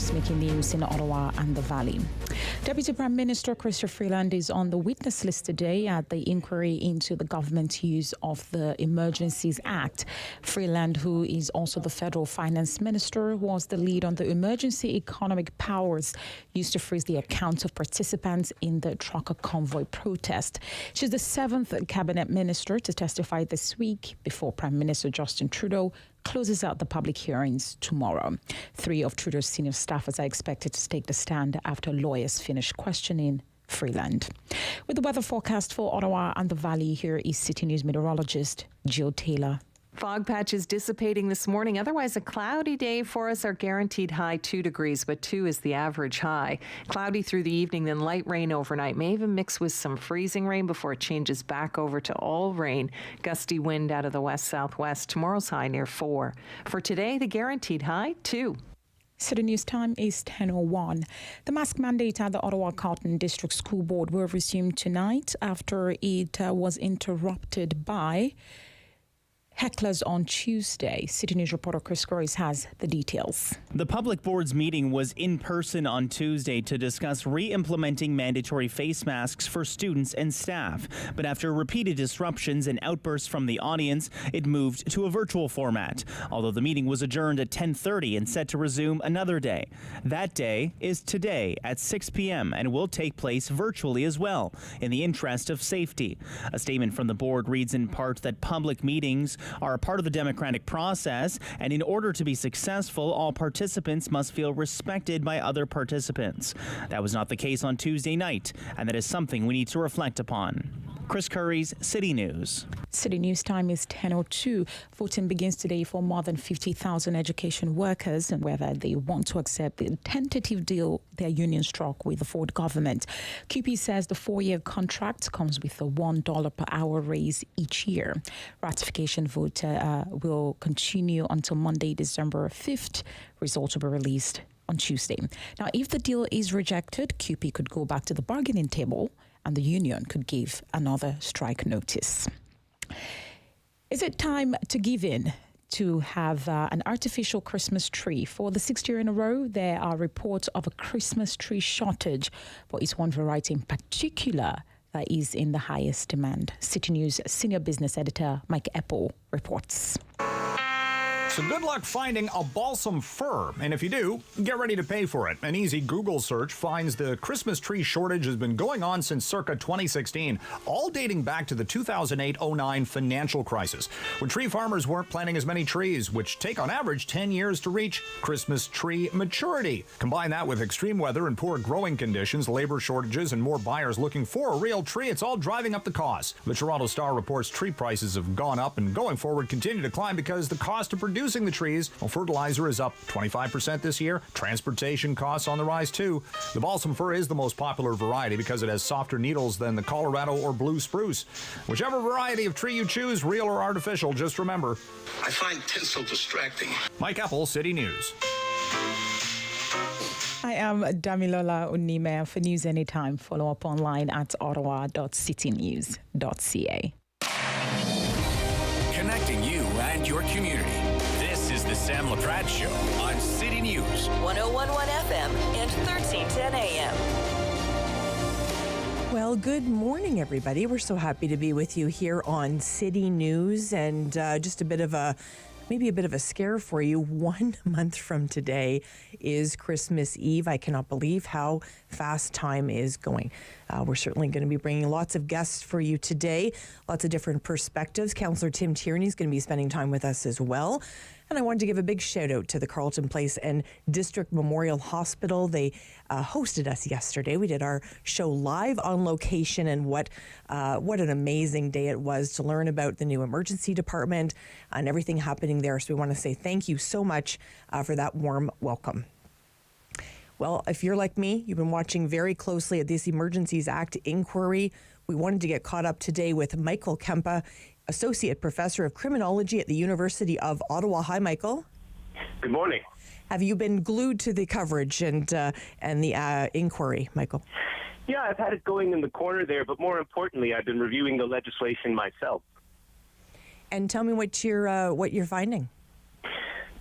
stories making news in Ottawa and the Valley. Deputy Prime Minister Chrystia Freeland is on the witness list today at the inquiry into the government's use of the Emergencies Act. Freeland, who is also the federal finance minister, was the lead on the emergency economic powers used to freeze the accounts of participants in the trucker convoy protest. She's the seventh cabinet minister to testify this week before Prime Minister Justin Trudeau closes out the public hearings tomorrow. 3 of Trudeau's senior staffers are expected to take the stand after lawyers finish questioning Freeland. With the weather forecast for Ottawa and the Valley, here is City News meteorologist Jill Taylor. Fog patches dissipating this morning. Otherwise, a cloudy day for us. Our guaranteed high 2 degrees, but 2 is the average high. Cloudy through the evening, then light rain overnight. May even mix with some freezing rain before it changes back over to all rain. Gusty wind out of the west-southwest. Tomorrow's high near 4. For today, the guaranteed high 2. City News time is 10:01. The mask mandate at the Ottawa Cotton District School Board will resume tonight after it was interrupted by hecklers on Tuesday. City News reporter Chris Groys has the details. The public board's meeting was in person on Tuesday to discuss re-implementing mandatory face masks for students and staff. But after repeated disruptions and outbursts from the audience, it moved to a virtual format. Although the meeting was adjourned at 10:30 and set to resume another day. That day is today at 6 p.m. and will take place virtually as well, in the interest of safety. A statement from the board reads in part that public meetings are a part of the democratic process, and in order to be successful, all participants must feel respected by other participants. That was not the case on Tuesday night, and that is something we need to reflect upon. Chris Curry's City News. City News time is 10:02. Voting begins today for more than 50,000 education workers and whether they want to accept the tentative deal their union struck with the Ford government. QP says the 4-year contract comes with a $1 per hour raise each year. Ratification vote will continue until Monday, December 5th. Results will be released on Tuesday. Now, if the deal is rejected, QP could go back to the bargaining table and the union could give another strike notice. Is it time to give in to have an artificial Christmas tree? For the 6th year in a row, there are reports of a Christmas tree shortage, but it's one variety in particular that is in the highest demand. City News senior business editor Mike Eppel reports. So good luck finding a balsam fir, and if you do, get ready to pay for it. An easy Google search finds the Christmas tree shortage has been going on since circa 2016, all dating back to the 2008-09 financial crisis, when tree farmers weren't planting as many trees, which take on average 10 years to reach Christmas tree maturity. Combine that with extreme weather and poor growing conditions, labor shortages, and more buyers looking for a real tree, it's all driving up the cost. The Toronto Star reports tree prices have gone up and going forward continue to climb because the cost of producing the trees, well, fertilizer is up 25% this year. Transportation costs on the rise too. The balsam fir is the most popular variety because it has softer needles than the Colorado or blue spruce. Whichever variety of tree you choose, real or artificial, just remember, I find tinsel distracting. Mike Eppel, City News. I am Damilola Unime. For news anytime, follow up online at ottawa.citynews.ca. Connecting you and your community. This is the Sam Laprade Show on City News. 101.1 FM and 1310 AM. Well, good morning, everybody. We're so happy to be with you here on City News, and just maybe a bit of a scare for you. 1 month from today is Christmas Eve. I cannot believe how fast time is going. We're certainly going to be bringing lots of guests for you today, lots of different perspectives. Councillor Tim Tierney is going to be spending time with us as well. And I wanted to give a big shout out to the Carleton Place and District Memorial Hospital. They hosted us yesterday. We did our show live on location, and what an amazing day it was to learn about the new emergency department and everything happening there. So we want to say thank you so much for that warm welcome. Well, if you're like me, you've been watching very closely at this Emergencies Act inquiry. We wanted to get caught up today with Michael Kempa, Associate Professor of Criminology at the University of Ottawa. Hi, Michael. Good morning. Have you been glued to the coverage and the inquiry, Michael? Yeah, I've had it going in the corner there, but more importantly, I've been reviewing the legislation myself. And tell me what you're finding.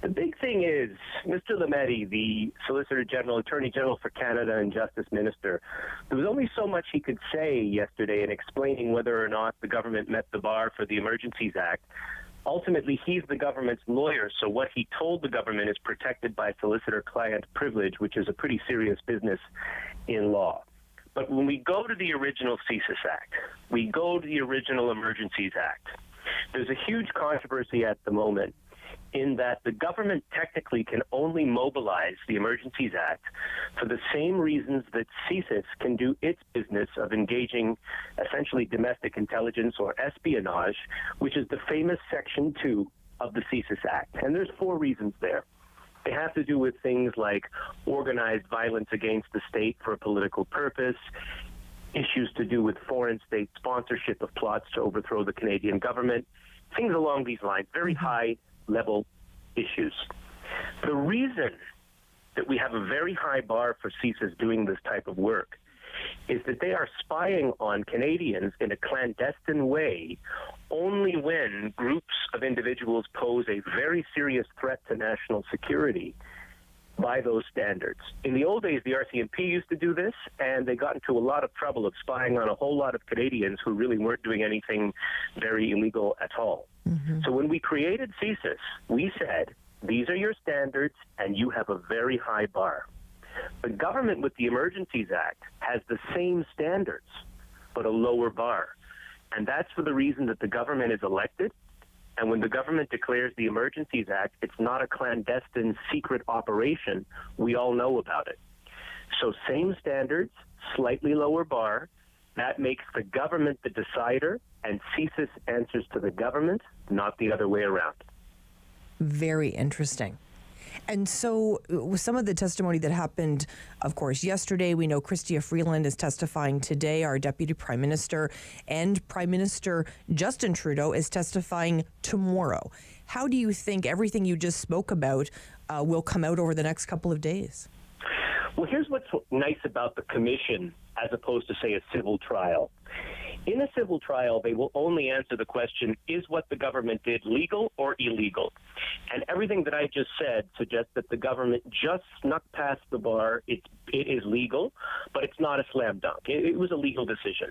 The big thing is, Mr. Laprade, the Solicitor General, Attorney General for Canada and Justice Minister, there was only so much he could say yesterday in explaining whether or not the government met the bar for the Emergencies Act. Ultimately, he's the government's lawyer, so what he told the government is protected by solicitor-client privilege, which is a pretty serious business in law. But when we go to the original CSIS Act, we go to the original Emergencies Act, there's a huge controversy at the moment in that the government technically can only mobilize the Emergencies Act for the same reasons that CSIS can do its business of engaging essentially domestic intelligence or espionage, which is the famous Section 2 of the CSIS Act. And there's 4 reasons there. They have to do with things like organized violence against the state for a political purpose, issues to do with foreign state sponsorship of plots to overthrow the Canadian government, things along these lines, very high-level issues. The reason that we have a very high bar for CSIS doing this type of work is that they are spying on Canadians in a clandestine way only when groups of individuals pose a very serious threat to national security by those standards. In the old days, the RCMP used to do this, and they got into a lot of trouble of spying on a whole lot of Canadians who really weren't doing anything very illegal at all. So when we created CSIS, we said, these are your standards, and you have a very high bar. The government with the Emergencies Act has the same standards, but a lower bar. And that's for the reason that the government is elected. And when the government declares the Emergencies Act, it's not a clandestine secret operation. We all know about it. So same standards, slightly lower bar. That makes the government the decider, and CSIS answers to the government, not the other way around. Very interesting. And so with some of the testimony that happened, of course, yesterday, we know Chrystia Freeland is testifying today, our Deputy Prime Minister, and Prime Minister Justin Trudeau is testifying tomorrow. How do you think everything you just spoke about will come out over the next couple of days? Well, here's what's nice about the commission as opposed to, say, a civil trial. In a civil trial, they will only answer the question, is what the government did legal or illegal? And everything that I just said suggests that the government just snuck past the bar. It is legal, but it's not a slam dunk. It was a legal decision.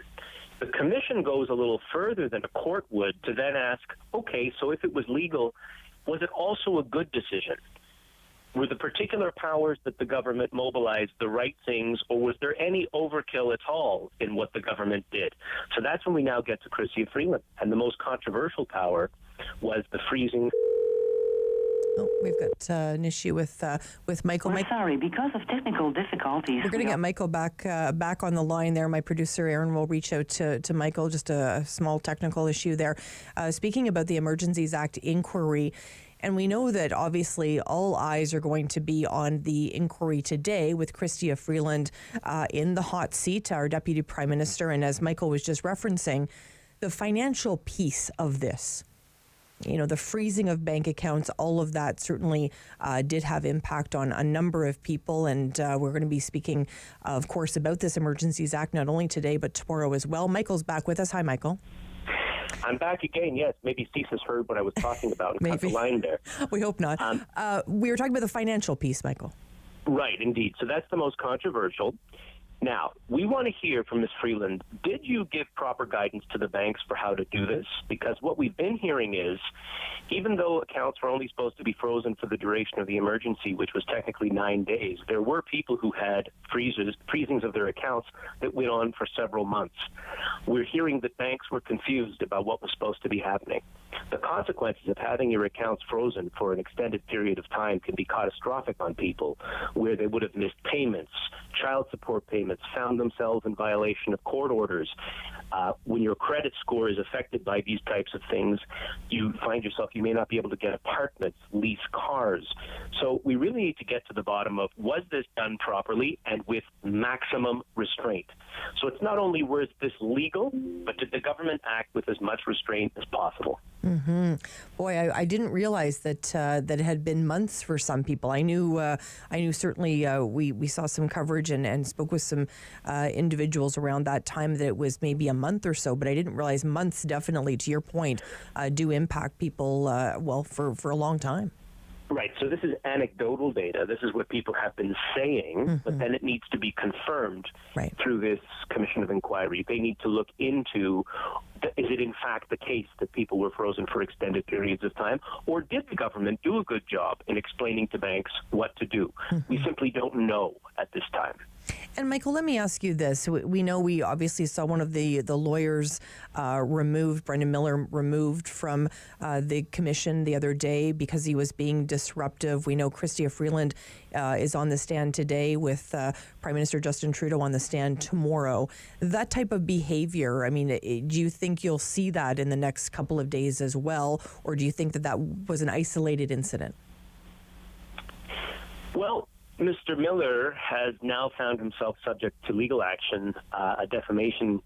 The commission goes a little further than a court would to then ask, okay, so if it was legal, was it also a good decision? Were the particular powers that the government mobilized the right things, or was there any overkill at all in what the government did? So that's when we now get to Chrystia Freeland. And the most controversial power was the freezing. Oh, we've got an issue with Michael. We're sorry, because of technical difficulties. We're going to get Michael back on the line there. My producer, Aaron, will reach out to Michael. Just a small technical issue there. Speaking about the Emergencies Act inquiry, and we know that obviously all eyes are going to be on the inquiry today with Chrystia Freeland in the hot seat, our Deputy Prime Minister. And as Michael was just referencing, the financial piece of this, you know, the freezing of bank accounts, all of that certainly did have impact on a number of people. And we're going to be speaking, of course, about this Emergencies Act, not only today, but tomorrow as well. Michael's back with us. Hi, Michael. I'm back again, yes. Maybe CSIS heard what I was talking about and cut the line there. We hope not. We were talking about the financial piece, Michael. Right, indeed. So that's the most controversial. Now, we want to hear from Ms. Freeland, did you give proper guidance to the banks for how to do this? Because what we've been hearing is, even though accounts were only supposed to be frozen for the duration of the emergency, which was technically 9 days, there were people who had freezings of their accounts that went on for several months. We're hearing that banks were confused about what was supposed to be happening. The consequences of having your accounts frozen for an extended period of time can be catastrophic on people, where they would have missed payments, child support payments, found themselves in violation of court orders. When your credit score is affected by these types of things, you find yourself, you may not be able to get apartments, lease cars. So we really need to get to the bottom of, was this done properly and with maximum restraint? So it's not only was this legal, but did the government act with as much restraint as possible? Mm-hmm. Boy, I didn't realize that that it had been months for some people. I knew certainly we saw some coverage and spoke with some individuals around that time that it was maybe a month or so, but I didn't realize months definitely, to your point, do impact people, for a long time. Right. So this is anecdotal data. This is what people have been saying, but then it needs to be confirmed through this commission of inquiry. They need to look into, is it in fact the case that people were frozen for extended periods of time, or did the government do a good job in explaining to banks what to do? We simply don't know at this time. And Michael, let me ask you this. We know we obviously saw one of the lawyers removed, Brendan Miller removed from the commission the other day because he was being disruptive. We know Chrystia Freeland is on the stand today with Prime Minister Justin Trudeau on the stand tomorrow. That type of behavior, I mean, do you think you'll see that in the next couple of days as well, or do you think that was an isolated incident? Well, Mr. Miller has now found himself subject to legal action, a defamation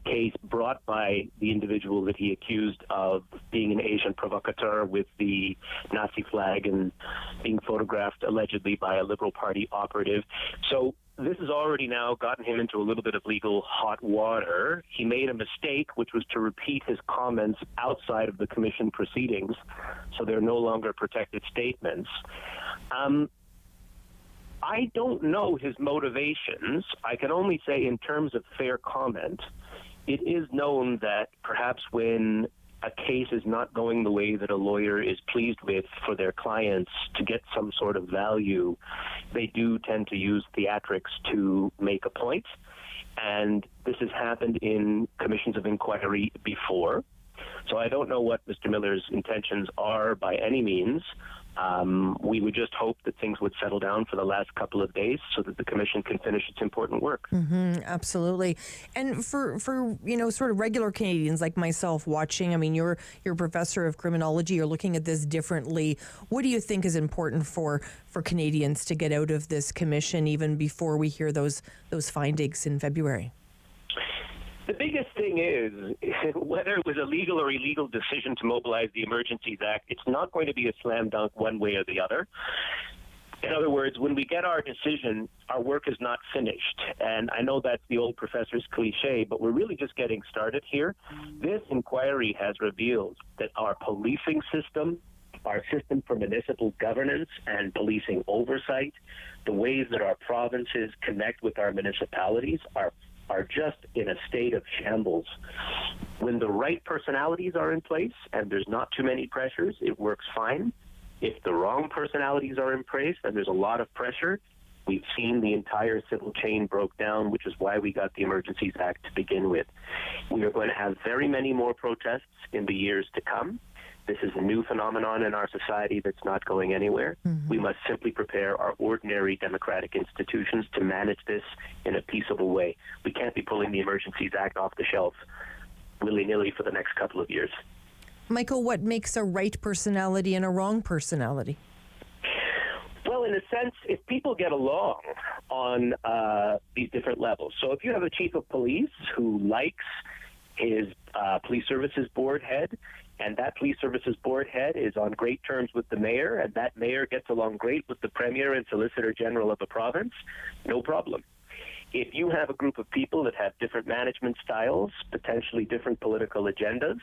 case brought by the individual that he accused of being an Asian provocateur with the Nazi flag and being photographed allegedly by a Liberal Party operative. So this has already now gotten him into a little bit of legal hot water. He made a mistake, which was to repeat his comments outside of the commission proceedings, so they're no longer protected statements. I don't know his motivations. I can only say in terms of fair comment, it is known that perhaps when a case is not going the way that a lawyer is pleased with for their clients to get some sort of value, they do tend to use theatrics to make a point. And this has happened in commissions of inquiry before. So I don't know what Mr. Miller's intentions are by any means. We would just hope that things would settle down for the last couple of days so that the commission can finish its important work. Absolutely. And for sort of regular Canadians like myself watching, I mean, you're a professor of criminology, you're looking at this differently. What do you think is important for Canadians to get out of this commission even before we hear those findings in February? The biggest thing is, whether it was a legal or illegal decision to mobilize the Emergencies Act, it's not going to be a slam dunk one way or the other. In other words, when we get our decision, our work is not finished. And I know that's the old professor's cliche, but we're really just getting started here. This inquiry has revealed that our policing system, our system for municipal governance and policing oversight, the ways that our provinces connect with our municipalities are just in a state of shambles. When the right personalities are in place and there's not too many pressures, it works fine. If the wrong personalities are in place and there's a lot of pressure, we've seen the entire civil chain broke down, which is why we got the Emergencies Act to begin with. We are going to have very many more protests in the years to come. This is a new phenomenon in our society that's not going anywhere. We must simply prepare our ordinary democratic institutions to manage this in a peaceable way. We can't be pulling the Emergencies Act off the shelf willy-nilly for the next couple of years. Michael, what makes a right personality and a wrong personality? Well, in a sense, if people get along on these different levels. So if you have a chief of police who likes his police services board head, and that police services board head is on great terms with the mayor, and that mayor gets along great with the premier and solicitor general of the province, no problem. If you have a group of people that have different management styles, potentially different political agendas,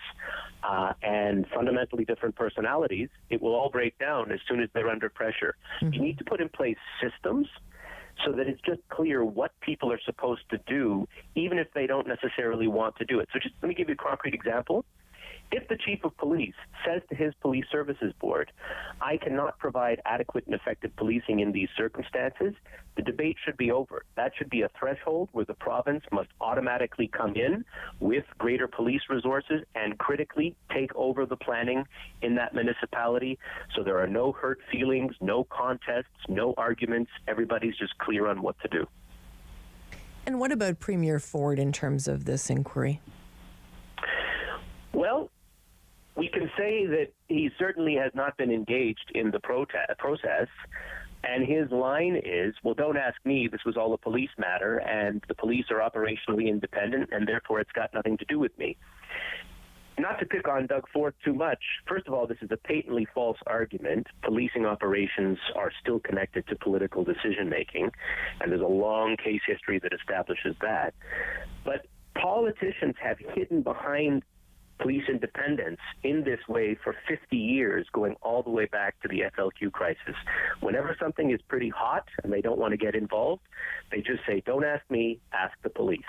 and fundamentally different personalities, it will all break down as soon as they're under pressure. You need to put in place systems so that it's just clear what people are supposed to do, even if they don't necessarily want to do it. So just let me give you a concrete example. If the chief of police says to his police services board, I cannot provide adequate and effective policing in these circumstances, the debate should be over. That should be a threshold where the province must automatically come in with greater police resources and critically take over the planning in that municipality, so there are no hurt feelings, no contests, no arguments. Everybody's just clear on what to do. And what about Premier Ford in terms of this inquiry? Well, we can say that he certainly has not been engaged in the process, and his line is, well, don't ask me, this was all a police matter, and the police are operationally independent, and therefore it's got nothing to do with me. Not to pick on Doug Ford too much, first of all, this is a patently false argument. Policing operations are still connected to political decision-making, and there's a long case history that establishes that. But politicians have hidden behind police independence in this way for 50 years, going all the way back to the FLQ crisis. Whenever something is pretty hot and they don't want to get involved, they just say, don't ask me, ask the police.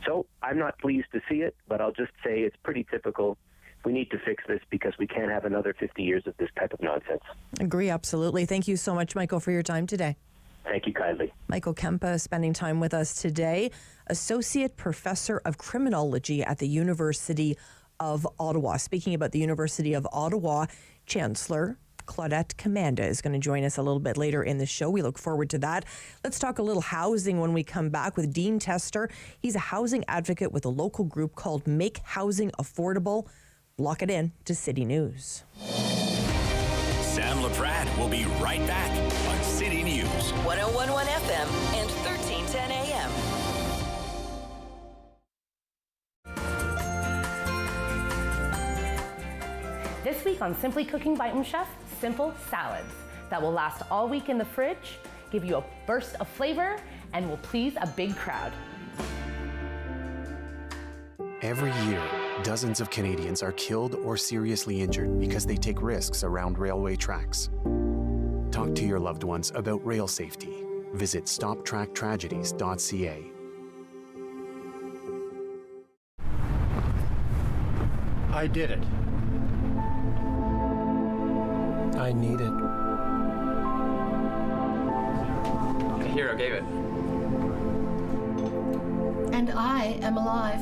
So I'm not pleased to see it, but I'll just say it's pretty typical. We need to fix this because we can't have another 50 years of this type of nonsense. Agree, absolutely. Thank you so much, Michael, for your time today. Thank you kindly. Michael Kempa spending time with us today, Associate Professor of Criminology at the University of Ottawa. Speaking about the University of Ottawa, Chancellor Claudette Commanda is going to join us a little bit later in the show. We look forward to that. Let's talk a little housing when we come back with Dean Tester. He's a housing advocate with a local group called Make Housing Affordable. Lock it in to City News. Sam Laprade will be right back on City News. 101.1 FM and 1310 AM. This week on Simply Cooking by Chef, simple salads that will last all week in the fridge, give you a burst of flavor, and will please a big crowd. Every year, dozens of Canadians are killed or seriously injured because they take risks around railway tracks. Talk to your loved ones about rail safety. Visit stoptracktragedies.ca. I did it. I need it. Here, I gave it. And I am alive.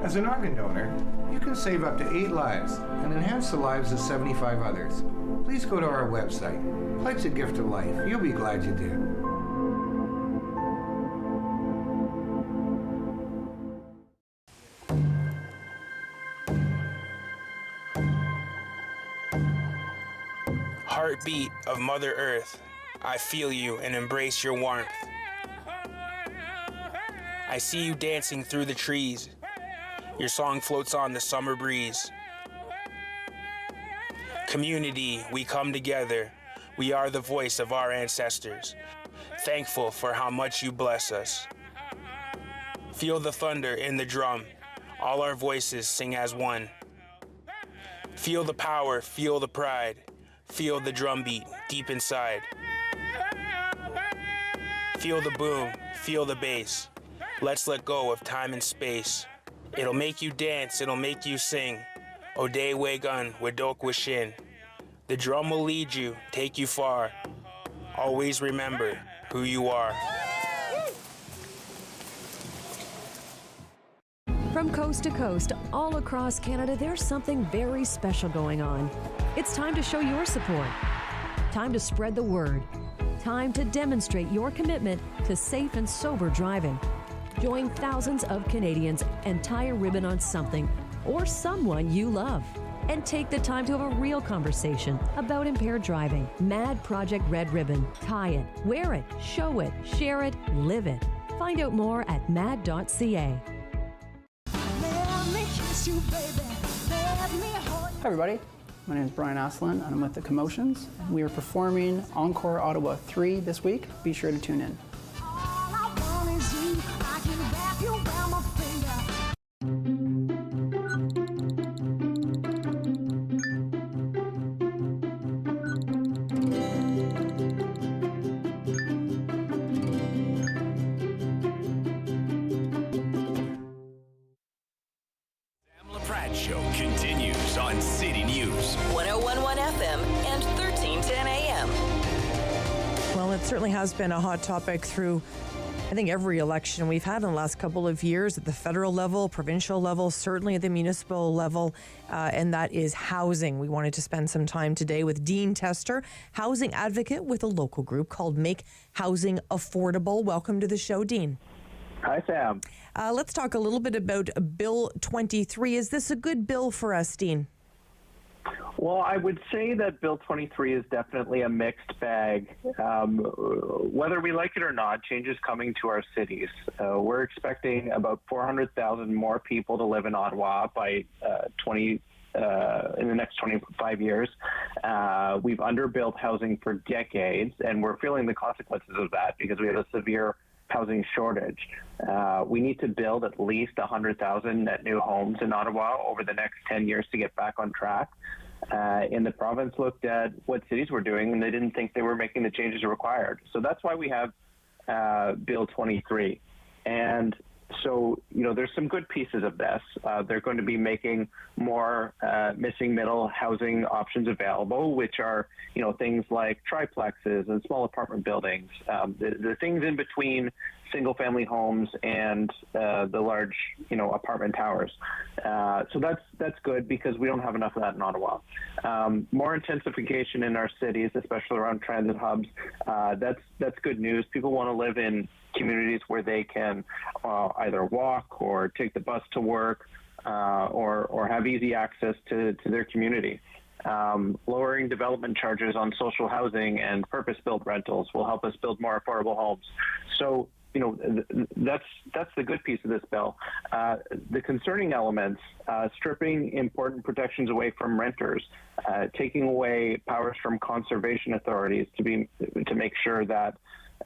As an organ donor, you can save up to 8 lives and enhance the lives of 75 others. Please go to our website. Pledge a gift of life. You'll be glad you did. Heartbeat of Mother Earth, I feel you and embrace your warmth. I see you dancing through the trees. Your song floats on the summer breeze. Community, we come together. We are the voice of our ancestors. Thankful for how much you bless us. Feel the thunder in the drum. All our voices sing as one. Feel the power, feel the pride. Feel the drumbeat deep inside. Feel the boom, feel the bass. Let's let go of time and space. It'll make you dance, it'll make you sing. Ode Wegun, Wedok Wishin. The drum will lead you, take you far. Always remember who you are. From coast to coast, all across Canada, there's something very special going on. It's time to show your support. Time to spread the word. Time to demonstrate your commitment to safe and sober driving. Join thousands of Canadians and tie a ribbon on something or someone you love. And take the time to have a real conversation about impaired driving. Mad Project Red Ribbon. Tie it, wear it, show it, share it, live it. Find out more at mad.ca. Hi everybody, my name is Brian Aslan and I'm with the Commotions. We are performing Encore Ottawa 3 this week. Be sure to tune in. Show continues on City News. 101.1 FM and 1310 AM. Well, it certainly has been a hot topic through, I think, every election we've had in the last couple of years at the federal level, provincial level, certainly at the municipal level, and that is housing. We wanted to spend some time today with Dean Tester, housing advocate with a local group called Make Housing Affordable. Welcome to the show, Dean. Hi, Sam. Let's talk a little bit about Bill 23. Is this a good bill for us, Dean? Well, I would say that Bill 23 is definitely a mixed bag. Whether we like it or not, change is coming to our cities. We're expecting about 400,000 more people to live in Ottawa by in the next 25 years. We've underbuilt housing for decades, and we're feeling the consequences of that because we have a severe housing shortage. We need to build at least 100,000 net new homes in Ottawa over the next 10 years to get back on track. And the province looked at what cities were doing, and they didn't think they were making the changes required. So that's why we have Bill 23. And so, there's some good pieces of this. They're going to be making more missing middle housing options available, which are, things like triplexes and small apartment buildings, the things in between single-family homes and the large, apartment towers. So that's good because we don't have enough of that in Ottawa. More intensification in our cities, especially around transit hubs. That's good news. People want to live in communities where they can either walk or take the bus to work or have easy access to their community. Lowering development charges on social housing and purpose-built rentals will help us build more affordable homes. So, that's the good piece of this bill. The concerning elements, stripping important protections away from renters, taking away powers from conservation authorities to make sure that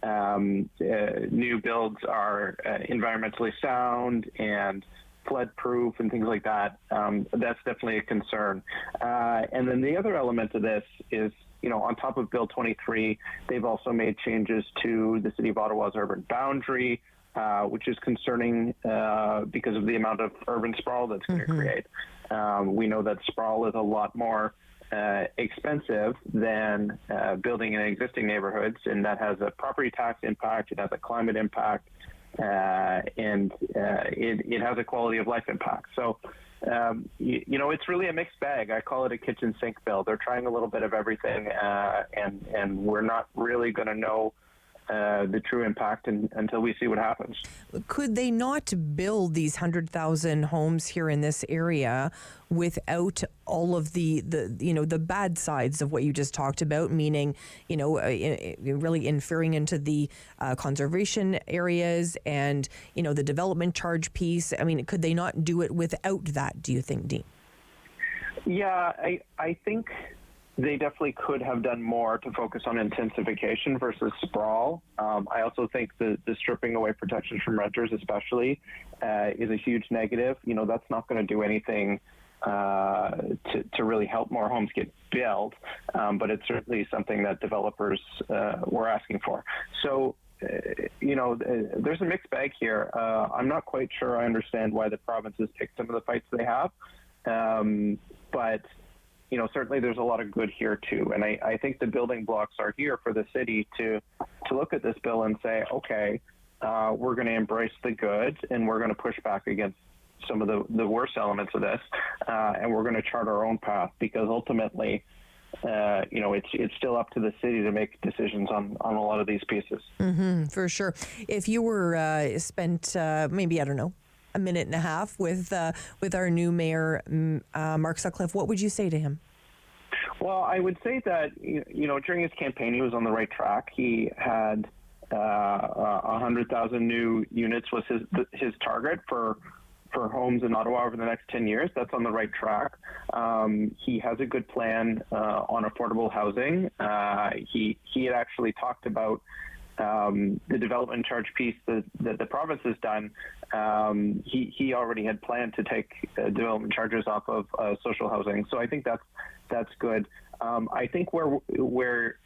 new builds are environmentally sound and flood-proof and things like that. That's definitely a concern. And then the other element of this is, on top of Bill 23, they've also made changes to the City of Ottawa's urban boundary, which is concerning because of the amount of urban sprawl that's going to create. We know that sprawl is a lot more expensive than building in existing neighborhoods, and that has a property tax impact, it has a climate impact, and it has a quality of life impact. So, it's really a mixed bag. I call it a kitchen sink bill. They're trying a little bit of everything, and we're not really going to know the true impact until we see what happens. Could they not build these 100,000 homes here in this area without all of the bad sides of what you just talked about, meaning, really interfering into the conservation areas and, the development charge piece? I mean, could they not do it without that, do you think, Dean? Yeah, I think they definitely could have done more to focus on intensification versus sprawl. I also think the stripping away protections from renters especially is a huge negative. That's not going to do anything to really help more homes get built, but it's certainly something that developers were asking for. So, there's a mixed bag here. I'm not quite sure I understand why the province has picked some of the fights they have, but certainly there's a lot of good here too. And I think the building blocks are here for the city to look at this bill and say, okay, we're going to embrace the good and we're going to push back against some of the worst elements of this. And we're going to chart our own path because ultimately, it's still up to the city to make decisions on a lot of these pieces. Mm-hmm, for sure. If you were spent maybe, I don't know, a minute and a half with our new mayor, Mark Sutcliffe, what would you say to him? Well, I would say that, during his campaign, he was on the right track. He had 100,000 new units was his target for homes in Ottawa over the next 10 years. That's on the right track. He has a good plan on affordable housing. He had actually talked about the development charge piece that the province has done. He already had planned to take development charges off of social housing. So I think that's good. I think where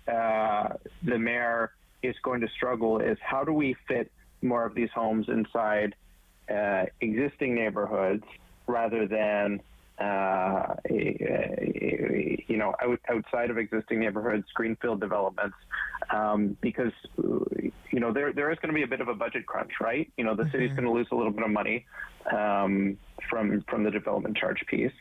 the mayor is going to struggle is how do we fit more of these homes inside existing neighborhoods rather than outside of existing neighborhoods, greenfield developments, because there is going to be a bit of a budget crunch, right? The city's going to lose a little bit of money from the development charge piece.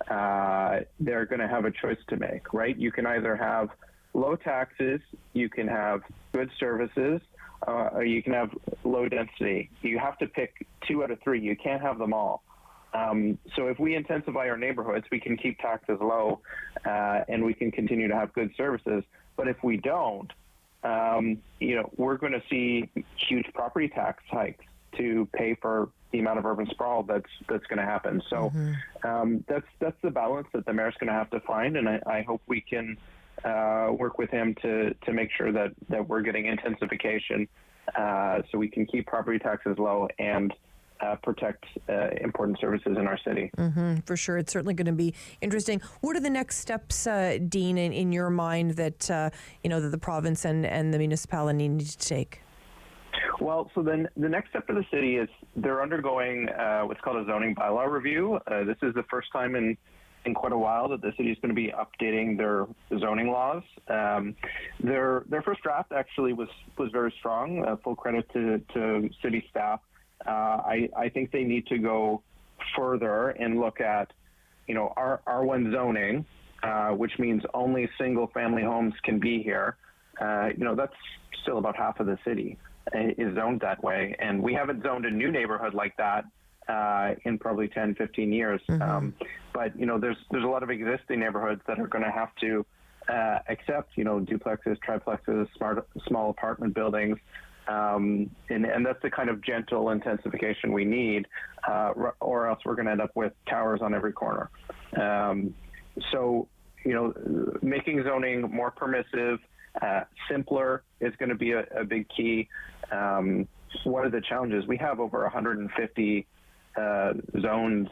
They're going to have a choice to make, right? You can either have low taxes, you can have good services, or you can have low density. You have to pick 2 out of 3. You can't have them all. So if we intensify our neighborhoods, we can keep taxes low and we can continue to have good services. But if we don't, we're going to see huge property tax hikes to pay for the amount of urban sprawl that's going to happen. So that's the balance that the mayor's going to have to find, and I hope we can work with him to make sure that we're getting intensification so we can keep property taxes low and protect important services in our city. For sure. It's certainly going to be interesting. What are the next steps, Dean, in your mind that, that the province and the municipality need to take? Well, so then the next step for the city is they're undergoing what's called a zoning bylaw review. This is the first time in quite a while that the city is going to be updating their zoning laws. Their first draft actually was very strong. Full credit to city staff. I think they need to go further and look at, R1 zoning, which means only single-family homes can be here. That's still about half of the city is zoned that way, and we haven't zoned a new neighborhood like that in probably 10, 15 years. But there's a lot of existing neighborhoods that are going to have to accept duplexes, triplexes, small apartment buildings, and that's the kind of gentle intensification we need, or else we're going to end up with towers on every corner. So making zoning more permissive, simpler is going to be a big key. What are the challenges? We have over 150 zones,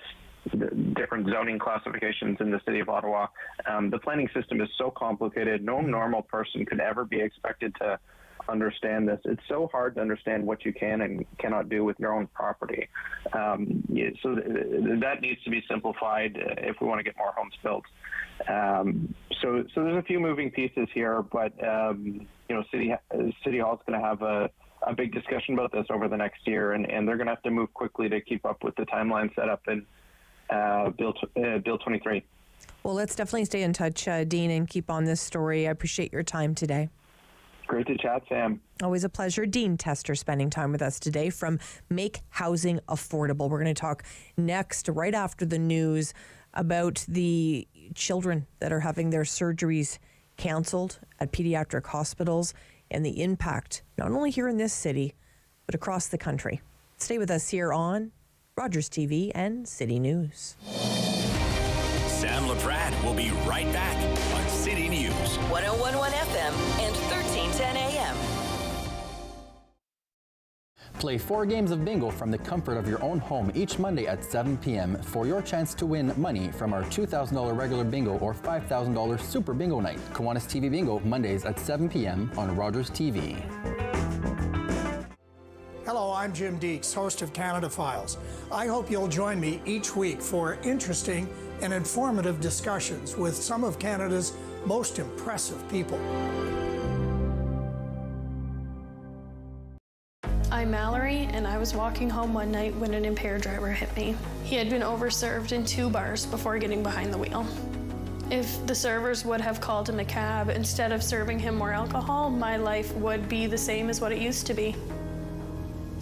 different zoning classifications in the city of Ottawa. The planning system is so complicated. No normal person could ever be expected to understand this. It's so hard to understand what you can and cannot do with your own property. So that needs to be simplified if we want to get more homes built. So there's a few moving pieces here, but City Hall is going to have a big discussion about this over the next year, and they're going to have to move quickly to keep up with the timeline set up in Bill 23. Well, let's definitely stay in touch, Dean, and keep on this story. I appreciate your time today. Great to chat, Sam. Always a pleasure. Dean Tester spending time with us today from Make Housing Affordable. We're going to talk next, right after the news, about the children that are having their surgeries canceled at pediatric hospitals and the impact, not only here in this city, but across the country. Stay with us here on Rogers TV and City News. Sam Laprade will be right back on City News. 101.1 FM and 1310 AM. Play 4 games of bingo from the comfort of your own home each Monday at 7 p.m. for your chance to win money from our $2,000 regular bingo or $5,000 super bingo night. Kiwanis TV Bingo, Mondays at 7 p.m. on Rogers TV. Hello, I'm Jim Deeks, host of Canada Files. I hope you'll join me each week for interesting and informative discussions with some of Canada's most impressive people. I'm Mallory, and I was walking home one night when an impaired driver hit me. He had been overserved in 2 bars before getting behind the wheel. If the servers would have called him a cab instead of serving him more alcohol, my life would be the same as what it used to be.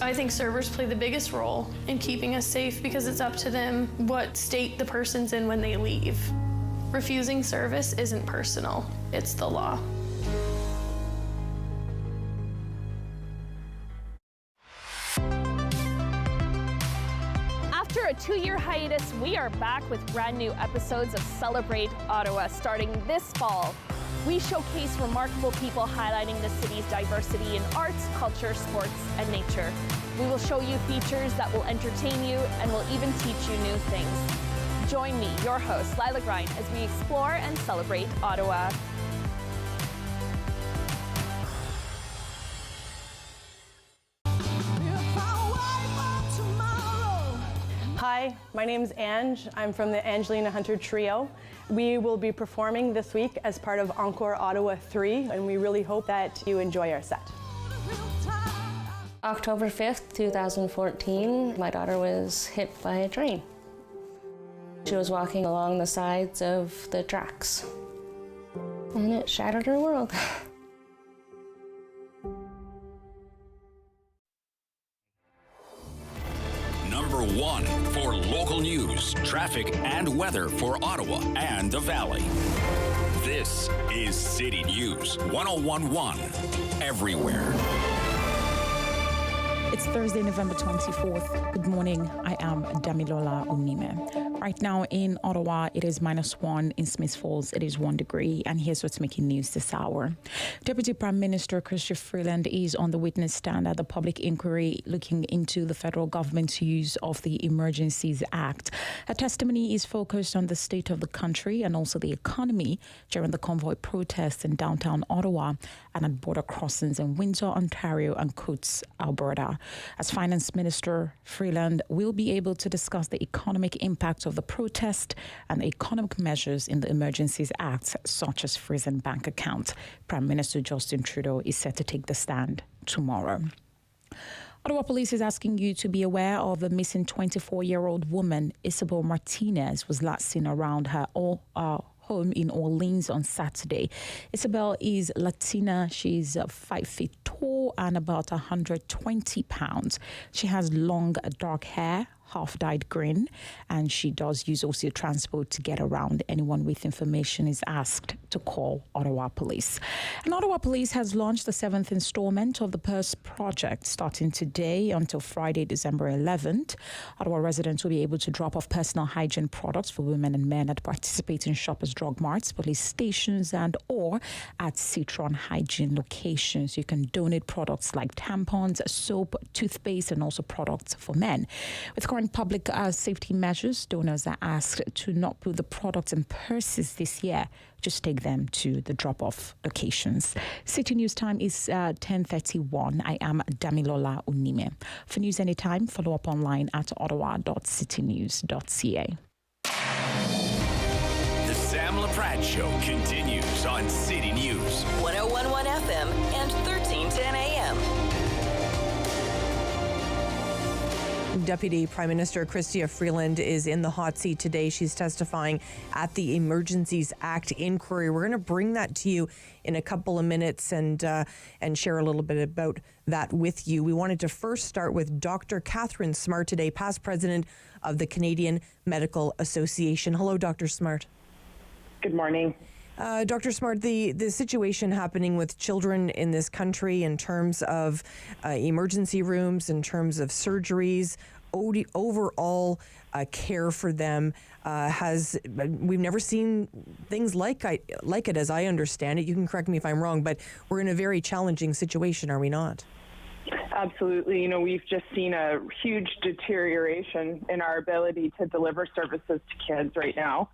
I think servers play the biggest role in keeping us safe because it's up to them what state the person's in when they leave. Refusing service isn't personal, it's the law. After a 2-year hiatus, we are back with brand new episodes of Celebrate Ottawa starting this fall. We showcase remarkable people highlighting the city's diversity in arts, culture, sports, and nature. We will show you features that will entertain you and will even teach you new things. Join me, your host, Lila Grind, as we explore and celebrate Ottawa. Hi, my name's Ange. I'm from the Angelina Hunter Trio. We will be performing this week as part of Encore Ottawa 3, and we really hope that you enjoy our set. October 5th, 2014, my daughter was hit by a train. She was walking along the sides of the tracks, and it shattered her world. Number 1 for local news, traffic, and weather for Ottawa and the Valley. This is City News 101.1 everywhere. It's Thursday, November 24th. Good morning. I am Damilola Unime. Right now in Ottawa, it is -1. In Smith Falls, it is 1 degree. And here's what's making news this hour. Deputy Prime Minister Chrystia Freeland is on the witness stand at the public inquiry looking into the federal government's use of the Emergencies Act. Her testimony is focused on the state of the country and also the economy during the convoy protests in downtown Ottawa and at border crossings in Windsor, Ontario and Coates, Alberta. As Finance Minister, Freeland will be able to discuss the economic impact of the protest and the economic measures in the Emergencies Act, such as freezing bank accounts. Prime Minister Justin Trudeau is set to take the stand tomorrow. Ottawa Police is asking you to be aware of a missing 24-year-old woman. Isabel Martinez was last seen around her home in Orleans on Saturday. Isabel is Latina. She's 5 feet tall and about 120 pounds. She has long dark hair, half-dyed green, and she does use OCO transport to get around. Anyone with information is asked to call Ottawa Police. And Ottawa Police has launched the 7th installment of the Purse Project starting today until Friday, December 11th. Ottawa residents will be able to drop off personal hygiene products for women and men at participating Shoppers Drug Marts, police stations, and or at Citron Hygiene locations. You can donate products like tampons, soap, toothpaste, and also products for men. With current public safety measures, donors are asked to not put the products in purses this year. Just take them to the drop-off locations. City News time is 10:31. I am Damilola Unime. For news anytime, follow up online at ottawa.citynews.ca. The Sam Laprade Show continues on City News. 101.1 FM and 1310 AM. Deputy Prime Minister Chrystia Freeland is in the hot seat today. She's testifying at the Emergencies Act inquiry. We're going to bring that to you in a couple of minutes and share a little bit about that with you. We wanted to first start with Dr. Catherine Smart today, past president of the Canadian Medical Association. Hello, Dr. Smart. Good morning. Dr. Smart, the situation happening with children in this country in terms of emergency rooms, in terms of surgeries, overall care for them we've never seen things like it as I understand it. You can correct me if I'm wrong, but we're in a very challenging situation, are we not? Absolutely. You know, we've just seen a huge deterioration in our ability to deliver services to kids right now.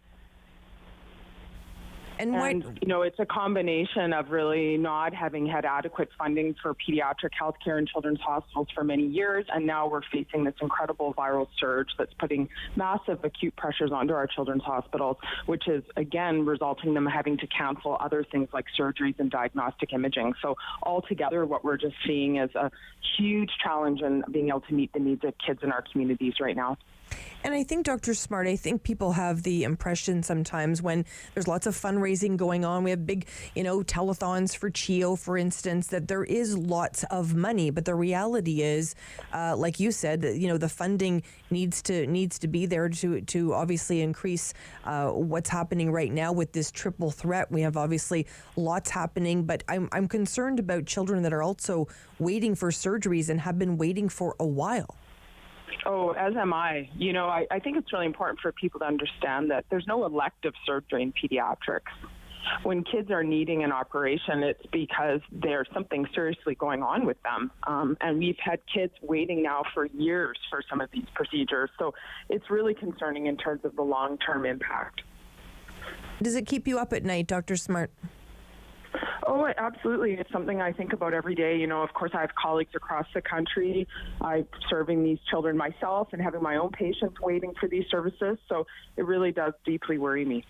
And you know, it's a combination of really not having had adequate funding for pediatric healthcare in children's hospitals for many years, and now we're facing this incredible viral surge that's putting massive acute pressures onto our children's hospitals, which is, again, resulting in them having to cancel other things like surgeries and diagnostic imaging. So altogether, what we're just seeing is a huge challenge in being able to meet the needs of kids in our communities right now. And I think, Dr. Smart, I think people have the impression sometimes when there's lots of fundraising going on, we have big, telethons for CHEO, for instance, that there is lots of money. But the reality is, like you said, the funding needs to be there to obviously increase what's happening right now with this triple threat. We have obviously lots happening, but I'm concerned about children that are also waiting for surgeries and have been waiting for a while. Oh, as am I. I think it's really important for people to understand that there's no elective surgery in pediatrics. When kids are needing an operation, it's because there's something seriously going on with them. And we've had kids waiting now for years for some of these procedures. So it's really concerning in terms of the long-term impact. Does it keep you up at night, Dr. Smart? Oh, absolutely. It's something I think about every day. Of course, I have colleagues across the country. I'm serving these children myself and having my own patients waiting for these services. So it really does deeply worry me.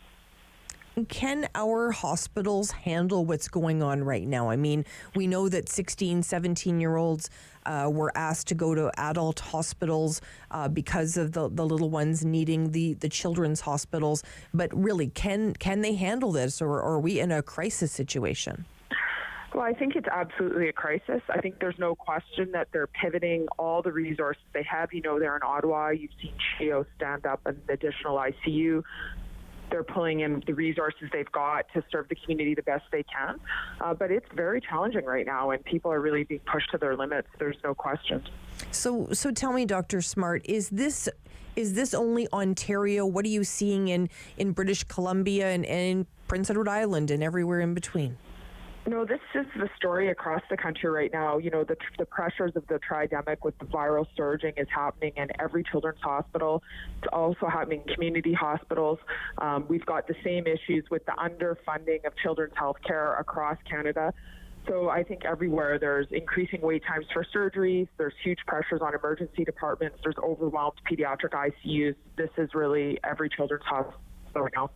Can our hospitals handle what's going on right now? I mean, we know that 16, 17-year-olds were asked to go to adult hospitals because of the little ones needing the children's hospitals. But really, can they handle this, or are we in a crisis situation? Well, I think it's absolutely a crisis. I think there's no question that they're pivoting all the resources they have. They're in Ottawa. You've seen CHEO stand up an additional ICU. they're pulling in the resources they've got to serve the community the best they can. But it's very challenging right now, and people are really being pushed to their limits. There's no question. So tell me, Dr. Smart, is this only Ontario? What are you seeing in British Columbia and in Prince Edward Island and everywhere in between? No, this is the story across the country right now. You know, the pressures of the tridemic with the viral surging is happening in every children's hospital. It's also happening in community hospitals. We've got the same issues with the underfunding of children's health care across Canada. So I think everywhere there's increasing wait times for surgeries, there's huge pressures on emergency departments, there's overwhelmed pediatric ICUs. This is really every children's hospital right now.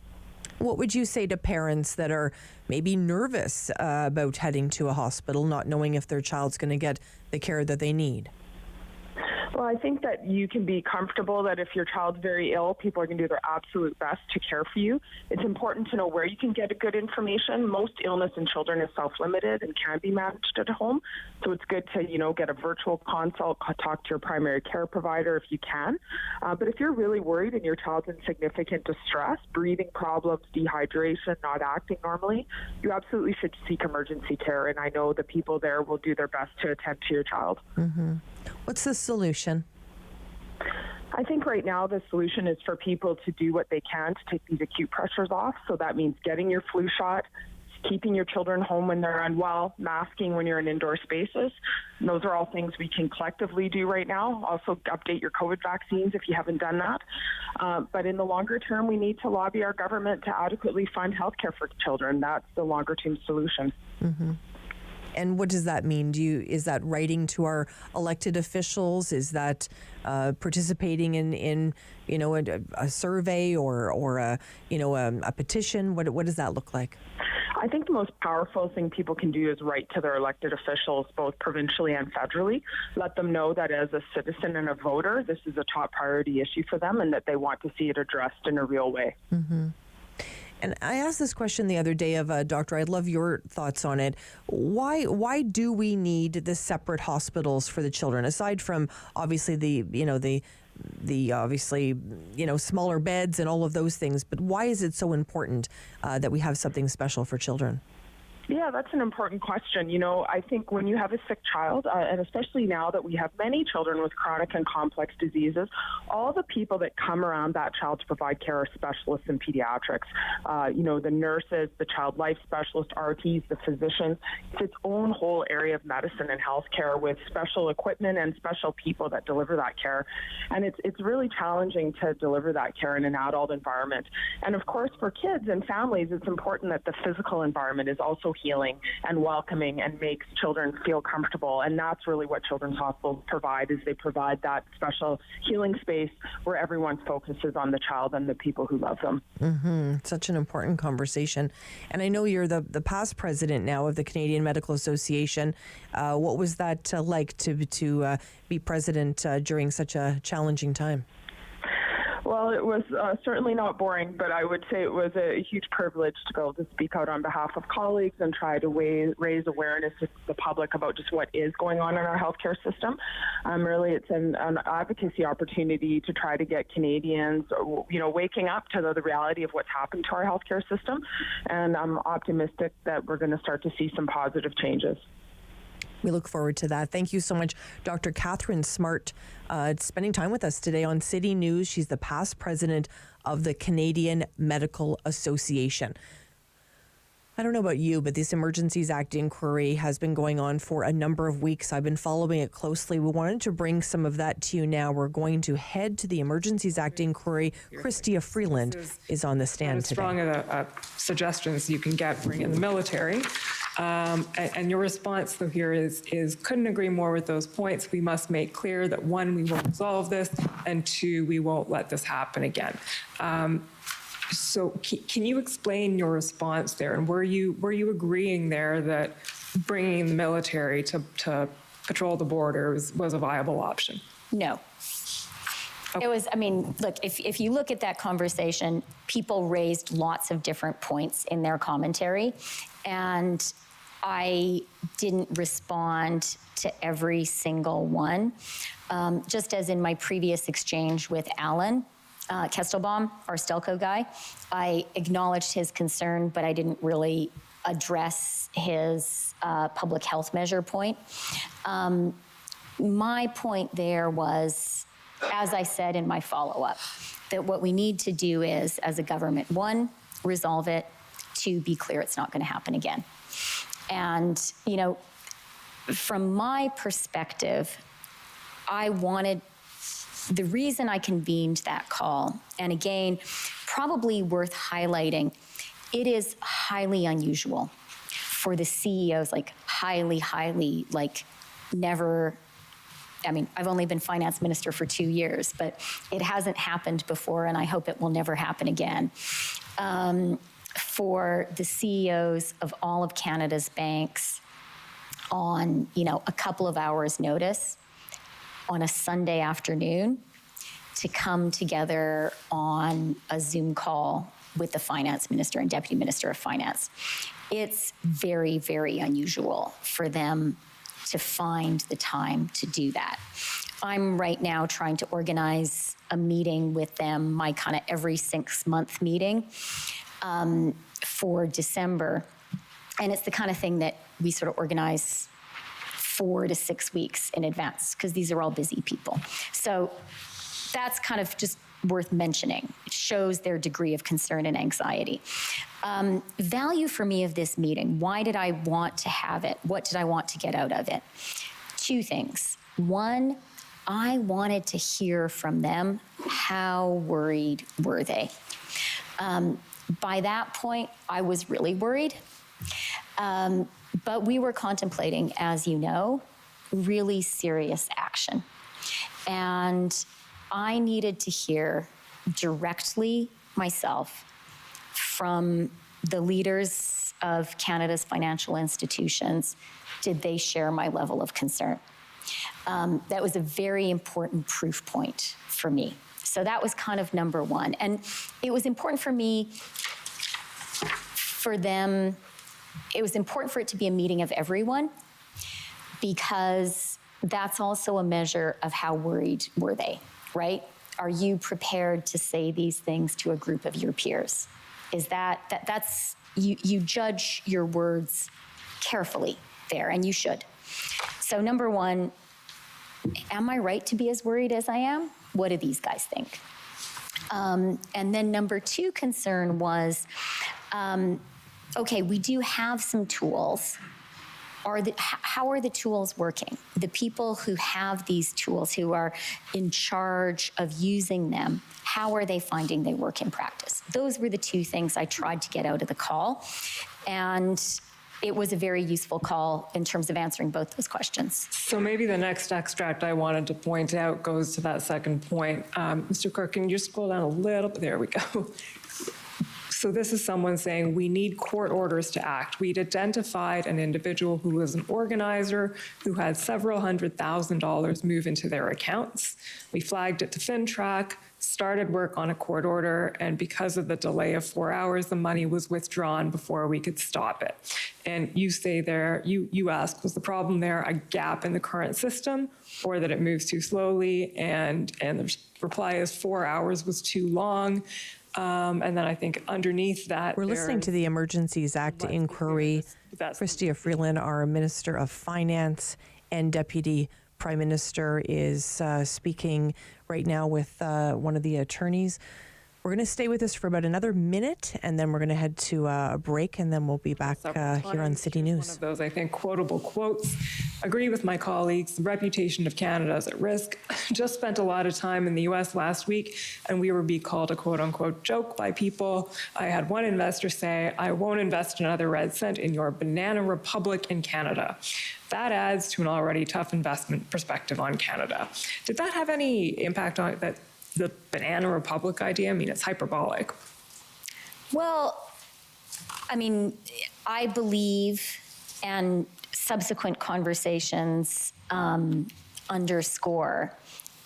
What would you say to parents that are maybe nervous about heading to a hospital, not knowing if their child's going to get the care that they need? Well, I think that you can be comfortable that if your child's very ill, people are going to do their absolute best to care for you. It's important to know where you can get good information. Most illness in children is self-limited and can be managed at home. So it's good to, get a virtual consult, talk to your primary care provider if you can. But if you're really worried and your child's in significant distress, breathing problems, dehydration, not acting normally, you absolutely should seek emergency care. And I know the people there will do their best to attend to your child. Mm-hmm. What's the solution? I think right now the solution is for people to do what they can to take these acute pressures off. So that means getting your flu shot, keeping your children home when they're unwell, masking when you're in indoor spaces. And those are all things we can collectively do right now. Also update your COVID vaccines if you haven't done that. But in the longer term, we need to lobby our government to adequately fund healthcare for children. That's the longer term solution. Mm-hmm. And what does that mean? Is that writing to our elected officials? Is that participating in a survey or a petition? What does that look like? I think the most powerful thing people can do is write to their elected officials, both provincially and federally. Let them know that as a citizen and a voter, this is a top priority issue for them and that they want to see it addressed in a real way. Mm-hmm. And I asked this question the other day of a doctor. I'd love your thoughts on it. Why do we need the separate hospitals for the children, aside from obviously the obviously smaller beds and all of those things? But why is it so important that we have something special for children? Yeah, that's an important question. I think when you have a sick child, and especially now that we have many children with chronic and complex diseases, all the people that come around that child to provide care are specialists in pediatrics. The nurses, the child life specialists, RTs, the physicians. It's its own whole area of medicine and healthcare with special equipment and special people that deliver that care. And it's really challenging to deliver that care in an adult environment. And of course, for kids and families, it's important that the physical environment is also healing and welcoming and makes children feel comfortable. And that's really what children's hospitals provide, is they provide that special healing space where everyone's focus is on the child and the people who love them. Mm-hmm. Such an important conversation. And I know you're the past president now of the Canadian Medical Association. What was that like to be president during such a challenging time? Well, it was certainly not boring, but I would say it was a huge privilege to be able to speak out on behalf of colleagues and try to raise awareness to the public about just what is going on in our healthcare system. Really, it's an advocacy opportunity to try to get Canadians, waking up to the reality of what's happened to our healthcare system. And I'm optimistic that we're going to start to see some positive changes. We look forward to that. Thank you so much, Dr. Catherine Smart, spending time with us today on City News. She's the past president of the Canadian Medical Association. I don't know about you, but this Emergencies Act inquiry has been going on for a number of weeks. I've been following it closely. We wanted to bring some of that to you now. We're going to head to the Emergencies Act inquiry. Christia Freeland is on the stand today. Strong of the suggestions you can get bring in the military. And your response, though, here is couldn't agree more with those points. We must make clear that, one, we will resolve this, and two, we won't let this happen again. So can you explain your response there? And were you agreeing there that bringing the military to patrol the border was a viable option? No. It was, look, if you look at that conversation, people raised lots of different points in their commentary, and I didn't respond to every single one. Just as in my previous exchange with Alan, Kestelbaum, our Stelco guy. I acknowledged his concern, but I didn't really address his public health measure point. My point there was, as I said in my follow-up, that what we need to do is, as a government, one, resolve it, two, be clear it's not going to happen again. And, you know, from my perspective, the reason I convened that call, and again, probably worth highlighting, it is highly unusual for the CEOs, like highly, like never, I mean, I've only been finance minister for 2 years, but it hasn't happened before, and I hope it will never happen again. For the CEOs of all of Canada's banks on, you know, a couple of hours notice on a Sunday afternoon to come together on a Zoom call with the finance minister and deputy minister of finance. It's very, very unusual for them to find the time to do that. I'm right now trying to organize a meeting with them, my kind of every 6-month meeting for December. And it's the kind of thing that we sort of organize 4 to 6 weeks in advance, because these are all busy people. So that's kind of just worth mentioning. It shows their degree of concern and anxiety. Value for me of this meeting, why did I want to have it? What did I want to get out of it? 2 things. One, I wanted to hear from them, how worried were they? By that point, I was really worried. But we were contemplating, as you know, really serious action. And I needed to hear directly myself from the leaders of Canada's financial institutions. Did they share my level of concern? That was a very important proof point for me. So that was kind of number one. And it was important for me, for them, it was important for it to be a meeting of everyone, because that's also a measure of how worried were they, right? Are you prepared to say these things to a group of your peers? Is that's you judge your words carefully there, and you should. So number one, am I right to be as worried as I am? What do these guys think? And then number 2 concern was, okay, we do have some tools. How are the tools working? The people who have these tools, who are in charge of using them, how are they finding they work in practice? Those were the 2 things I tried to get out of the call. And it was a very useful call in terms of answering both those questions. So maybe the next extract I wanted to point out goes to that second point. Mr. Clerk, can you scroll down a little bit? There we go. So this is someone saying we need court orders to act. We'd identified an individual who was an organizer who had several $100,000 move into their accounts. We flagged it to FinTrack, started work on a court order, and because of the delay of 4 hours, the money was withdrawn before we could stop it. And you say there, you ask, was the problem there a gap in the current system, or that it moves too slowly? And the reply is 4 hours was too long. And then I think underneath that, we're listening to the Emergencies Act inquiry. Chrystia Freeland, our Minister of Finance and Deputy Prime Minister, is speaking right now with one of the attorneys. We're going to stay with us for about another minute, and then we're going to head to a break, and then we'll be back here on City News. One of those, I think, quotable quotes. Agree with my colleagues, the reputation of Canada is at risk. Just spent a lot of time in the U.S. last week, and we were being called a quote-unquote joke by people. I had one investor say, I won't invest another red cent in your banana republic in Canada. That adds to an already tough investment perspective on Canada. Did that have any impact on that? The banana republic idea? I mean, it's hyperbolic. Well, I mean, I believe, and subsequent conversations underscore,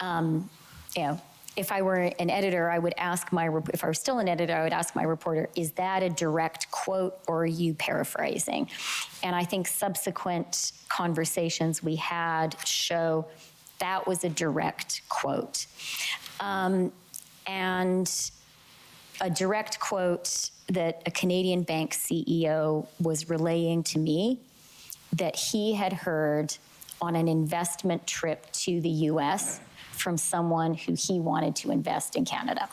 you know, if I were an editor, I would ask if I were still an editor, I would ask my reporter, is that a direct quote or are you paraphrasing? And I think subsequent conversations we had show that was a direct quote. And a direct quote that a Canadian bank CEO was relaying to me that he had heard on an investment trip to the US from someone who he wanted to invest in Canada.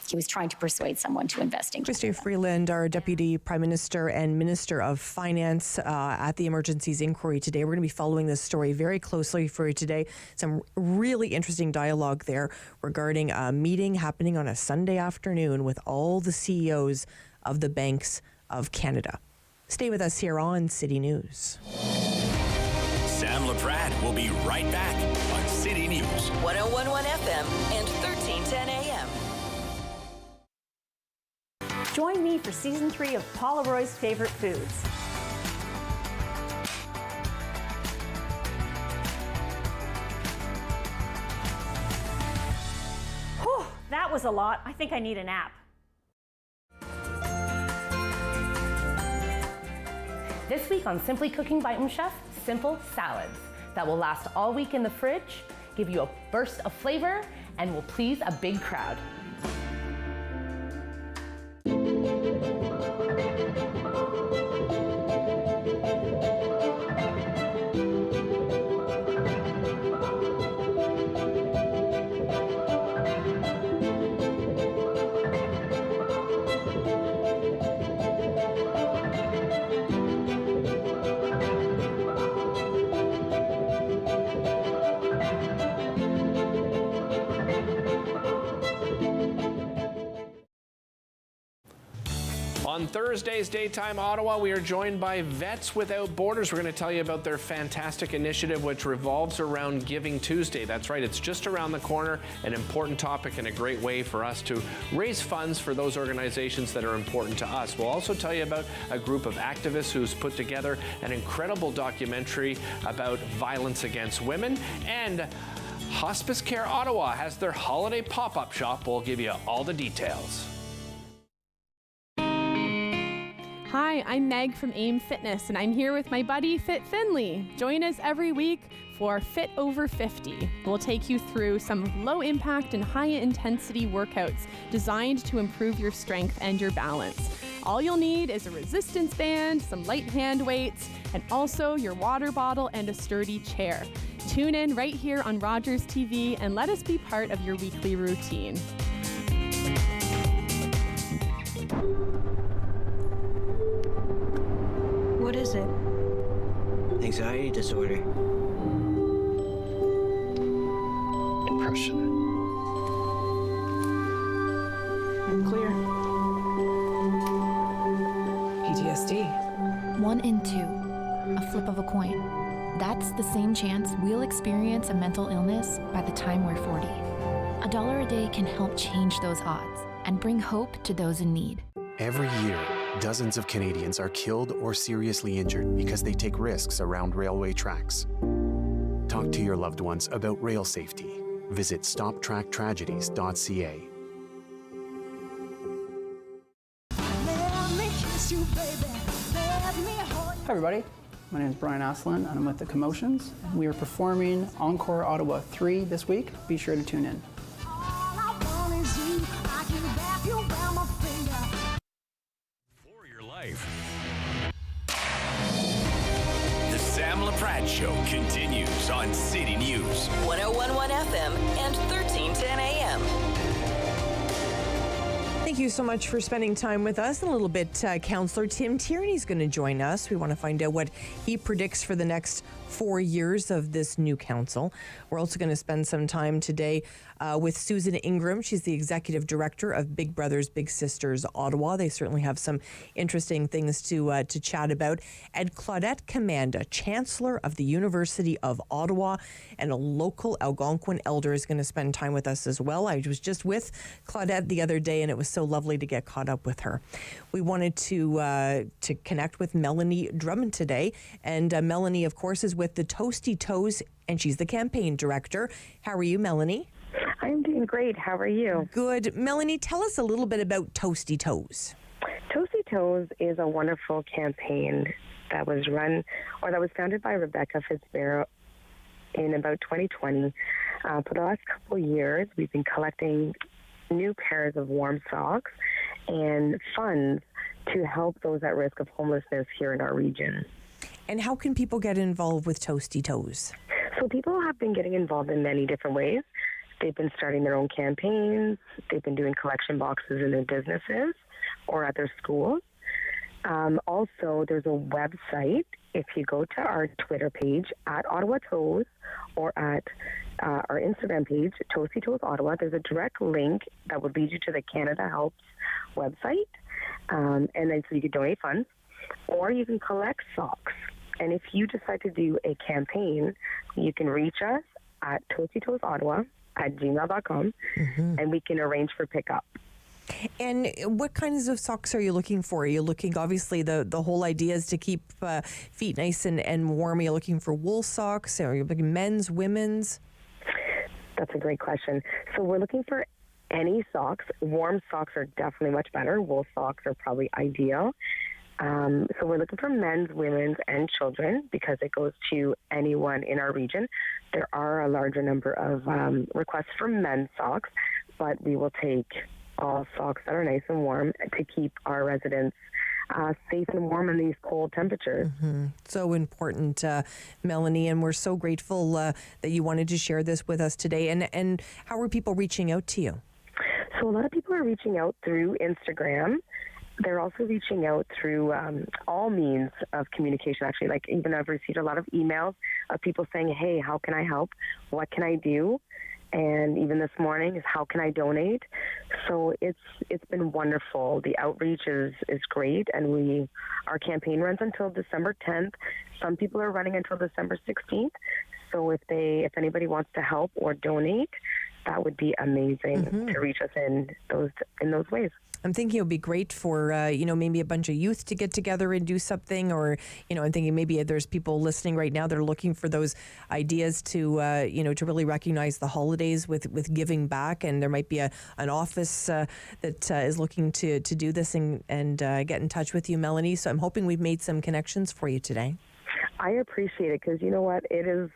He was trying to persuade someone to invest in Canada. Chrystia Freeland, our Deputy Prime Minister and Minister of Finance at the Emergencies Inquiry today. We're going to be following this story very closely for you today. Some really interesting dialogue there regarding a meeting happening on a Sunday afternoon with all the CEOs of the banks of Canada. Stay with us here on City News. Sam Laprade will be right back on City News. 101.1 FM and 1310 AM. Join me for Season 3 of Paula Roy's Favorite Foods. Whew, that was a lot. I think I need a nap. This week on Simply Cooking by Chef, simple salads that will last all week in the fridge, give you a burst of flavor, and will please a big crowd. On Thursday's Daytime Ottawa, we are joined by Vets Without Borders. We're going to tell you about their fantastic initiative, which revolves around Giving Tuesday. That's right, it's just around the corner, an important topic and a great way for us to raise funds for those organizations that are important to us. We'll also tell you about a group of activists who's put together an incredible documentary about violence against women. And Hospice Care Ottawa has their holiday pop-up shop. We'll give you all the details. Hi, I'm Meg from AIM Fitness, and I'm here with my buddy Fit Finley. Join us every week for Fit Over 50. We'll take you through some low-impact and high-intensity workouts designed to improve your strength and your balance. All you'll need is a resistance band, some light hand weights, and also your water bottle and a sturdy chair. Tune in right here on Rogers TV and let us be part of your weekly routine. What is it? Anxiety disorder. Depression. I'm clear. PTSD. 1 in 2. A flip of a coin. That's the same chance we'll experience a mental illness by the time we're 40. $1 a day can help change those odds and bring hope to those in need. Every year, dozens of Canadians are killed or seriously injured because they take risks around railway tracks. Talk to your loved ones about rail safety. Visit stoptracktragedies.ca. Hi everybody, my name is Brian Aslan and I'm with the Commotions. We are performing Encore Ottawa 3 this week. Be sure to tune in. For your life. The Sam Laprade Show continues on City News. 101.1 FM and 1310 AM. Thank you so much for spending time with us. In a little bit, Councillor Tim Tierney's going to join us. We want to find out what he predicts for the next 4 years of this new council. We're also going to spend some time today with Susan Ingram. She's the Executive Director of Big Brothers Big Sisters Ottawa. They certainly have some interesting things to chat about. And Claudette Commanda, Chancellor of the University of Ottawa and a local Algonquin elder, is going to spend time with us as well. I was just with Claudette the other day and it was so lovely to get caught up with her. We wanted to connect with Melanie Drummond today. And Melanie, of course, is with the Toasty Toes, and she's the campaign director. How are you, Melanie? I'm doing great. How are you? Good. Melanie, tell us a little bit about Toasty Toes. Toasty Toes is a wonderful campaign that was founded by Rebecca Fitzgerald in about 2020. For the last couple of years, we've been collecting new pairs of warm socks and funds to help those at risk of homelessness here in our region. And how can people get involved with Toasty Toes? So people have been getting involved in many different ways. They've been starting their own campaigns. They've been doing collection boxes in their businesses or at their schools. Also, there's a website. If you go to our Twitter page at Ottawa Toes or at our Instagram page, Toasty Toes Ottawa, there's a direct link that would lead you to the Canada Helps website. And then so you can donate funds or you can collect socks. And if you decide to do a campaign, you can reach us at toastytoesottawa@gmail.com and we can arrange for pickup. And what kinds of socks are you looking for? Are you looking, obviously, the whole idea is to keep feet nice and warm. Are you looking for wool socks? Are you looking men's, women's? That's a great question. So we're looking for any socks. Warm socks are definitely much better. Wool socks are probably ideal. So we're looking for men's, women's, and children because it goes to anyone in our region. There are a larger number of requests for men's socks, but we will take all socks that are nice and warm to keep our residents safe and warm in these cold temperatures. So important, Melanie, and we're so grateful that you wanted to share this with us today. And how are people reaching out to you? So a lot of people are reaching out through Instagram. They're also reaching out through all means of communication, actually. Like, even I've received a lot of emails of people saying, hey, how can I help? What can I do? And even this morning is how can I donate? So it's been wonderful. The outreach is great, and our campaign runs until December 10th. Some people are running until December 16th. So if anybody wants to help or donate, that would be amazing to reach us in those ways. I'm thinking it would be great for, maybe a bunch of youth to get together and do something, or, I'm thinking maybe there's people listening right now that are looking for those ideas to, to really recognize the holidays with giving back. And there might be an office that is looking to do this and get in touch with you, Melanie. So I'm hoping we've made some connections for you today. I appreciate it because you know what? It is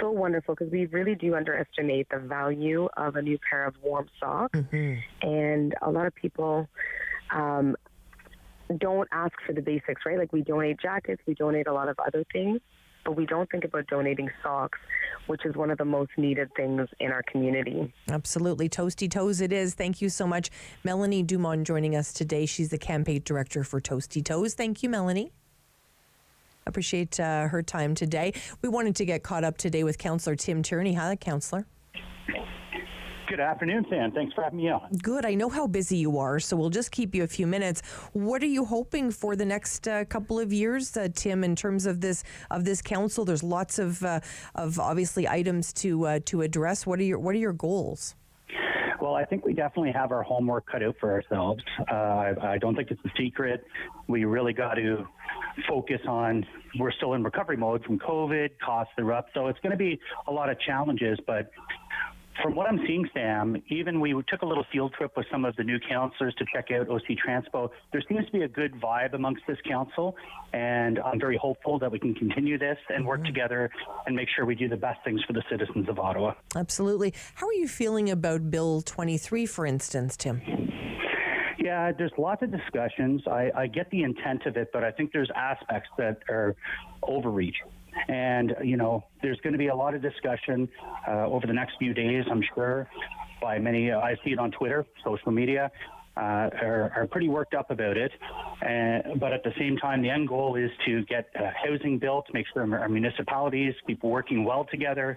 so wonderful because we really do underestimate the value of a new pair of warm socks. And a lot of people don't ask for the basics, right? Like, we donate jackets, we donate a lot of other things, but we don't think about donating socks, which is one of the most needed things in our community. Absolutely. Toasty Toes it is. Thank you so much. Melanie Dumont joining us today. She's the campaign director for Toasty Toes. Thank you, Melanie. Appreciate her time today. We wanted to get caught up today with Councillor Tim Tierney. Hi, Councillor. Good afternoon, Sam. Thanks for having me on. Good. I know how busy you are, so we'll just keep you a few minutes. What are you hoping for the next couple of years, Tim, in terms of this council? There's lots of obviously items to address. What are your goals? Well, I think we definitely have our homework cut out for ourselves. I don't think it's a secret. We really got to focus on, we're still in recovery mode from COVID, costs are up, so it's going to be a lot of challenges, but from what I'm seeing, Sam, even we took a little field trip with some of the new councillors to check out OC Transpo. There seems to be a good vibe amongst this council, and I'm very hopeful that we can continue this and work together and make sure we do the best things for the citizens of Ottawa. Absolutely. How are you feeling about Bill 23, for instance, Tim? Yeah, there's lots of discussions. I get the intent of it, but I think there's aspects that are overreach. And, there's going to be a lot of discussion over the next few days, I'm sure, by many. I see it on Twitter, social media, are pretty worked up about it. But at the same time, the end goal is to get housing built, make sure our municipalities keep working well together.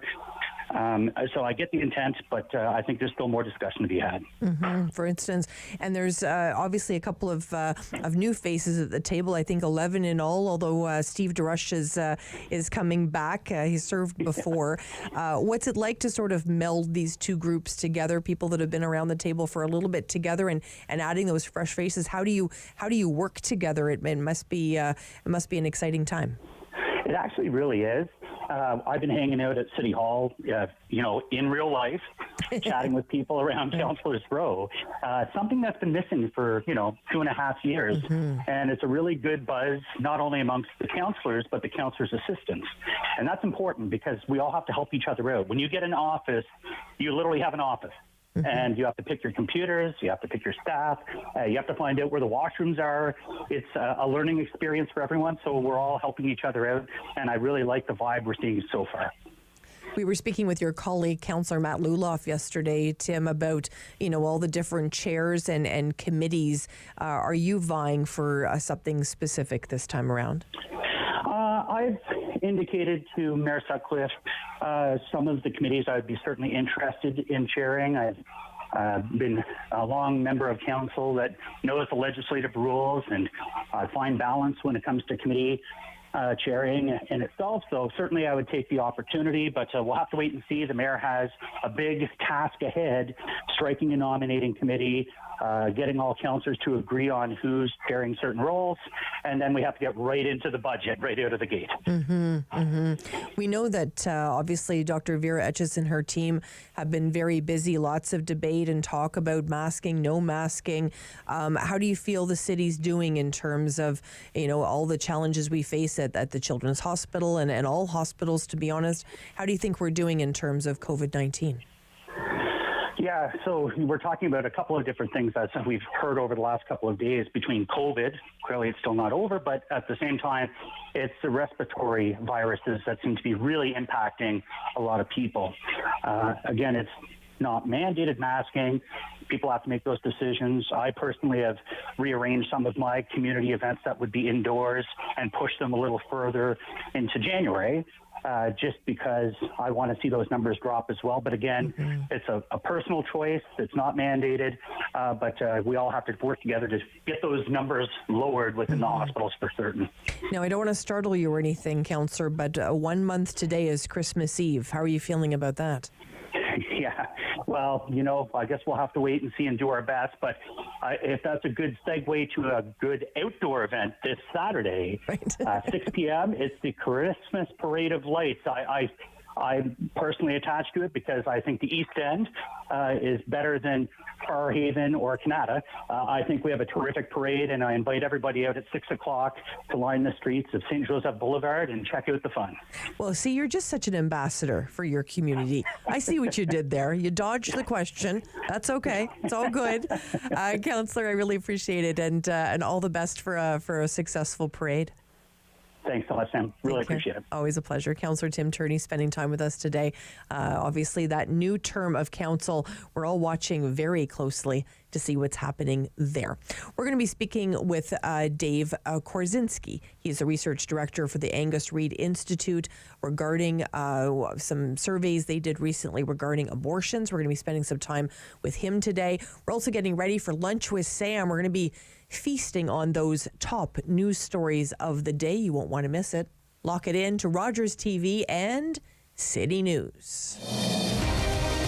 So I get the intent, but I think there's still more discussion to be had. For instance, and there's obviously a couple of new faces at the table. I think 11 in all. Although Steve DeRush is coming back, he's served before. What's it like to sort of meld these two groups together? People that have been around the table for a little bit together, and adding those fresh faces. How do you work together? It must be an exciting time. It actually really is. I've been hanging out at City Hall, in real life, chatting with people around Councillors Row. Something that's been missing for, 2.5 years. And it's a really good buzz, not only amongst the councillors, but the councillors' assistants. And that's important because we all have to help each other out. When you get an office, you literally have an office. and you have to pick your computers, you have to pick your staff, you have to find out where the washrooms are. It's a learning experience for everyone, so we're all helping each other out, and I really like the vibe we're seeing so far. We were speaking with your colleague, Councillor Matt Luloff, yesterday, Tim, about, all the different chairs and committees. Are you vying for something specific this time around? I've indicated to Mayor Sutcliffe some of the committees I would be certainly interested in chairing. I've been a long member of council that knows the legislative rules, and I find balance when it comes to committee chairing in itself. So certainly I would take the opportunity, but we'll have to wait and see. The mayor has a big task ahead, striking a nominating committee, getting all councillors to agree on who's chairing certain roles, and then we have to get right into the budget, right out of the gate. We know that obviously Dr. Vera Etches and her team have been very busy, lots of debate and talk about masking, no masking. How do you feel the city's doing in terms of, all the challenges we face at the Children's Hospital and all hospitals, to be honest? How do you think we're doing in terms of COVID-19? Yeah, so we're talking about a couple of different things that we've heard over the last couple of days between COVID. Clearly, it's still not over, but at the same time, it's the respiratory viruses that seem to be really impacting a lot of people. Again, it's not mandated masking. People have to make those decisions. I personally have rearranged some of my community events that would be indoors and pushed them a little further into January. Just because I want to see those numbers drop as well. But again, it's a personal choice. It's not mandated, but we all have to work together to get those numbers lowered within the hospitals for certain. Now, I don't want to startle you or anything, Councillor, but 1 month today is Christmas Eve. How are you feeling about that? Yeah, well, I guess we'll have to wait and see and do our best. But if that's a good segue to a good outdoor event this Saturday, 6 p.m., it's the Christmas Parade of Lights. I'm personally attached to it because I think the East End is better than Fairhaven or Canada. I think we have a terrific parade, and I invite everybody out at 6 o'clock to line the streets of St. Joseph Boulevard and check out the fun. Well, see, you're just such an ambassador for your community. I see what you did there. You dodged the question. That's okay. It's all good. Councillor, I really appreciate it, and all the best for a successful parade. Thanks so much, Sam. Really appreciate it. Always a pleasure. Councillor Tim Turney spending time with us today. Obviously, that new term of council, we're all watching very closely to see what's happening there. We're going to be speaking with Dave Korzinski. He's the research director for the Angus Reid Institute regarding some surveys they did recently regarding abortions. We're going to be spending some time with him today. We're also getting ready for Lunch with Sam. We're going to be feasting on those top news stories of the day. You won't want to miss it. Lock it in to Rogers TV and City News.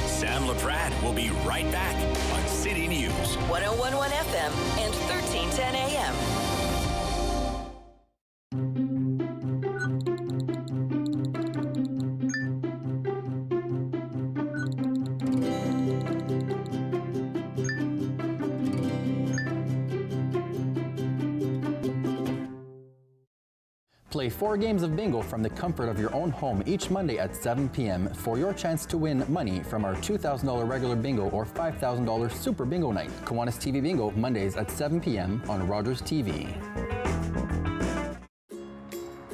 Sam Laprade will be right back on City News. 101.1 FM and 1310 AM. Play 4 games of bingo from the comfort of your own home each Monday at 7 p.m. for your chance to win money from our $2,000 regular bingo or $5,000 super bingo night. Kiwanis TV Bingo, Mondays at 7 p.m. on Rogers TV.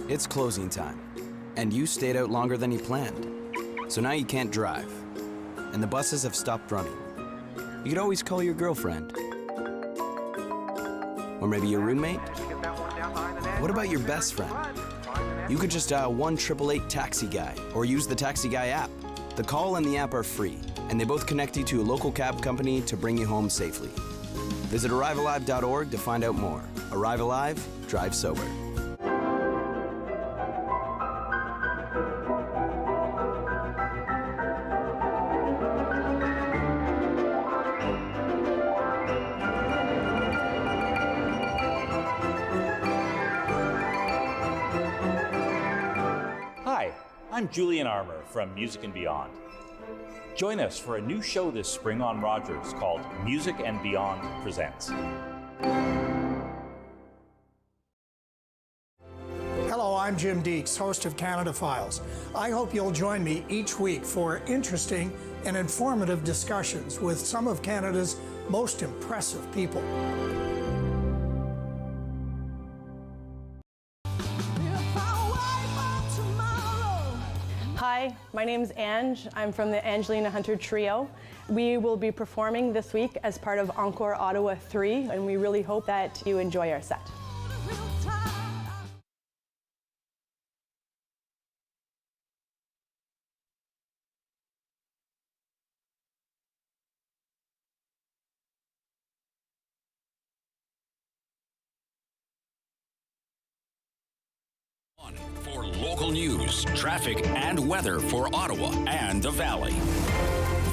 It's closing time, and you stayed out longer than you planned. So now you can't drive, and the buses have stopped running. You could always call your girlfriend. Or maybe your roommate? What about your best friend? You could just dial 1-888-TAXI-GUY or use the Taxi Guy app. The call and the app are free, and they both connect you to a local cab company to bring you home safely. Visit arrivealive.org to find out more. Arrive Alive, drive sober. I'm Julian Armour from Music and Beyond. Join us for a new show this spring on Rogers called Music and Beyond Presents. Hello, I'm Jim Deeks, host of Canada Files. I hope you'll join me each week for interesting and informative discussions with some of Canada's most impressive people. Hi, my name's Ange. I'm from the Angelina Hunter Trio. We will be performing this week as part of Encore Ottawa 3, and we really hope that you enjoy our set. For local news, traffic, and weather for Ottawa and the Valley.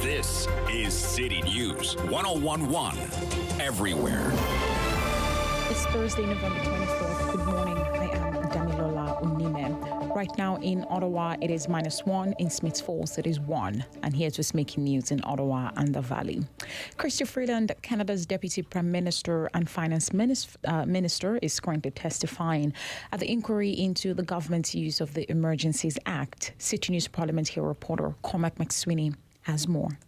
This is City News 1011 everywhere. It's Thursday, November 24th. Good morning. I am Damilola Unime. Right now in Ottawa, it is -1. In Smiths Falls, it is 1. And here's what's making news in Ottawa and the Valley. Chrystia Freeland, Canada's Deputy Prime Minister and Finance Minister, is currently testifying at the inquiry into the government's use of the Emergencies Act. City News parliamentary reporter Cormac McSweeney has more.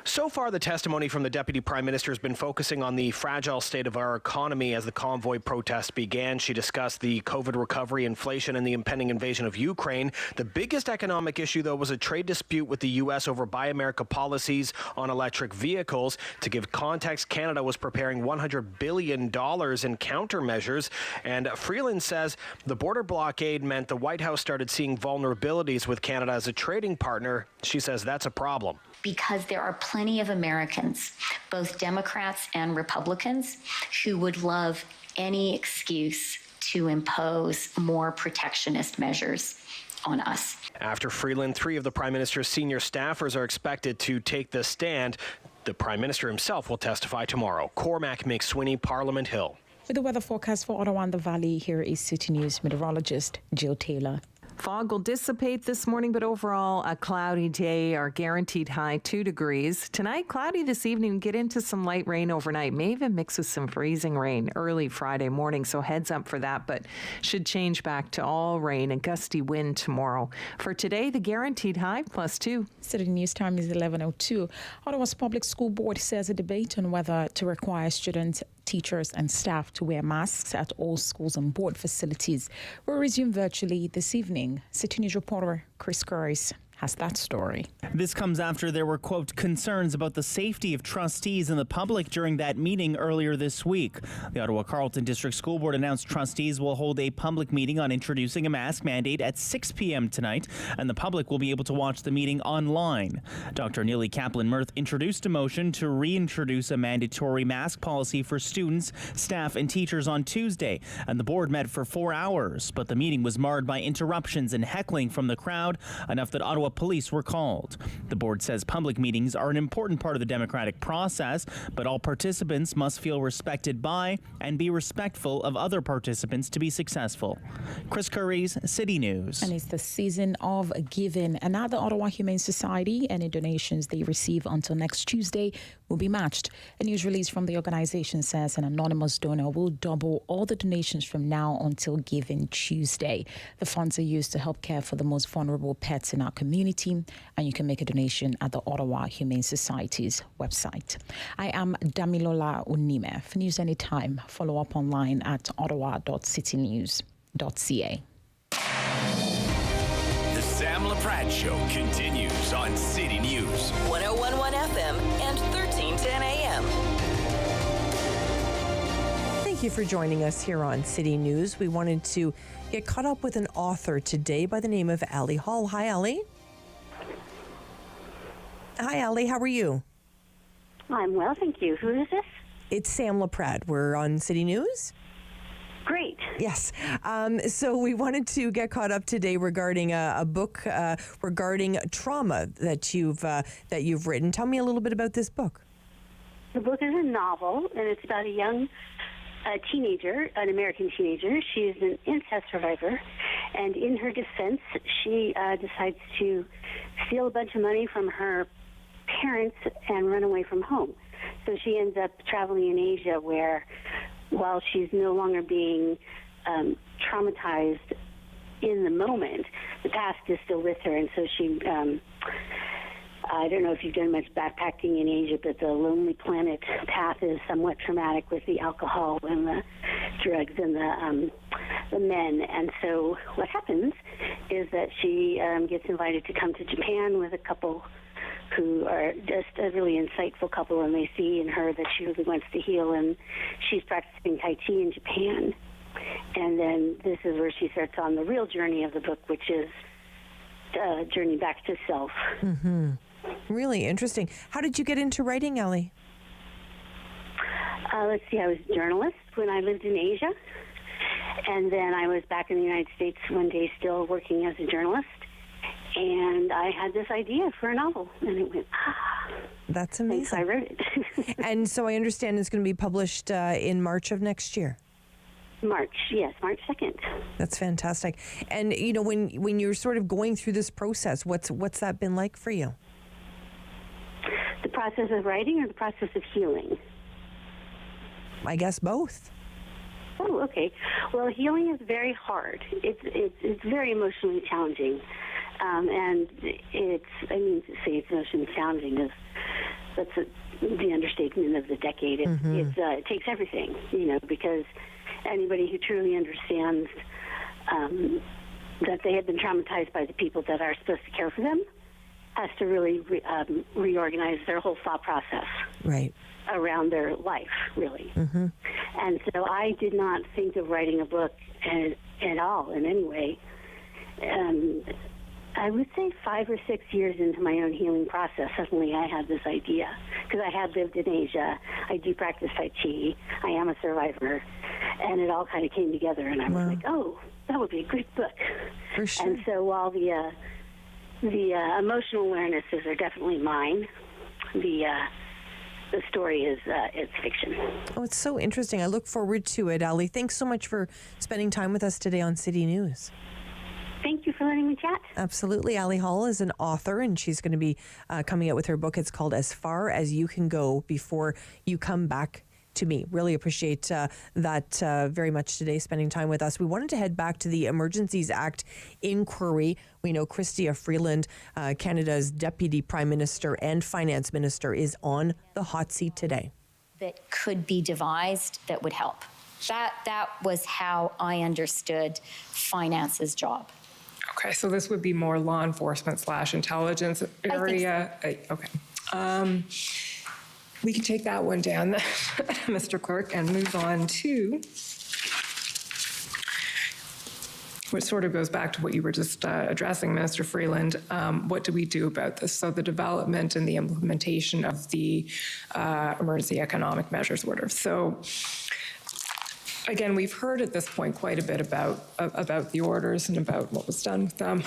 So far, the testimony from the Deputy Prime Minister has been focusing on the fragile state of our economy as the convoy protest began. She discussed the COVID recovery, inflation, and the impending invasion of Ukraine. The biggest economic issue, though, was a trade dispute with the U.S. over Buy America policies on electric vehicles. To give context, Canada was preparing $100 billion in countermeasures. And Freeland says the border blockade meant the White House started seeing vulnerabilities with Canada as a trading partner. She says that's a problem. Because there are plenty of Americans, both Democrats and Republicans, who would love any excuse to impose more protectionist measures on us. After Freeland, 3 of the Prime Minister's senior staffers are expected to take the stand. The Prime Minister himself will testify tomorrow. Cormac McSweeney, Parliament Hill. With the weather forecast for Ottawa and the Valley, here is City News meteorologist Jill Taylor. Fog will dissipate this morning, but overall a cloudy day. Our guaranteed high 2 degrees. Tonight, cloudy this evening. Get into some light rain overnight. May even mix with some freezing rain early Friday morning, so heads up for that, but should change back to all rain and gusty wind tomorrow. For today, the guaranteed high +2. City News time is 11:02. Ottawa's Public School Board says a debate on whether to require students, teachers and staff to wear masks at all schools and board facilities will resume virtually this evening. City News reporter Chris Curris has that story. This comes after there were, quote, concerns about the safety of trustees and the public during that meeting earlier this week. The Ottawa Carleton District School Board announced trustees will hold a public meeting on introducing a mask mandate at 6 p.m. tonight, and the public will be able to watch the meeting online. Dr. Neely Kaplan-Mirth introduced a motion to reintroduce a mandatory mask policy for students, staff, and teachers on Tuesday, and the board met for 4 hours, but the meeting was marred by interruptions and heckling from the crowd, enough that Ottawa police were called. The board says public meetings are an important part of the democratic process, but all participants must feel respected by and be respectful of other participants to be successful. Chris Curry's City News. And it's the season of giving. And at the Ottawa Humane Society, any donations they receive until next Tuesday will be matched. A news release from the organization says an anonymous donor will double all the donations from now until Giving Tuesday. The funds are used to help care for the most vulnerable pets in our community, and you can make a donation at the Ottawa Humane Society's website. I am Damilola Unime. For news anytime, follow up online at ottawa.citynews.ca. The Sam Laprade Show continues on City News 1011 FM and 1310 AM. Thank you for joining us here on City News. We wanted to get caught up with an author today by the name of Ali Hall. Hi, Ali. Hi, Ali. How are you? I'm well, thank you. Who is this? It's Sam Laprade. We're on City News. Great. Yes. So we wanted to get caught up today regarding a book regarding trauma that you've written. Tell me a little bit about this book. The book is a novel, and it's about a young teenager, an American teenager. She is an incest survivor, and in her defense, she decides to steal a bunch of money from her parents and run away from home. So she ends up traveling in Asia, where while she's no longer being traumatized in the moment, the past is still with her, and so she I don't know if you've done much backpacking in Asia, but the Lonely Planet path is somewhat traumatic with the alcohol and the drugs and the men. And so what happens is that she gets invited to come to Japan with a couple who are just a really insightful couple, and they see in her that she really wants to heal, and she's practicing Tai Chi in Japan. And then this is where she starts on the real journey of the book, which is journey back to self. Mm-hmm. Really interesting. How did you get into writing, Ellie? Let's see, I was a journalist when I lived in Asia, and then I was back in the United States one day still working as a journalist, and I had this idea for a novel, and it went, That's amazing. And so I wrote it. And so I understand it's going to be published in March of next year. March 2nd. That's fantastic. And, you know, when you're sort of going through this process, what's that been like for you? The process of writing or the process of healing? I guess both. Oh, okay. Well, healing is very hard. It's very emotionally challenging. And to say it's emotionally challenging that's the understatement of the decade. It takes everything, because anybody who truly understands that they have been traumatized by the people that are supposed to care for them has to really reorganize their whole thought process. Right. Around their life, really. Mm-hmm. And so I did not think of writing a book at all in any way. I would say 5 or 6 years into my own healing process, suddenly I had this idea. Because I had lived in Asia. I do practice Tai Chi. I am a survivor. And it all kind of came together, and I was like, oh, that would be a great book. For sure. And so while the emotional awarenesses are definitely mine, the story is it's fiction. Oh, it's so interesting. I look forward to it, Ali. Thanks so much for spending time with us today on City News. Thank you for letting me chat. Absolutely. Ali Hall is an author, and she's going to be coming out with her book. It's called As Far As You Can Go Before You Come Back to Me. Really appreciate that very much today, spending time with us. We wanted to head back to the Emergencies Act inquiry. We know Chrystia Freeland, Canada's Deputy Prime Minister and Finance Minister, is on the hot seat today. That could be devised that would help. That was how I understood Finance's job. Okay, so this would be more law enforcement / intelligence area. Okay. We can take that one down, Mr. Clerk, and move on to which sort of goes back to what you were just addressing, Minister Freeland. What do we do about this? So the development and the implementation of the Emergency Economic Measures Order. So again, we've heard at this point quite a bit about the orders and about what was done with them.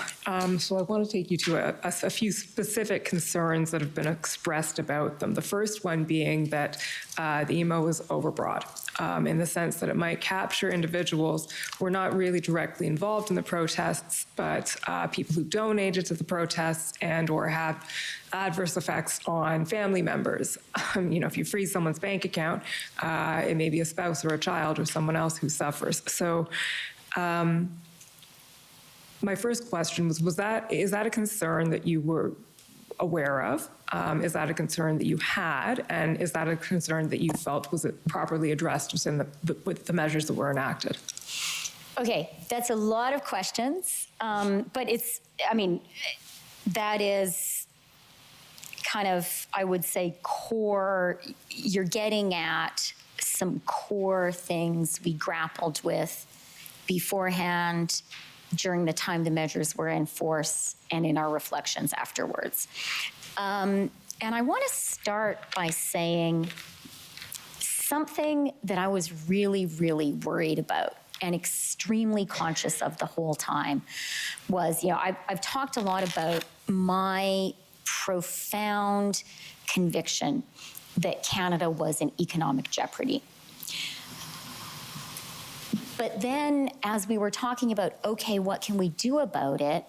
So I want to take you to a few specific concerns that have been expressed about them. The first one being that the EMO is overbroad in the sense that it might capture individuals who are not really directly involved in the protests, but people who donated to the protests and or have adverse effects on family members. If you freeze someone's bank account, it may be a spouse or a child or someone else who suffers. So my first question is that a concern that you were aware of? Is that a concern that you had? And is that a concern that you felt was properly addressed within with the measures that were enacted? Okay, that's a lot of questions, but that is kind of, I would say, core. You're getting at some core things we grappled with beforehand, during the time the measures were in force, and in our reflections afterwards. And I want to start by saying something that I was really, really worried about and extremely conscious of the whole time was, I've talked a lot about my profound conviction that Canada was in economic jeopardy. But then as we were talking about, okay, what can we do about it?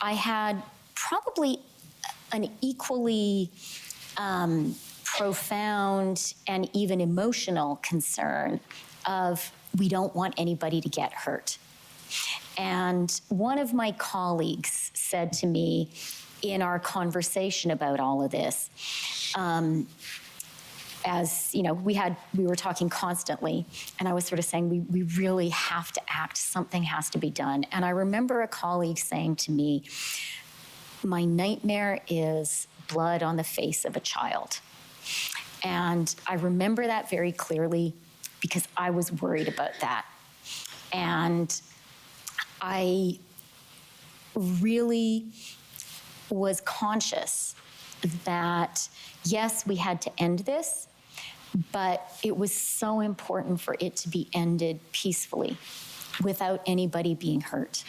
I had probably an equally profound and even emotional concern of we don't want anybody to get hurt. And one of my colleagues said to me, in our conversation about all of this. As you know, we were talking constantly, and I was sort of saying, we really have to act. Something has to be done. And I remember a colleague saying to me, my nightmare is blood on the face of a child. And I remember that very clearly because I was worried about that. And I really was conscious that, yes, we had to end this, but it was so important for it to be ended peacefully without anybody being hurt.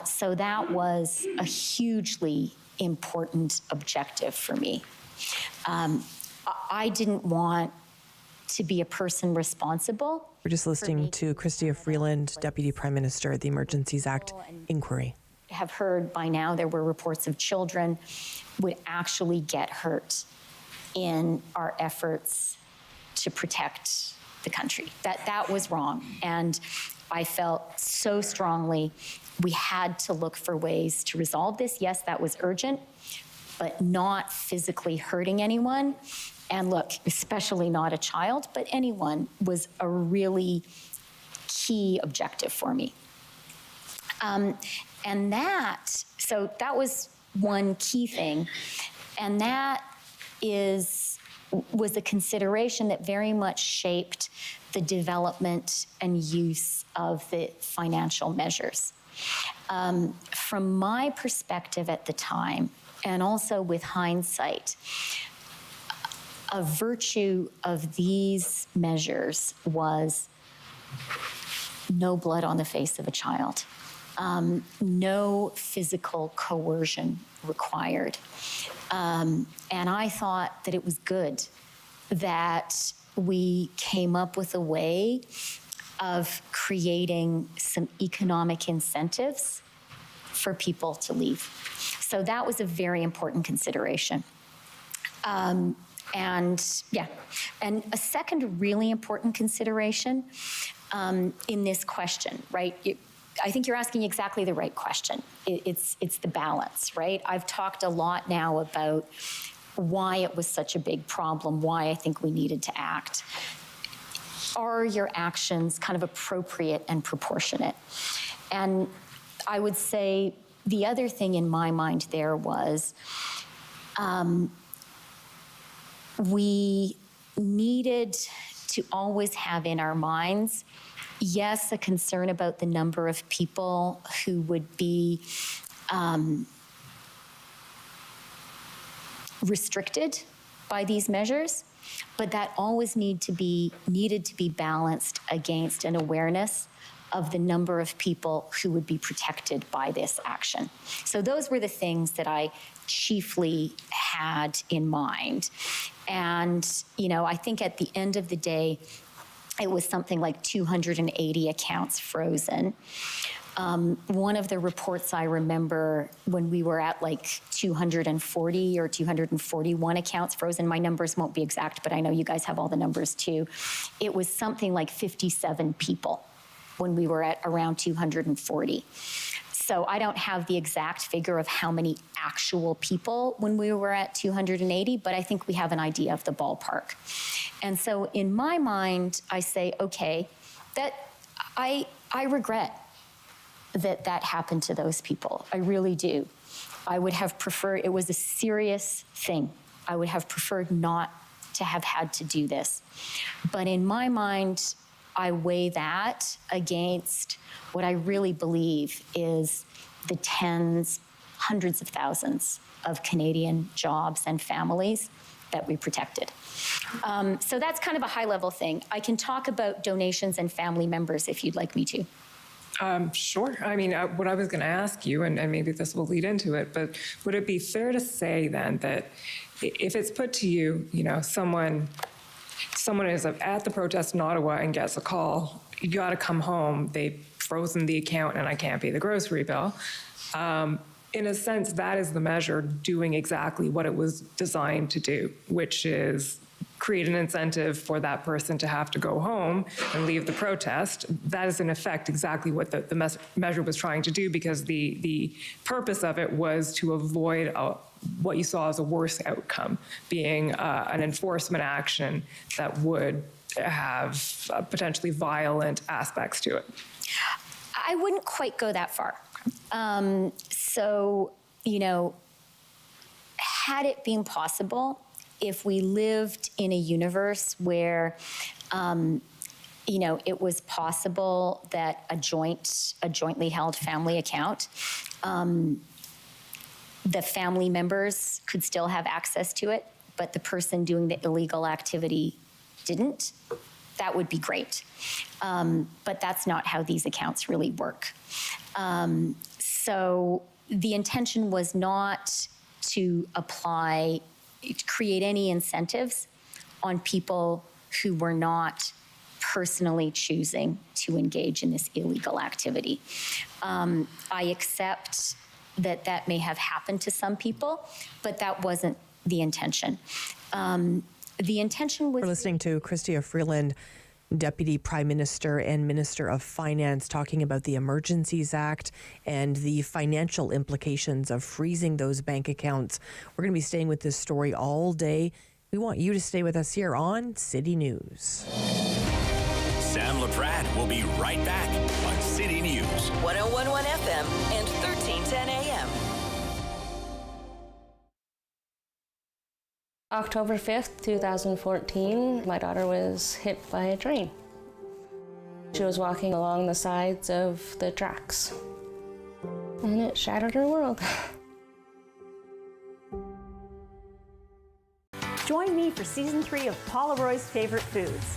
So that was a hugely important objective for me. I didn't want to be a person responsible. We're just listening to Chrystia Freeland, Deputy Prime Minister at the Emergencies Act inquiry. Have heard by now there were reports of children would actually get hurt in our efforts to protect the country. That was wrong. And I felt so strongly we had to look for ways to resolve this. Yes, that was urgent, but not physically hurting anyone. And look, especially not a child, but anyone was a really key objective for me. So that was one key thing. And that was a consideration that very much shaped the development and use of the financial measures. From my perspective at the time, and also with hindsight, a virtue of these measures was no blood on the face of a child, no physical coercion required. And I thought that it was good that we came up with a way of creating some economic incentives for people to leave. So that was a very important consideration. And a second really important consideration in this question, right? I think you're asking exactly the right question. It's the balance, right? I've talked a lot now about why it was such a big problem, why I think we needed to act. Are your actions kind of appropriate and proportionate? And I would say the other thing in my mind there was we needed to always have in our minds, yes, a concern about the number of people who would be restricted by these measures, but that always needed to be balanced against an awareness of the number of people who would be protected by this action. So those were the things that I chiefly had in mind. And, I think at the end of the day, it was something like 280 accounts frozen. One of the reports I remember when we were at like 240 or 241 accounts frozen, my numbers won't be exact, but I know you guys have all the numbers too. It was something like 57 people when we were at around 240. So I don't have the exact figure of how many actual people when we were at 280, but I think we have an idea of the ballpark. And so in my mind, I say, okay, that I regret that happened to those people. I really do. I would have preferred, it was a serious thing. I would have preferred not to have had to do this. But in my mind, I weigh that against what I really believe is the tens, hundreds of thousands of Canadian jobs and families that we protected. So that's kind of a high-level thing. I can talk about donations and family members if you'd like me to. Sure. I mean, what I was going to ask you, and maybe this will lead into it, but would it be fair to say then that if it's put to you, someone is at the protest in Ottawa and gets a call, you got to come home, they've frozen the account and I can't pay the grocery bill. In a sense, that is the measure doing exactly what it was designed to do, which is create an incentive for that person to have to go home and leave the protest. That is in effect exactly what the measure was trying to do, because the purpose of it was to avoid what you saw as a worse outcome, being an enforcement action that would have potentially violent aspects to it. I wouldn't quite go that far. Had it been possible, if we lived in a universe where, it was possible that a jointly held family account, the family members could still have access to it, but the person doing the illegal activity didn't, that would be great. But that's not how these accounts really work. So the intention was not to create any incentives on people who were not personally choosing to engage in this illegal activity. I accept that may have happened to some people, but that wasn't the intention. The intention was... We're listening to Chrystia Freeland, Deputy Prime Minister and Minister of Finance, talking about the Emergencies Act and the financial implications of freezing those bank accounts. We're going to be staying with this story all day. We want you to stay with us here on City News. Sam Laprade will be right back on City News. 101.1 FM and 1310 AM. October 5th, 2014, my daughter was hit by a train. She was walking along the sides of the tracks, and it shattered her world. Join me for Season 3 of Paula Roy's Favorite Foods.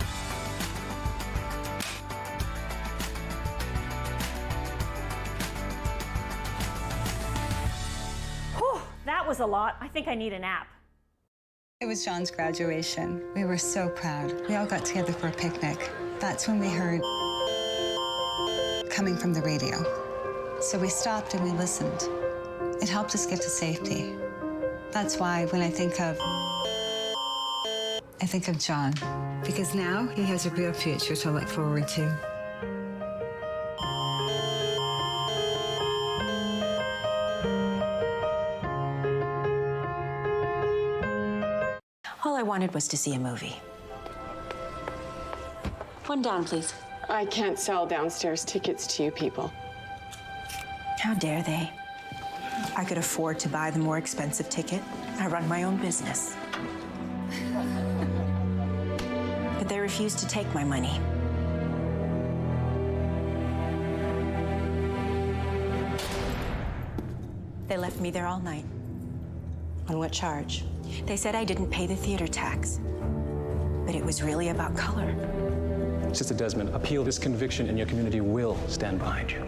Whew, that was a lot. I think I need a nap. It was John's graduation. We were so proud. We all got together for a picnic. That's when we heard coming from the radio. So we stopped and we listened. It helped us get to safety. That's why when I think of John, because now he has a real future to look forward to. All I wanted was to see a movie. One down, please. I can't sell downstairs tickets to you people. How dare they? I could afford to buy the more expensive ticket. I run my own business. But they refused to take my money. They left me there all night. On what charge? They said I didn't pay the theater tax. But it was really about color. Sister Desmond, appeal this conviction and your community will stand behind you.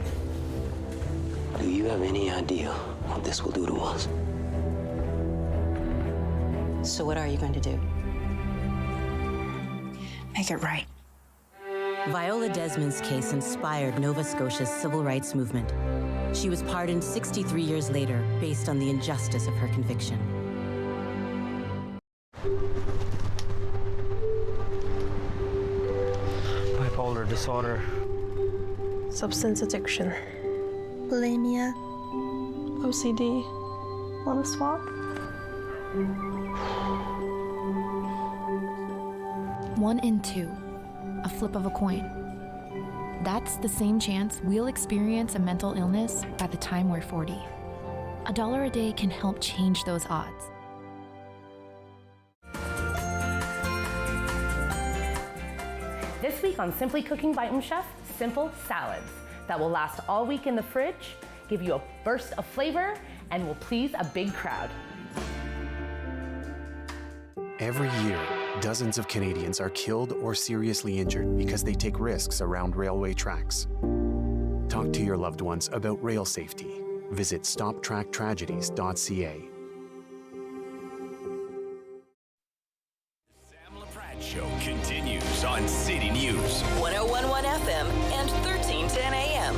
Do you have any idea what this will do to us? So what are you going to do? Make it right. Viola Desmond's case inspired Nova Scotia's civil rights movement. She was pardoned 63 years later based on the injustice of her conviction. Bipolar disorder. Substance addiction. Bulimia. OCD. Want to swap? 1 in 2, a flip of a coin. That's the same chance we'll experience a mental illness by the time we're 40. $1 a day can help change those odds. This week on Simply Cooking by Chef, simple salads that will last all week in the fridge, give you a burst of flavor, and will please a big crowd. Every year, dozens of Canadians are killed or seriously injured because they take risks around railway tracks. Talk to your loved ones about rail safety. Visit stoptracktragedies.ca. Sam Laprade Show continues on City News. 101.1 FM and 1310 AM.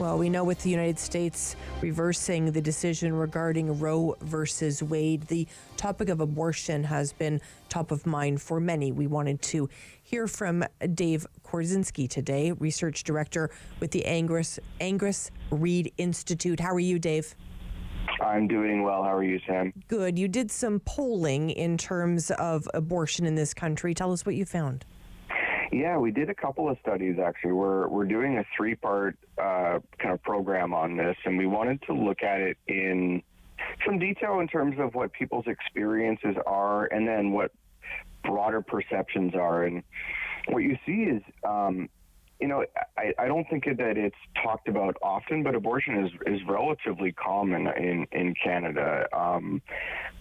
Well, we know with the United States reversing the decision regarding Roe versus Wade, the topic of abortion has been top of mind for many. We wanted to hear from Dave Korzinski today, research director with the Angus Reid Institute. How are you, Dave? I'm doing well. How are you, Sam? Good. You did some polling in terms of abortion in this country. Tell us what you found. Yeah, we did a couple of studies, actually. We're doing a three-part kind of program on this, and we wanted to look at it in some detail in terms of what people's experiences are and then what broader perceptions are. And what you see is, I don't think that it's talked about often, but abortion is relatively common in Canada.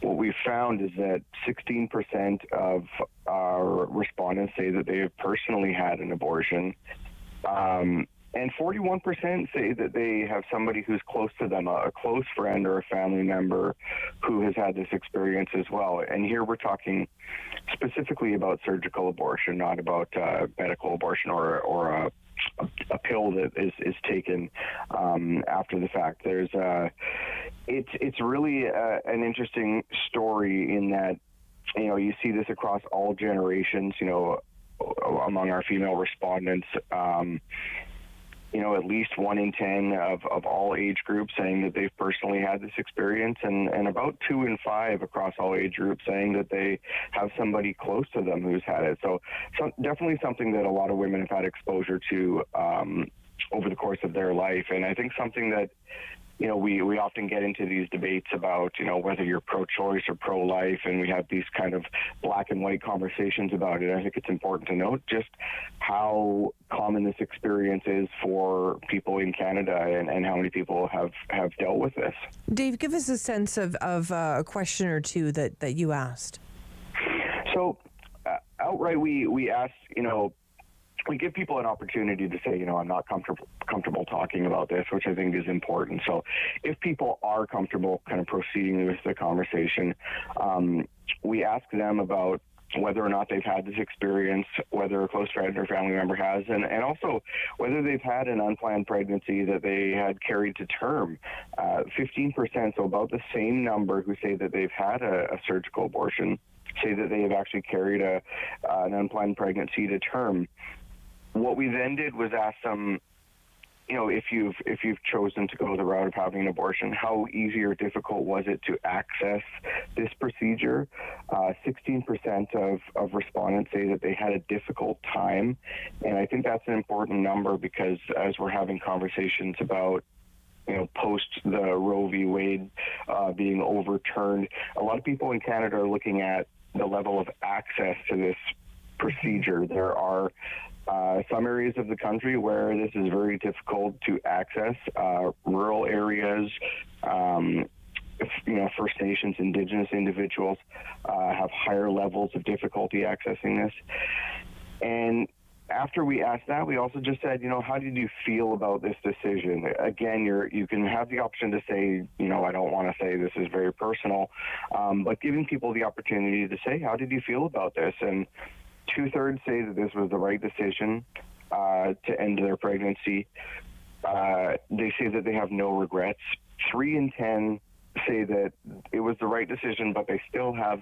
What we've found is that 16% of our respondents say that they have personally had an abortion. And 41% say that they have somebody who's close to them, a close friend or a family member who has had this experience as well. And here we're talking specifically about surgical abortion, not about medical abortion or a pill that is taken after the fact. It's really an interesting story in that, you see this across all generations, among our female respondents. At least 1 in 10 of all age groups saying that they've personally had this experience, and about 2 in 5 across all age groups saying that they have somebody close to them who's had it. So definitely something that a lot of women have had exposure to over the course of their life. And I think something that, we often get into these debates about, whether you're pro-choice or pro-life, and we have these kind of black and white conversations about it. I think it's important to note just how common this experience is for people in Canada and how many people have dealt with this. Dave, give us a sense of a question or two that you asked. So outright, we asked, we give people an opportunity to say, I'm not comfortable talking about this, which I think is important. So if people are comfortable kind of proceeding with the conversation, we ask them about whether or not they've had this experience, whether a close friend or family member has, and also whether they've had an unplanned pregnancy that they had carried to term. 15%, so about the same number who say that they've had a surgical abortion, say that they have actually carried an unplanned pregnancy to term. What we then did was ask them, if you've chosen to go the route of having an abortion, how easy or difficult was it to access this procedure? 16% of respondents say that they had a difficult time, and I think that's an important number because as we're having conversations about post the Roe v. Wade being overturned, a lot of people in Canada are looking at the level of access to this procedure. There are some areas of the country where this is very difficult to access. Rural areas, First Nations, Indigenous individuals have higher levels of difficulty accessing this. And after we asked that, we also just said, how did you feel about this decision? Again, you can have the option to say, I don't want to say this is very personal, but giving people the opportunity to say, how did you feel about this? And 2/3 say that this was the right decision to end their pregnancy. They say that they have no regrets. 3 in 10 say that it was the right decision, but they still have,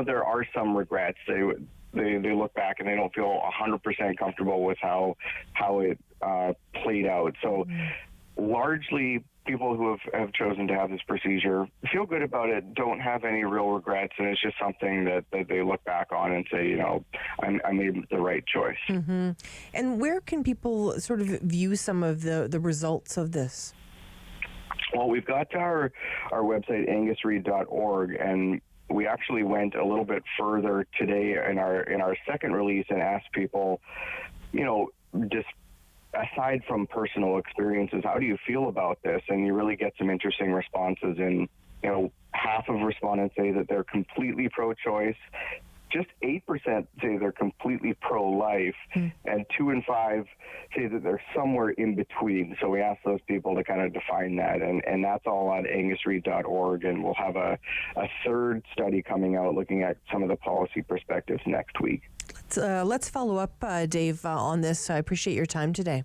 there are some regrets. They look back and they don't feel 100% comfortable with how it played out. So largely, people who have chosen to have this procedure feel good about it, don't have any real regrets, and it's just something that they look back on and say, I made the right choice. Mm-hmm. And where can people sort of view some of the results of this? Well, we've got our website, angusreid.org, and we actually went a little bit further today in our second release and asked people, just aside from personal experiences, how do you feel about this? And you really get some interesting responses. And, half of respondents say that they're completely pro-choice. Just 8% say they're completely pro-life, and 2 in 5 say that they're somewhere in between. So we asked those people to kind of define that, and that's all on angusreid.org, and we'll have a third study coming out looking at some of the policy perspectives next week. Let's follow up, Dave, on this. I appreciate your time today.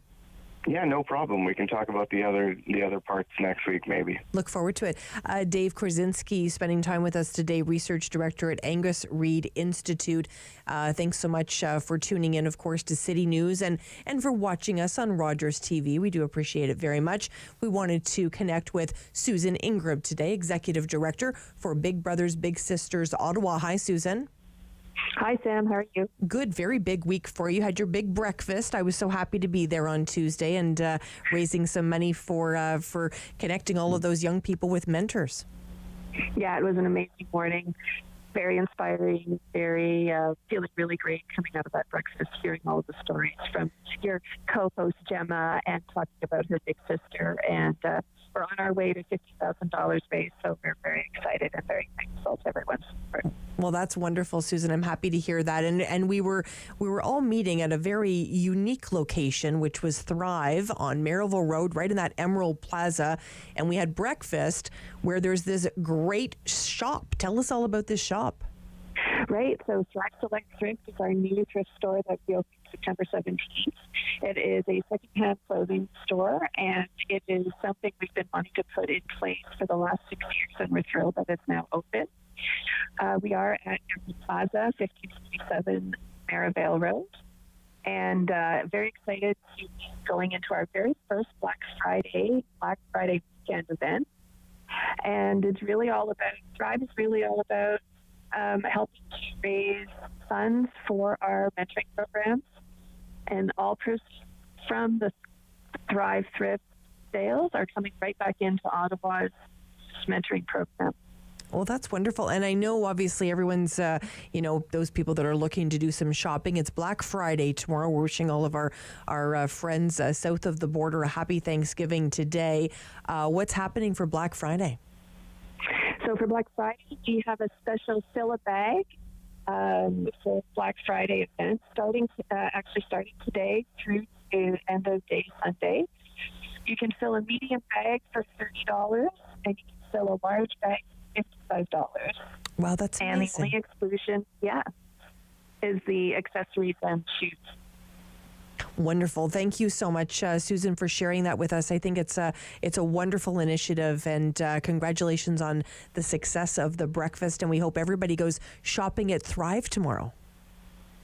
Yeah, no problem. We can talk about the other parts next week, maybe. Look forward to it. Dave Korzinski spending time with us today, Research Director at Angus Reid Institute. Thanks so much for tuning in, of course, to City News and for watching us on Rogers TV. We do appreciate it very much. We wanted to connect with Susan Ingram today, Executive Director for Big Brothers Big Sisters Ottawa. Hi, Susan. Hi, Sam. How are you? Good. Very big week for you. Had your big breakfast. I was so happy to be there on Tuesday and raising some money for connecting all of those young people with mentors. Yeah, it was an amazing morning. Very inspiring. Very feeling really great coming out of that breakfast, hearing all of the stories from your co-host Gemma and talking about her big sister. And we're on our way to $50,000 raised, so we're very excited and very thankful to everyone's support. Well, that's wonderful, Susan. I'm happy to hear that. And we were all meeting at a very unique location, which was Thrive on Maryville Road, right in that Emerald Plaza. And we had breakfast where there's this great shop. Tell us all about this shop. Right. So Thrive Select Thrift is our new thrift store that we opened September 17th. It is a secondhand clothing store, and it is something we've been wanting to put in place for the last 6 years, and we're thrilled that it's now open. We are at Emerald Plaza, 1557 Maryvale Road, and very excited to be going into our very first Black Friday weekend event. And it's really all about, Thrive is really all about helping to raise funds for our mentoring programs, and all proceeds from the Thrive Thrift sales are coming right back into Ottawa's mentoring program. Well, that's wonderful. And I know, obviously, everyone's, those people that are looking to do some shopping. It's Black Friday tomorrow. We're wishing all of our friends south of the border a happy Thanksgiving today. What's happening for Black Friday? So for Black Friday, we have a special fill-a-bag for Black Friday event, starting today through to end of day Sunday. You can fill a medium bag for $30, and you can fill a large bag for $55. Wow, that's amazing. And the only exclusion, is the accessories and shoes. Wonderful. Thank you so much, Susan, for sharing that with us. I think it's a wonderful initiative, and congratulations on the success of the breakfast. And we hope everybody goes shopping at Thrive tomorrow.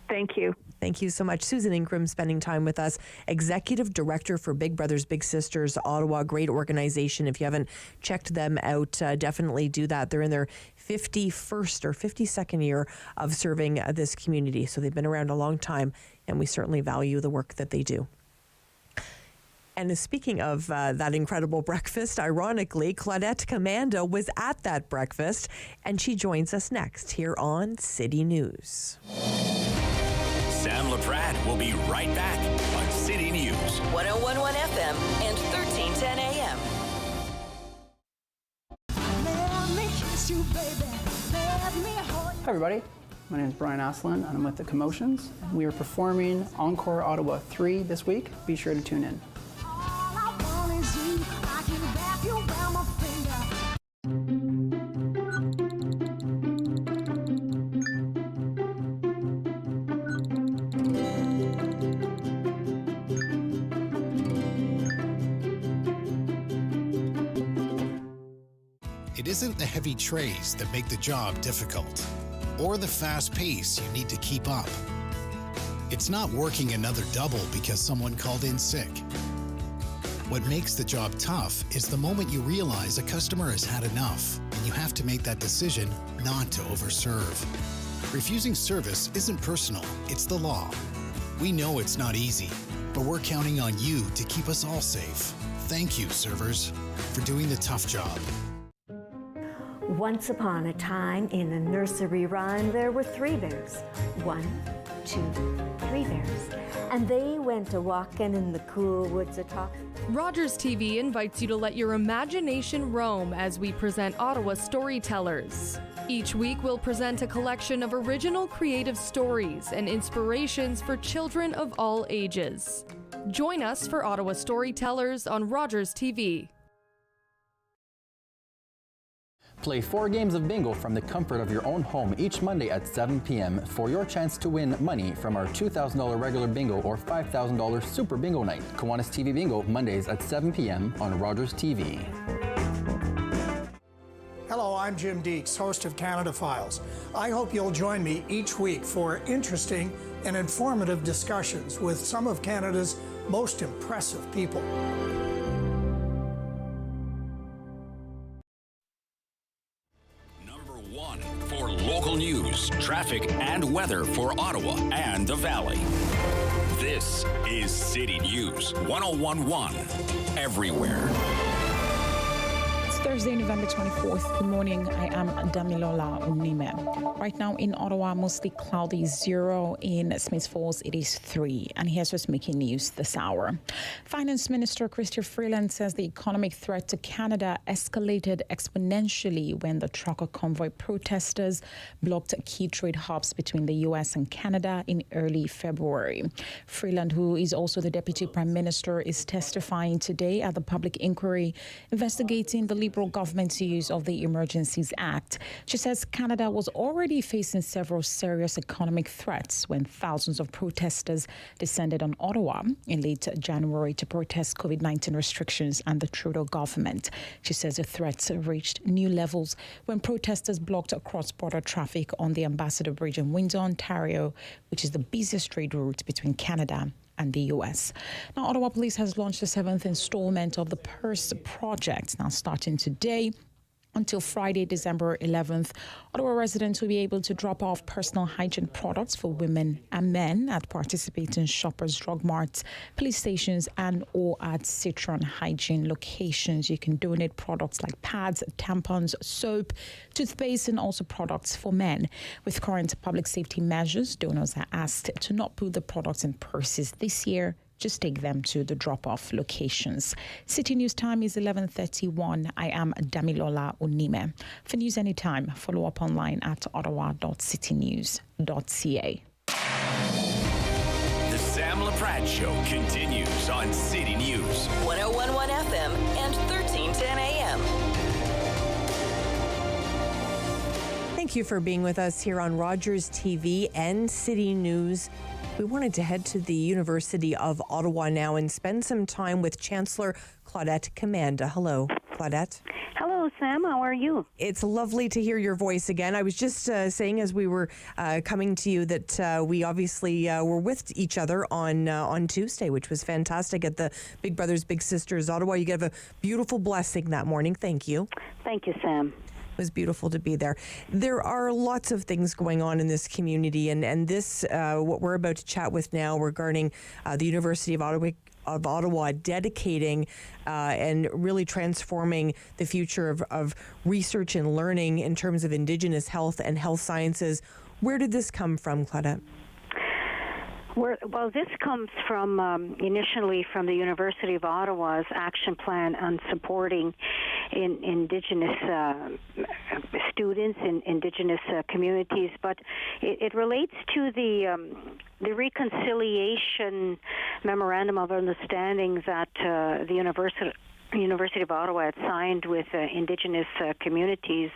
Thank you. Thank you so much. Susan Ingram spending time with us, Executive Director for Big Brothers Big Sisters Ottawa. Great organization. If you haven't checked them out, definitely do that. They're in their 51st or 52nd year of serving this community. So they've been around a long time, and we certainly value the work that they do. And speaking of that incredible breakfast, ironically, Claudette Commando was at that breakfast, and she joins us next here on City News. Sam Laprade will be right back on City News. 101.1 FM and 1310 AM. Hi everybody, my name is Brian Aslan and I'm with the Commotions. We are performing Encore Ottawa 3 this week. Be sure to tune in. It isn't the heavy trays that make the job difficult, or the fast pace you need to keep up. It's not working another double because someone called in sick. What makes the job tough is the moment you realize a customer has had enough, and you have to make that decision not to overserve. Refusing service isn't personal, it's the law. We know it's not easy, but we're counting on you to keep us all safe. Thank you, servers, for doing the tough job. Once upon a time, in a nursery rhyme, there were 3 bears. 1, 2, 3 bears. And they went a-walking in the cool woods a-talk. Rogers TV invites you to let your imagination roam as we present Ottawa Storytellers. Each week, we'll present a collection of original creative stories and inspirations for children of all ages. Join us for Ottawa Storytellers on Rogers TV. Play 4 games of bingo from the comfort of your own home each Monday at 7 p.m. for your chance to win money from our $2,000 regular bingo or $5,000 super bingo night. Kiwanis TV Bingo, Mondays at 7 p.m. on Rogers TV. Hello, I'm Jim Deeks, host of Canada Files. I hope you'll join me each week for interesting and informative discussions with some of Canada's most impressive people. Number 1 for local news, traffic, and weather for Ottawa and the Valley. This is City News 101.1 everywhere. Thursday, November 24th. Good morning. I am Damilola Unime. Right now in Ottawa, mostly cloudy, 0. In Smith Falls, it is 3. And here's what's making news this hour. Finance Minister Chrystia Freeland says the economic threat to Canada escalated exponentially when the trucker convoy protesters blocked key trade hubs between the U.S. and Canada in early February. Freeland, who is also the Deputy Prime Minister, is testifying today at the public inquiry investigating the Liberal government's use of the Emergencies Act. She says Canada was already facing several serious economic threats when thousands of protesters descended on Ottawa in late January to protest COVID-19 restrictions and the Trudeau government. She says the threats reached new levels when protesters blocked cross-border traffic on the Ambassador Bridge in Windsor, Ontario, which is the busiest trade route between Canada and the U.S. Now, Ottawa Police has launched the 7th installment of the Purse Project. Now, starting today until Friday, December 11th, Ottawa residents will be able to drop off personal hygiene products for women and men at participating Shoppers Drug Marts, police stations, and or at Citron Hygiene locations. You can donate products like pads, tampons, soap, toothpaste, and also products for men. With current public safety measures, donors are asked to not put the products in purses this year. Just take them to the drop-off locations. City News time is 11:31. I am Damilola Unime. For news anytime, follow up online at ottawa.citynews.ca. The Sam Laprade Show continues on City News 101.1 FM and 1310 AM. Thank you for being with us here on Rogers TV and City News. We wanted to head to the University of Ottawa now and spend some time with Chancellor Claudette Commanda. Hello, Claudette. Hello, Sam. How are you? It's lovely to hear your voice again. I was just saying as we were coming to you that we obviously were with each other on Tuesday, which was fantastic at the Big Brothers Big Sisters Ottawa. You gave a beautiful blessing that morning. Thank you. Thank you, Sam. It was beautiful to be there. There are lots of things going on in this community, and this, what we're about to chat with now regarding the University of Ottawa dedicating and really transforming the future of research and learning in terms of Indigenous health and health sciences. Where did this come from, Claudette? Well, this comes from initially from the University of Ottawa's action plan on supporting Indigenous students in Indigenous communities, but it relates to the reconciliation memorandum of understanding that the University of Ottawa had signed with Indigenous communities.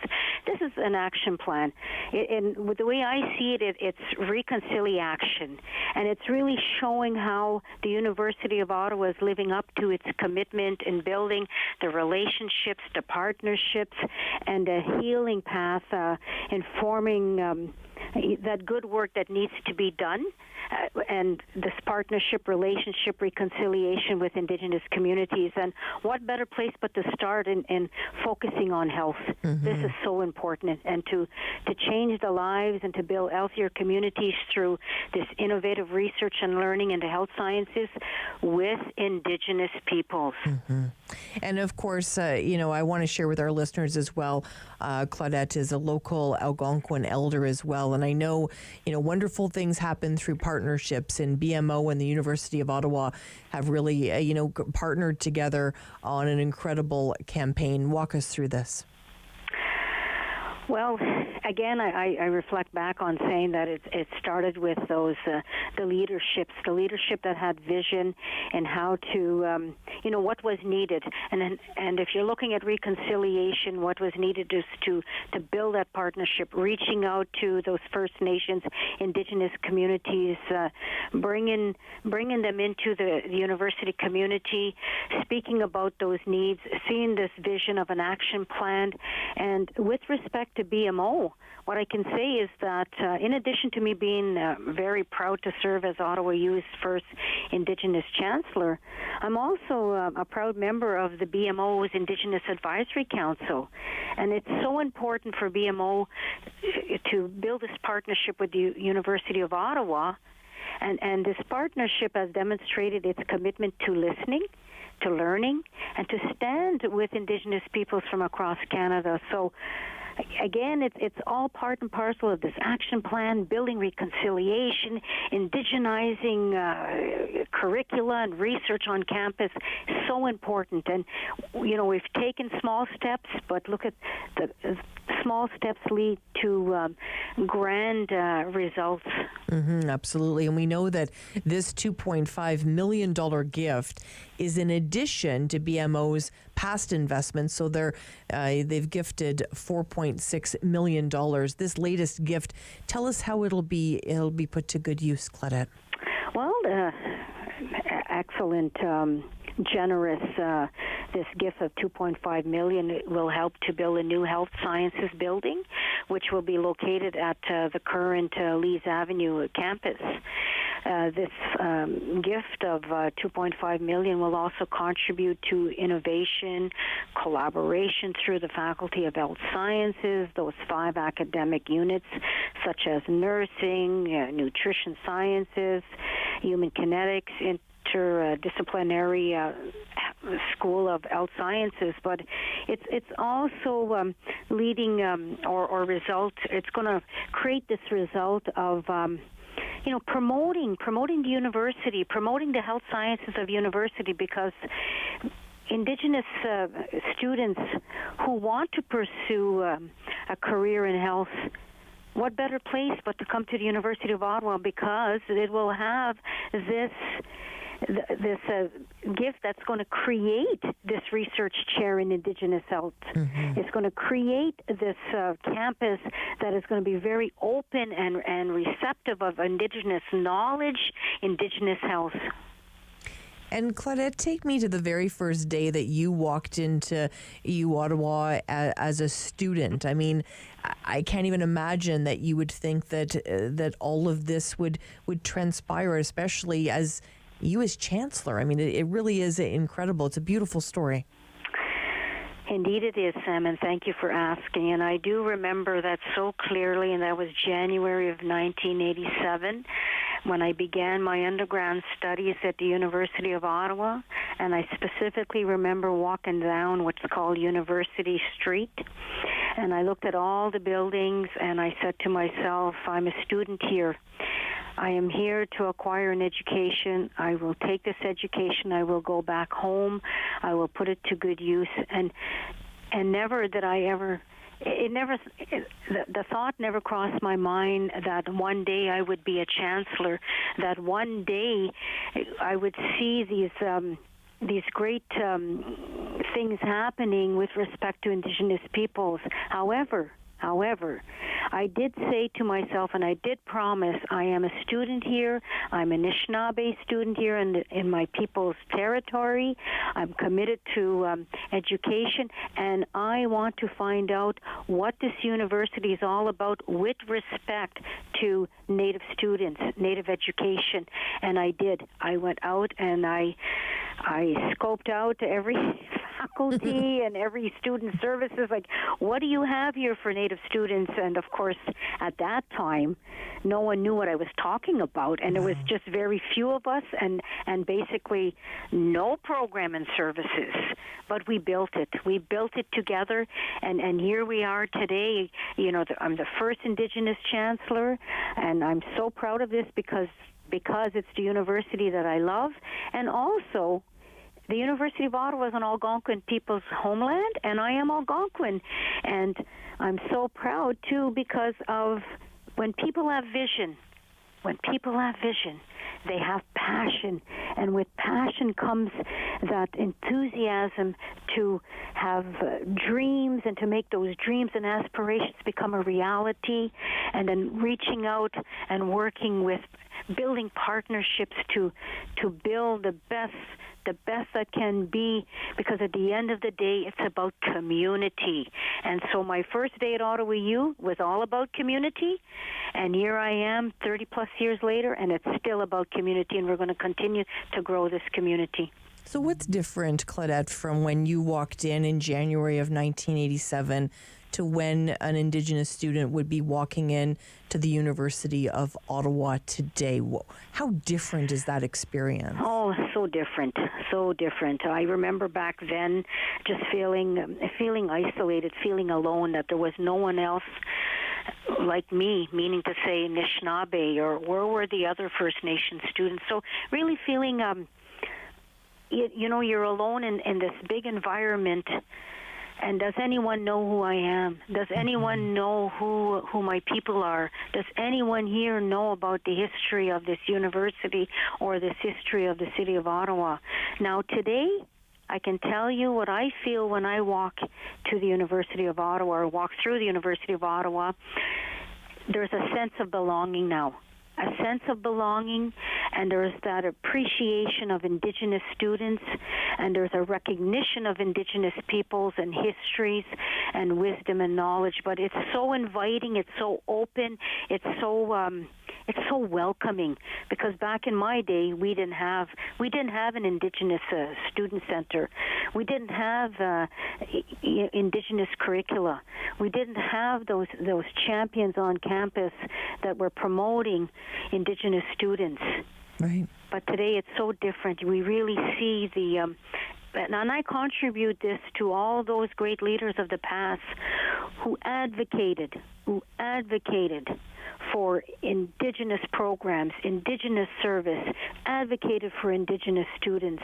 This is an action plan. And with the way I see it, it's reconciliation. And it's really showing how the University of Ottawa is living up to its commitment in building the relationships, the partnerships, and a healing path, informing that good work that needs to be done. And this partnership, relationship, reconciliation with Indigenous communities. And what better place but to start in focusing on health. Mm-hmm. This is so important. And to change the lives and to build healthier communities through this innovative research and learning into health sciences with Indigenous peoples. Mm-hmm. And of course, I want to share with our listeners as well, Claudette is a local Algonquin elder as well. And I know, wonderful things happen through partnerships, and BMO and the University of Ottawa have really, partnered together on an incredible campaign. Walk us through this. Well, again, I reflect back on saying that it started with those the leadership that had vision and how to what was needed, and if you're looking at reconciliation, what was needed is to build that partnership, reaching out to those First Nations, Indigenous communities, bringing them into the university community, speaking about those needs, seeing this vision of an action plan. And with respect to BMO, what I can say is that in addition to me being very proud to serve as Ottawa U's first Indigenous Chancellor, I'm also a proud member of the BMO's Indigenous Advisory Council. And it's so important for BMO to build this partnership with the University of Ottawa. And this partnership has demonstrated its commitment to listening, to learning, and to stand with Indigenous peoples from across Canada. So, again, it's all part and parcel of this action plan, building reconciliation, indigenizing curricula and research on campus. So important. And, we've taken small steps, but look at the small steps lead to grand results. Absolutely. And we know that this $2.5 million gift is in addition to BMO's past investments. So they've gifted $4.6 million. This latest gift, tell us how it'll be put to good use, Claudette. Well, excellent. Generous. This gift of $2.5 million will help to build a new health sciences building, which will be located at the current Lees Avenue campus. This gift of $2.5 million will also contribute to innovation, collaboration through the Faculty of Health Sciences, those 5 academic units such as nursing, nutrition sciences, human kinetics, interdisciplinary School of Health Sciences, but it's also leading or result. It's going to create this result of promoting the university, promoting the health sciences of university, because Indigenous students who want to pursue a career in health, what better place but to come to the University of Ottawa, because it will have this gift that's going to create this research chair in Indigenous health. It's going to create this campus that is going to be very open and receptive of Indigenous knowledge, Indigenous health. And Claudette, take me to the very first day that you walked into U Ottawa as a student. I mean, I can't even imagine that you would think that all of this would transpire, especially as you as Chancellor. I mean, it really is incredible. It's a beautiful story. Indeed it is, Sam, and thank you for asking. And I do remember that so clearly, and that was January of 1987 when I began my undergrad studies at the University of Ottawa. And I specifically remember walking down what's called University Street. And I looked at all the buildings, and I said to myself, I'm a student here. I am here to acquire an education. I will take this education. I will go back home. I will put it to good use. And never did I ever. The thought never crossed my mind that one day I would be a chancellor. That one day I would see these great things happening with respect to Indigenous peoples. However, I did say to myself, and I did promise, I am a student here. I'm an Anishinaabe student here in my people's territory. I'm committed to education, and I want to find out what this university is all about with respect to Native students, Native education. And I did. I went out and I scoped out every faculty and every student services, like, what do you have here for Native students? And of course, at that time, no one knew what I was talking about, and there was just very few of us, and basically no program and services. But we built it. We built it together, and here we are today. I'm the first Indigenous chancellor, and I'm so proud of this because it's the university that I love, and also The University of Ottawa is an Algonquin people's homeland, and I am Algonquin. And I'm so proud, too, because of when people have vision, they have passion. And with passion comes that enthusiasm to have dreams and to make those dreams and aspirations become a reality, and then reaching out and working with building partnerships to build the best that can be, because at the end of the day, it's about community. And so my first day at Ottawa U was all about community, and here I am 30 plus years later, and it's still about community, and we're going to continue to grow this community. So what's different, Claudette, from when you walked in January of 1987 to when an Indigenous student would be walking in to the University of Ottawa today? How different is that experience? Oh, so different. I remember back then just feeling isolated, feeling alone, that there was no one else like me, meaning to say Anishinaabe, or where were the other First Nation students. So really feeling, you're alone in this big environment. And does anyone know who I am? Does anyone know who my people are? Does anyone here know about the history of this university or this history of the city of Ottawa? Now, today, I can tell you what I feel when I walk to the University of Ottawa or walk through the University of Ottawa. There's a sense of belonging now. A sense of belonging, and there's that appreciation of Indigenous students, and there's a recognition of Indigenous peoples and histories and wisdom and knowledge. But it's so inviting, it's so open, it's so welcoming, because back in my day we didn't have an Indigenous student center. We didn't have Indigenous curricula. We didn't have those champions on campus that were promoting Indigenous students. Right. But today it's so different. We really see and I contribute this to all those great leaders of the past who advocated for Indigenous programs, Indigenous service, advocated for Indigenous students.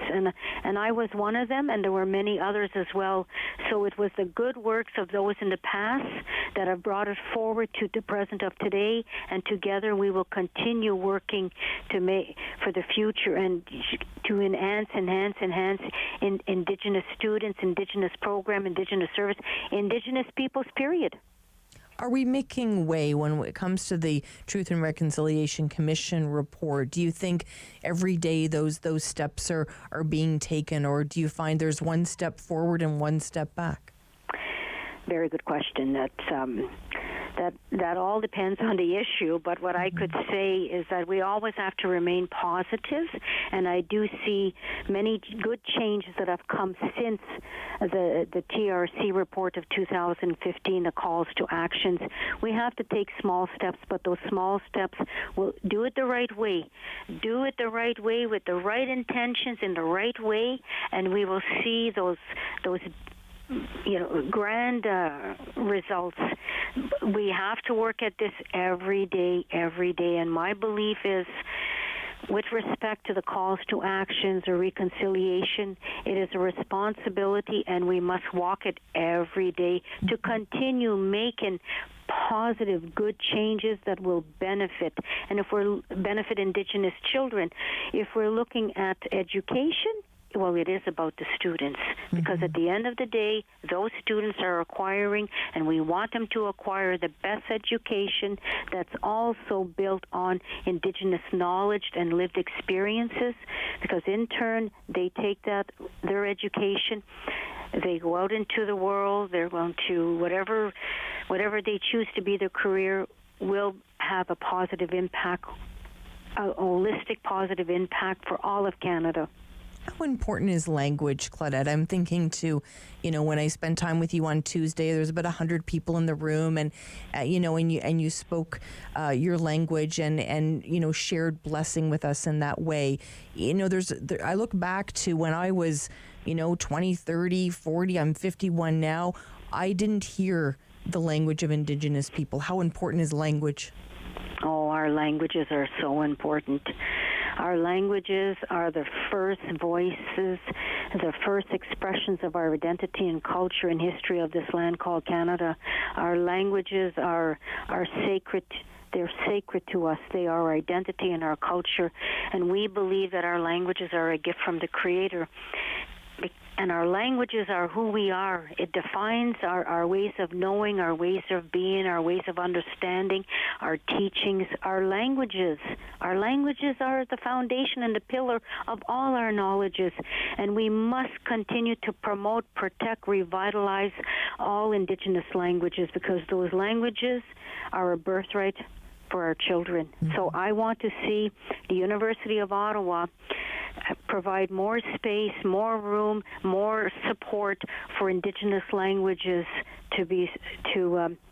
And I was one of them, and there were many others as well. So it was the good works of those in the past that have brought it forward to the present of today, and together we will continue working for the future and to enhance Indigenous students, Indigenous program, Indigenous service, Indigenous peoples, period. Are we making way when it comes to the Truth and Reconciliation Commission report? Do you think every day those steps are being taken, or do you find there's one step forward and one step back? Very good question. That all depends on the issue, but what I could say is that we always have to remain positive, and I do see many good changes that have come since the TRC report of 2015, the calls to actions. We have to take small steps, but those small steps will do it the right way. Do it the right way with the right intentions in the right way, and we will see those grand results. We have to work at this every day, and my belief is, with respect to the calls to actions or reconciliation, it is a responsibility, and we must walk it every day to continue making positive, good changes that will benefit. And if we're benefit Indigenous children, if we're looking at education, well, it is about the students, because at the end of the day, those students are acquiring, and we want them to acquire the best education that's also built on Indigenous knowledge and lived experiences, because in turn, they take their education, they go out into the world, they're going to whatever they choose to be their career will have a positive impact, a holistic positive impact for all of Canada. How important is language, Claudette? I'm thinking to, when I spent time with you on Tuesday, there's about 100 people in the room, and you spoke your language and shared blessing with us in that way. I look back to when I was 20, 30, 40. I'm 51 now. I didn't hear the language of Indigenous people. How important is language? Oh, our languages are so important. Our languages are the first voices, the first expressions of our identity and culture and history of this land called Canada. Our languages are sacred. They're sacred to us. They are our identity and our culture. And we believe that our languages are a gift from the Creator. And our languages are who we are. It defines our ways of knowing, our ways of being, our ways of understanding, our teachings, our languages. Our languages are the foundation and the pillar of all our knowledges. And we must continue to promote, protect, revitalize all Indigenous languages, because those languages are a birthright for our children. So I want to see the University of Ottawa provide more space, more room, more support for Indigenous languages to be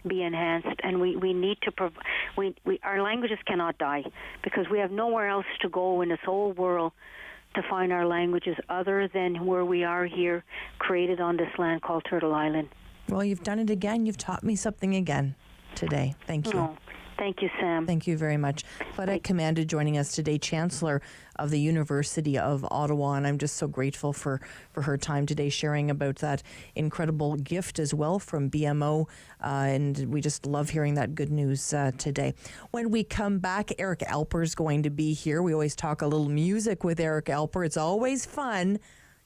enhanced, and we need to our languages cannot die, because we have nowhere else to go in this whole world to find our languages other than where we are here, created on this land called Turtle Island. Well, you've done it again. You've taught me something again today. Thank you. Oh. Thank you, Sam. Thank you very much. Claudette Commanda joining us today, Chancellor of the University of Ottawa, and I'm just so grateful for her time today, sharing about that incredible gift as well from BMO, and we just love hearing that good news today. When we come back, Eric Alper's going to be here. We always talk a little music with Eric Alper. It's always fun.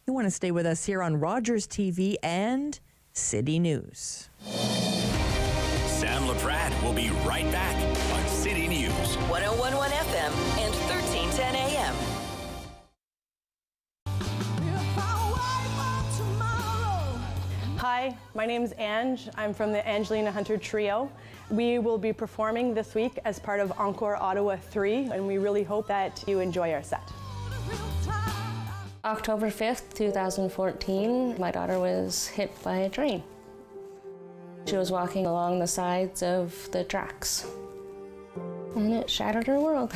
You want to stay with us here on Rogers TV and City News. Sam Laprade will be right back on City News. 101.1 FM and 1310 AM. Hi, my name's Ange. I'm from the Angelina Hunter Trio. We will be performing this week as part of Encore Ottawa 3, and we really hope that you enjoy our set. October 5th, 2014, my daughter was hit by a train. She was walking along the sides of the tracks, and it shattered her world.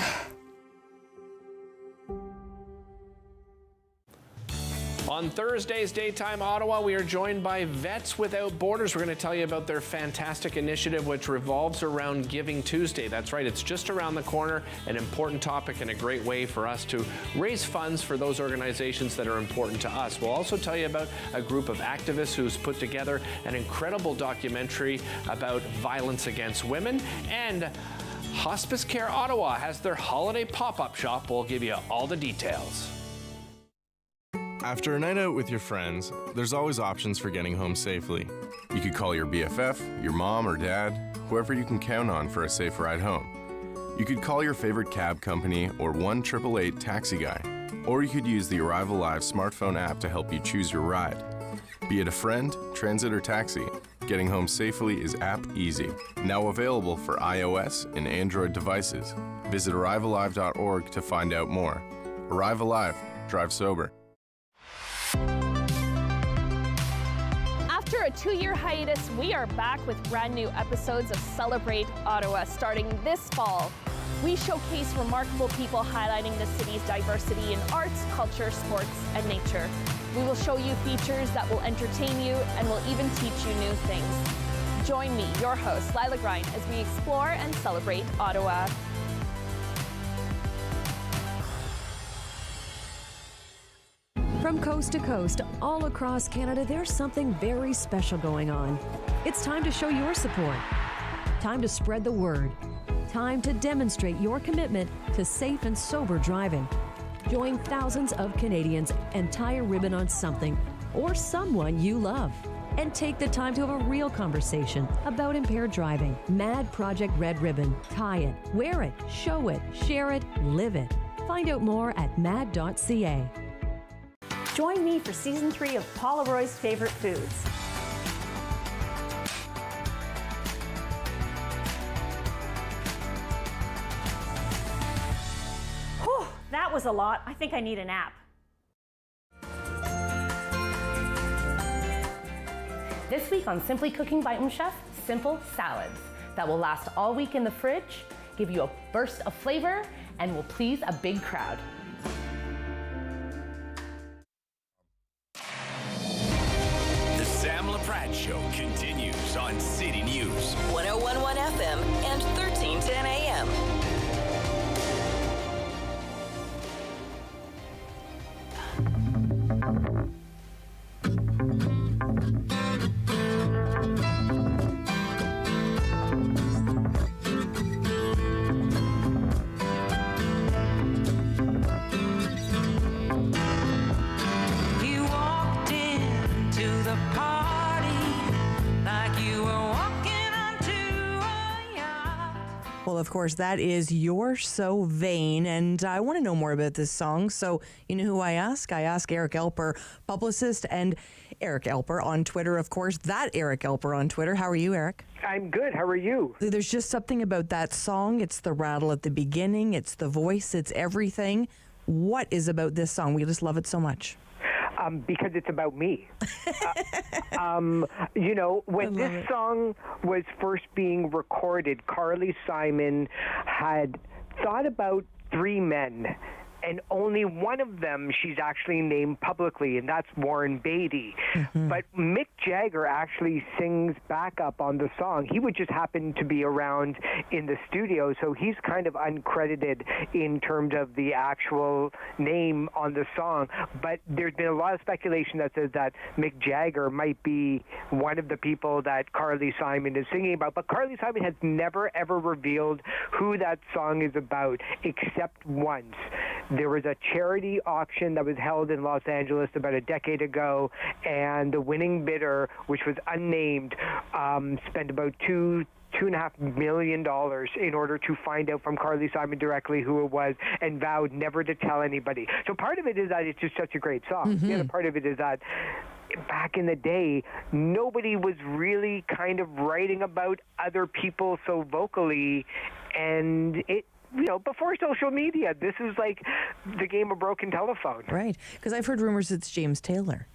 On Thursday's Daytime Ottawa, we are joined by Vets Without Borders. We're going to tell you about their fantastic initiative, which revolves around Giving Tuesday. That's right, it's just around the corner, an important topic and a great way for us to raise funds for those organizations that are important to us. We'll also tell you about a group of activists who's put together an incredible documentary about violence against women, and Hospice Care Ottawa has their holiday pop-up shop. We'll give you all the details. After a night out with your friends, there's always options for getting home safely. You could call your BFF, your mom or dad, whoever you can count on for a safe ride home. You could call your favorite cab company or 1-888 taxi guy. Or you could use the Arrive Alive smartphone app to help you choose your ride. Be it a friend, transit, or taxi, getting home safely is app easy. Now available for iOS and Android devices. Visit arrivealive.org to find out more. Arrive Alive. Drive sober. After a 2-year hiatus, we are back with brand new episodes of Celebrate Ottawa starting this fall. We showcase remarkable people highlighting the city's diversity in arts, culture, sports, and nature. We will show you features that will entertain you and will even teach you new things. Join me, your host, Lila Grind, as we explore and celebrate Ottawa. From coast to coast, all across Canada, there's something very special going on. It's time to show your support. Time to spread the word. Time to demonstrate your commitment to safe and sober driving. Join thousands of Canadians and tie a ribbon on something or someone you love. And take the time to have a real conversation about impaired driving. Mad Project Red Ribbon. Tie it, wear it, show it, share it, live it. Find out more at mad.ca. Join me for Season 3 of Paula Roy's Favorite Foods. Whew, that was a lot. I think I need a nap. This week on Simply Cooking by Chef, simple salads that will last all week in the fridge, give you a burst of flavor, and will please a big crowd. The Sam Laprade Show continues on City News. 101.1 FM and 1310 AM. You walked into the party like you were walking onto a yacht. Well, of course, that is You're So Vain, and I want to know more about this song. So, you know who I ask? I ask Eric Elper, publicist, and Eric Elper on Twitter, of course. That Eric Elper on Twitter. How are you, Eric? I'm good. How are you? There's just something about that song. It's the rattle at the beginning. It's the voice. It's everything. What is about this song? We just love it so much. Because it's about me. You know, when this song was first being recorded, Carly Simon had thought about 3 men, and only one of them she's actually named publicly, and that's Warren Beatty. But Mick Jagger actually sings backup on the song. He would just happen to be around in the studio, so he's kind of uncredited in terms of the actual name on the song. But there's been a lot of speculation that says that Mick Jagger might be one of the people that Carly Simon is singing about. But Carly Simon has never, ever revealed who that song is about, except once. There was a charity auction that was held in Los Angeles about a decade ago, and the winning bidder, which was unnamed, spent about $2.5 million in order to find out from Carly Simon directly who it was, and vowed never to tell anybody. So part of it is that it's just such a great song. The other part of it is that back in the day, nobody was really kind of writing about other people so vocally, and it, you know, before social media, this is like the game of broken telephone. Right, because I've heard rumors it's James Taylor.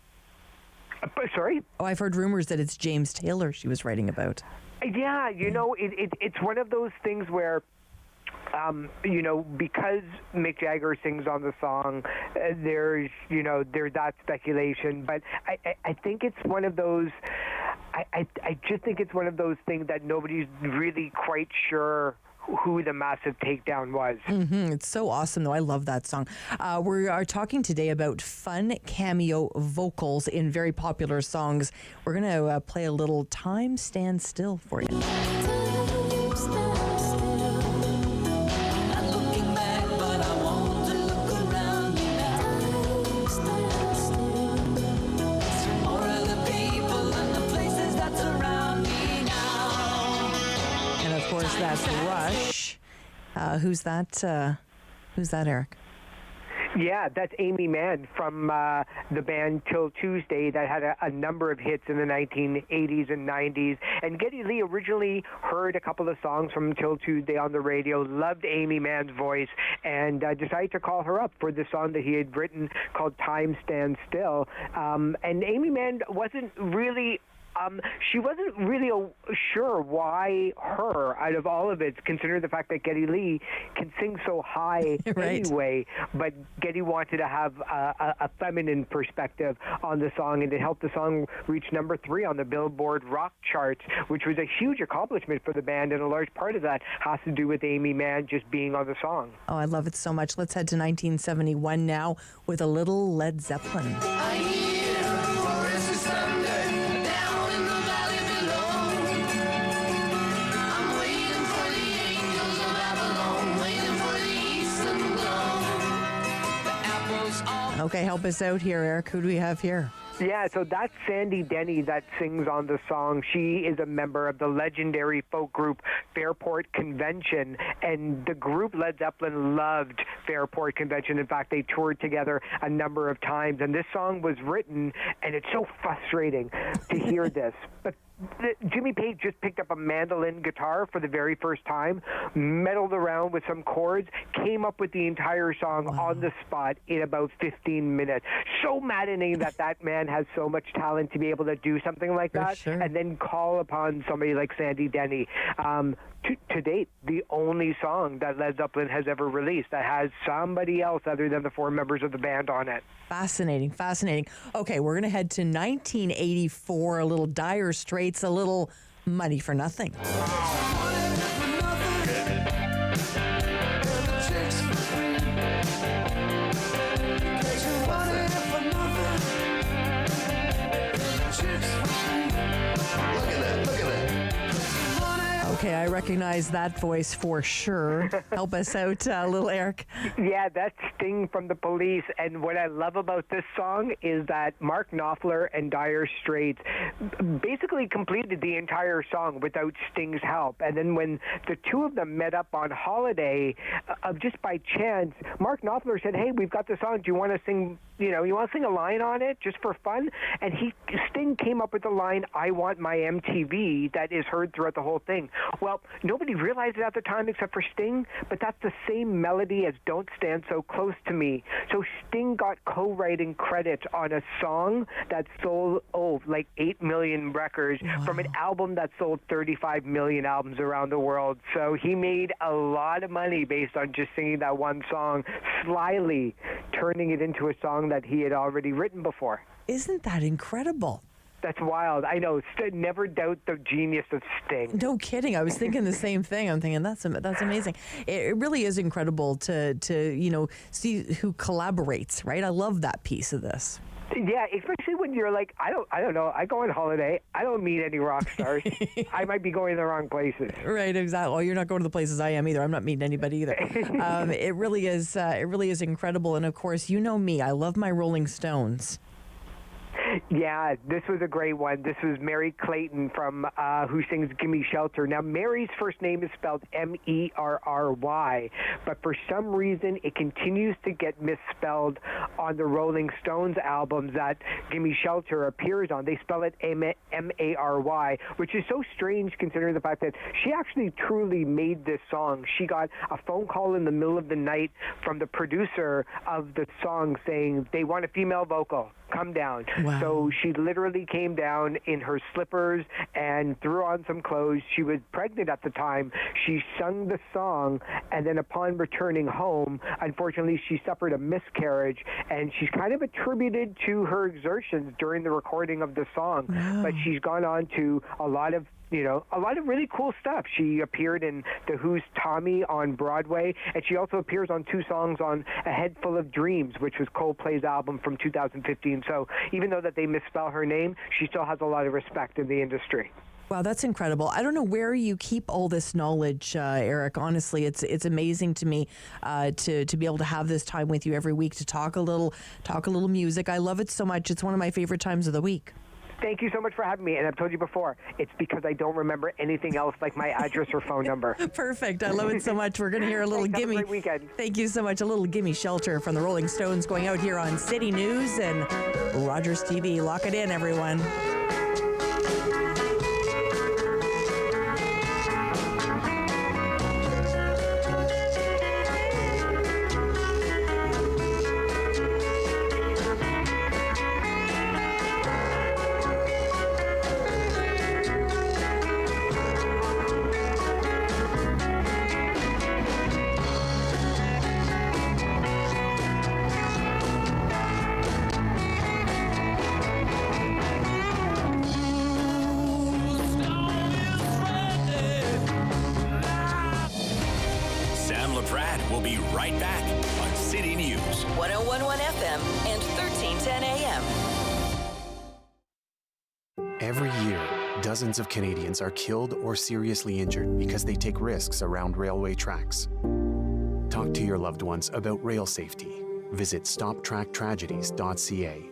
Sorry? Oh, I've heard rumors that it's James Taylor she was writing about. Yeah, you know, it's one of those things where, you know, because Mick Jagger sings on the song, there's that speculation. But I think it's one of those, I just think it's one of those things that nobody's really quite sure who the massive takedown was. It's so awesome, though. I love that song. We are talking today about fun cameo vocals in very popular songs. We're going to play a little Time Stand Still for you. That's Rush. Who's that, Eric? Yeah, that's Amy Mann from the band Till Tuesday that had a number of hits in the 1980s and 90s. And Geddy Lee originally heard a couple of songs from Till Tuesday on the radio, loved Amy Mann's voice, and decided to call her up for the song that he had written called Time Stand Still. And Amy Mann wasn't really... she wasn't really sure why her, out of all of it, considering the fact that Geddy Lee can sing so high anyway, but Geddy wanted to have a feminine perspective on the song, and it helped the song reach number 3 on the Billboard rock charts, which was a huge accomplishment for the band, and a large part of that has to do with Amy Mann just being on the song. Oh, I love it so much. Let's head to 1971 now with a little Led Zeppelin. Okay, help us out here, Eric. Who do we have here? Yeah, so that's Sandy Denny that sings on the song. She is a member of the legendary folk group Fairport Convention, and the group Led Zeppelin loved Fairport Convention. In fact, they toured together a number of times, and this song was written, and it's so frustrating to hear this. But Jimmy Page just picked up a mandolin guitar for the very first time, meddled around with some chords, came up with the entire song on the spot in about 15 minutes. So maddening that that man has so much talent to be able to do something like that, and then call upon somebody like Sandy Denny. To date, the only song that Led Zeppelin has ever released that has somebody else other than the 4 members of the band on it. Fascinating, fascinating. Okay, we're going to head to 1984, a little Dire Straits, a little Money for Nothing. I recognize that voice for sure. Help us out, little Eric. Yeah, that's Sting from the Police. And what I love about this song is that Mark Knopfler and Dire Straits basically completed the entire song without Sting's help. And then when the two of them met up on Holiday, just by chance, Mark Knopfler said, "Hey, we've got this song. Do you want to sing? You want to sing a line on it just for fun?" And Sting came up with the line, "I want my MTV," that is heard throughout the whole thing. Well, nobody realized it at the time except for Sting, but that's the same melody as "Don't Stand So Close to Me." So Sting got co-writing credit on a song that sold, like 8 million records from an album that sold 35 million albums around the world. So he made a lot of money based on just singing that one song, slyly turning it into a song that he had already written before. Isn't that incredible? That's wild. I know. Never doubt the genius of Sting. No kidding. I was thinking the same thing. I'm thinking that's amazing. It really is incredible to see who collaborates, right? I love that piece of this. Yeah, especially when you're like, I don't know. I go on holiday. I don't meet any rock stars. I might be going to the wrong places. Right, exactly. Well, you're not going to the places I am either. I'm not meeting anybody either. It really is. It really is incredible. And of course, you know me. I love my Rolling Stones. Yeah, this was a great one. This was Mary Clayton from who sings "Gimme Shelter." Now, Mary's first name is spelled Merry, but for some reason it continues to get misspelled on the Rolling Stones albums that "Gimme Shelter" appears on. They spell it Mary, which is so strange considering the fact that she actually truly made this song. She got a phone call in the middle of the night from the producer of the song saying they want a female vocal. Come down. Wow. So she literally came down in her slippers and threw on some clothes. She was pregnant at the time. She sung the song, and then upon returning home, unfortunately, she suffered a miscarriage, and she's kind of attributed to her exertions during the recording of the song. Wow. But she's gone on to a lot of really cool stuff. She appeared in The Who's Tommy on Broadway, and she also appears on 2 songs on A Head Full of Dreams, which was Coldplay's album from 2015. So even though that they misspell her name, she still has a lot of respect in the industry. Wow, that's incredible. I don't know where you keep all this knowledge, Eric. Honestly, it's amazing to me to be able to have this time with you every week to talk a little music. I love it so much. It's one of my favorite times of the week. Thank you so much for having me. And I've told you before, it's because I don't remember anything else like my address or phone number. Perfect. I love it so much. We're going to hear a little Gimme. Have a great weekend. Thank you so much. A little Gimme Shelter from the Rolling Stones going out here on City News and Rogers TV. Lock it in, everyone. Sam Laprade will be right back on City News. 101.1 FM and 1310 AM. Every year, dozens of Canadians are killed or seriously injured because they take risks around railway tracks. Talk to your loved ones about rail safety. Visit stoptracktragedies.ca.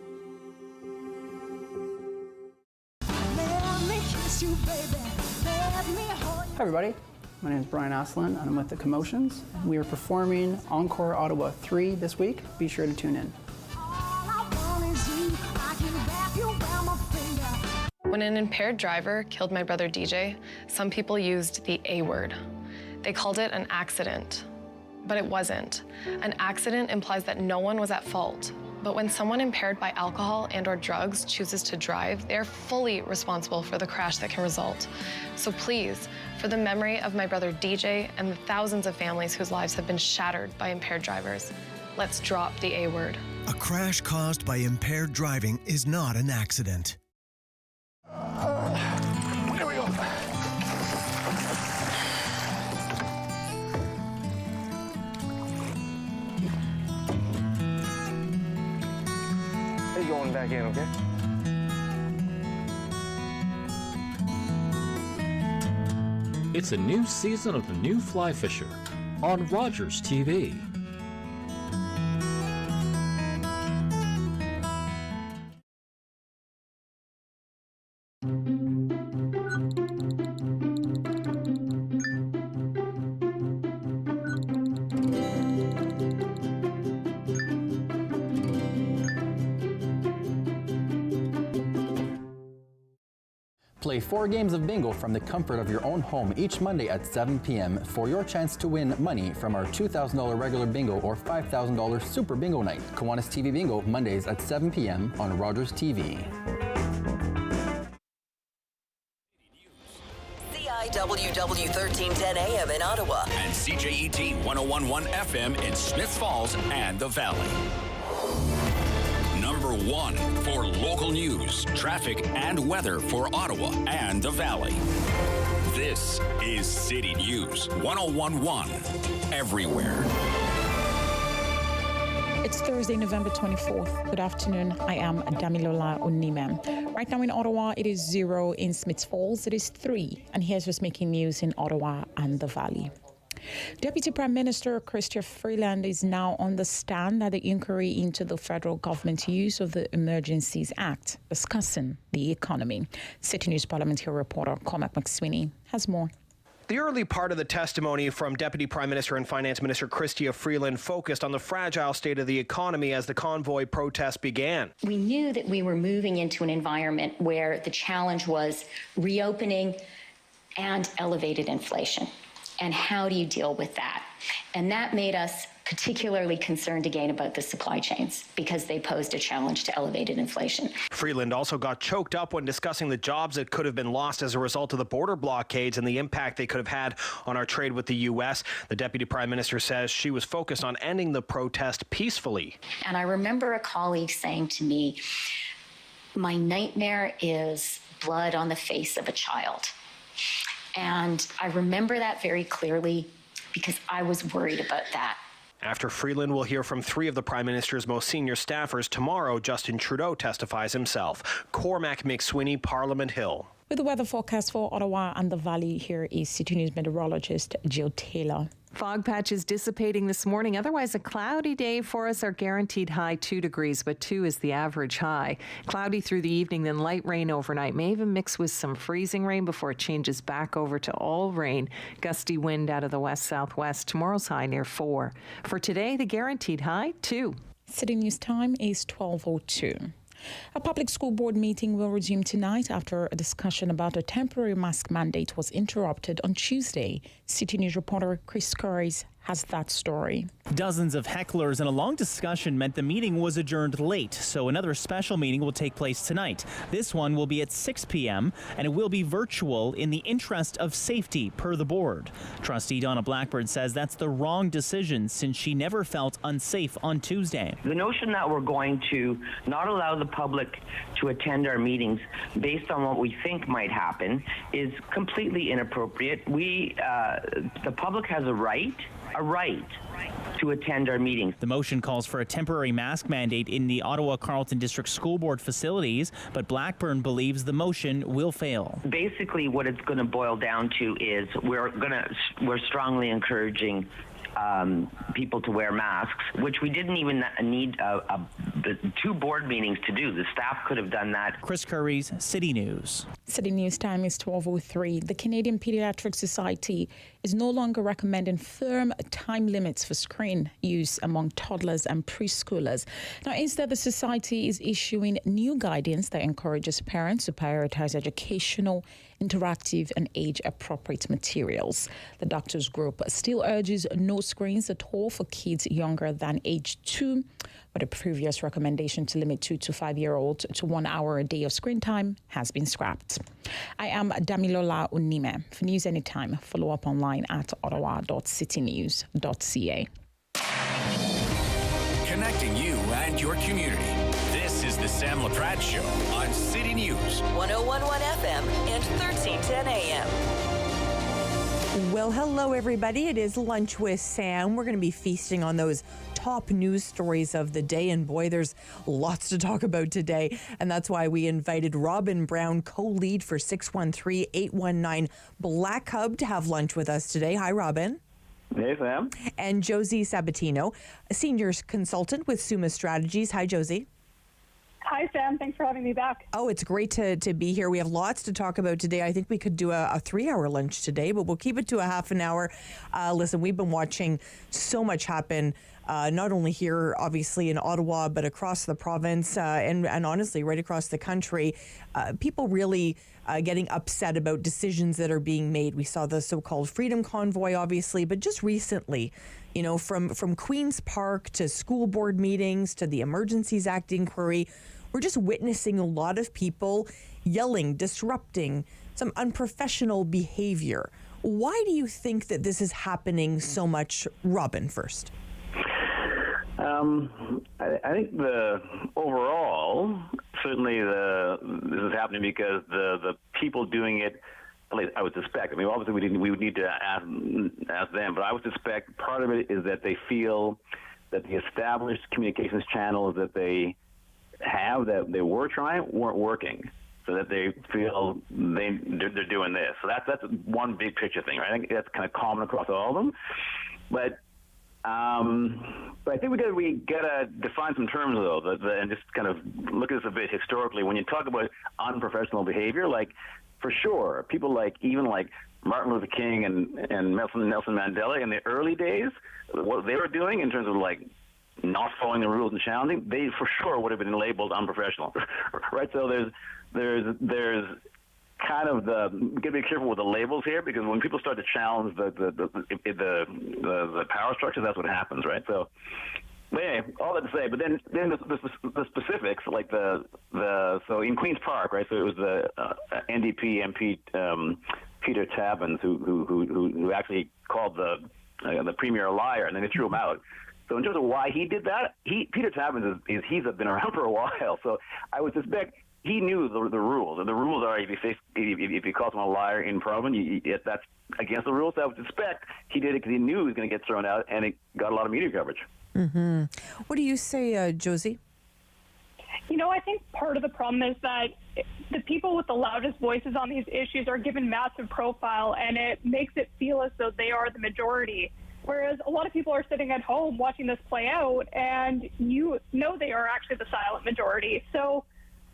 Hi everybody, my name is Brian Aslan and I'm with The Commotions. We are performing Encore Ottawa 3 this week. Be sure to tune in. When an impaired driver killed my brother DJ, some people used the A word. They called it an accident, but it wasn't. An accident implies that no one was at fault. But when someone impaired by alcohol and/or drugs chooses to drive, they are fully responsible for the crash that can result. So please, for the memory of my brother DJ and the thousands of families whose lives have been shattered by impaired drivers, let's drop the A word. A crash caused by impaired driving is not an accident. There we go. You're going back in, okay? It's a new season of The New Fly Fisher on Rogers TV. Play 4 games of bingo from the comfort of your own home each Monday at 7 p.m. for your chance to win money from our $2,000 regular bingo or $5,000 super bingo night. Kiwanis TV Bingo, Mondays at 7 p.m. on Rogers TV. CIWW 1310 AM in Ottawa. And CJET 1011 FM in Smiths Falls and the Valley. Number 1 for local news, traffic, and weather for Ottawa and the Valley. This is City News 1011 everywhere. It's Thursday, November 24th. Good afternoon. I am Damilola Unime. Right now in Ottawa, it is 0. In Smiths Falls, it is 3. And here's what's making news in Ottawa and the Valley. Deputy Prime Minister Chrystia Freeland is now on the stand at the inquiry into the federal government's use of the Emergencies Act, discussing the economy. City News parliamentary reporter Cormac McSweeney has more. The early part of the testimony from Deputy Prime Minister and Finance Minister Chrystia Freeland focused on the fragile state of the economy as the convoy protest began. We knew that we were moving into an environment where the challenge was reopening and elevated inflation. And how do you deal with that? And that made us particularly concerned again about the supply chains because they posed a challenge to elevated inflation. Freeland also got choked up when discussing the jobs that could have been lost as a result of the border blockades and the impact they could have had on our trade with the U.S. The Deputy Prime Minister says she was focused on ending the protest peacefully. And I remember a colleague saying to me, "My nightmare is blood on the face of a child." And I remember that very clearly because I was worried about that. After Freeland will hear from 3 of the Prime Minister's most senior staffers tomorrow, Justin Trudeau testifies himself. Cormac McSweeney, Parliament Hill. With the weather forecast for Ottawa and the Valley, here is City News meteorologist Jill Taylor. Fog patches dissipating this morning. Otherwise, a cloudy day for us. Our guaranteed high 2 degrees, but 2 is the average high. Cloudy through the evening, then light rain overnight. May even mix with some freezing rain before it changes back over to all rain. Gusty wind out of the west-southwest. Tomorrow's high near 4. For today, the guaranteed high 2. City News time is 12:02. A public school board meeting will resume tonight after a discussion about a temporary mask mandate was interrupted on Tuesday. City News reporter Chris Curries has that story. Dozens of hecklers and a long discussion meant the meeting was adjourned late, so another special meeting will take place tonight. This one will be at 6 p.m. and it will be virtual in the interest of safety per the board. Trustee Donna Blackburn says that's the wrong decision since she never felt unsafe on Tuesday. The notion that we're going to not allow the public to attend our meetings based on what we think might happen is completely inappropriate. The public has a right to attend our meetings. The motion calls for a temporary mask mandate in the Ottawa Carleton District School Board facilities, but Blackburn believes the motion will fail. Basically, what it's going to boil down to is we're strongly encouraging people to wear masks, which we didn't even need 2 board meetings to do. The staff could have done that. Chris Curries, City News. City News time is 12:03. The Canadian Pediatric Society is no longer recommending firm time limits for screen use among toddlers and preschoolers. Now, instead, the Society is issuing new guidance that encourages parents to prioritize educational, interactive and age-appropriate materials. The doctors group still urges no screens at all for kids younger than age 2, but a previous recommendation to limit 2 to 5-year-olds to 1 hour a day of screen time has been scrapped. I am Damilola Unime. For news anytime, follow up online at ottawa.citynews.ca. Connecting you and your community. This is the Sam Laprade Show on City News 1011 FM and 1310 AM. Well, hello, everybody. It is Lunch with Sam. We're going to be feasting on those top news stories of the day. And boy, there's lots to talk about today. And that's why we invited Robin Brown, co-lead for 613-819 Black Hub, to have lunch with us today. Hi, Robin. Hey, Sam. And Josie Sabatino, a senior consultant with Summa Strategies. Hi, Josie. Hi, Sam. Thanks for having me back. Oh, it's great to be here. We have lots to talk about today. I think we could do a 3-hour lunch today, but we'll keep it to a half an hour. Listen, we've been watching so much happen, not only here, obviously, in Ottawa, but across the province and honestly, right across the country. People really getting upset about decisions that are being made. We saw the so-called Freedom Convoy, obviously, but just recently, you know, from Queen's Park to school board meetings to the Emergencies Act inquiry, we're just witnessing a lot of people yelling, disrupting, some unprofessional behavior. Why do you think that this is happening so much, Robin, first? I think the overall, certainly this is happening because the people doing it, at least I would suspect. I mean, obviously we would need to ask them, but I would suspect part of it is that they feel that the established communications channels that they have, that they were trying, weren't working, so that they feel they're doing this. So that's one big picture thing, right? I think that's kind of common across all of them, but I think we gotta define some terms though, and just kind of look at this a bit historically. When you talk about unprofessional behavior, like for sure, people like Martin Luther King and Nelson Mandela in the early days, what they were doing in terms of like not following the rules and challenging, they for sure would have been labeled unprofessional, right? So there's kind of gotta be careful with the labels here, because when people start to challenge the power structure, that's what happens, right? So, anyway, all that to say, but then the specifics, like so in Queen's Park, right? So it was the NDP MP Peter Tabuns who actually called the premier a liar, and then they threw him out. So in terms of why he did that, Peter Tabuns he's been around for a while, so I would suspect he knew the rules, and the rules are if you call someone a liar in Parliament, that's against the rules. So I would suspect he did it because he knew he was going to get thrown out, and it got a lot of media coverage. Mm-hmm. What do you say, Josie? You know, I think part of the problem is that the people with the loudest voices on these issues are given massive profile, and it makes it feel as though they are the majority. Whereas a lot of people are sitting at home watching this play out, and you know they are actually the silent majority. So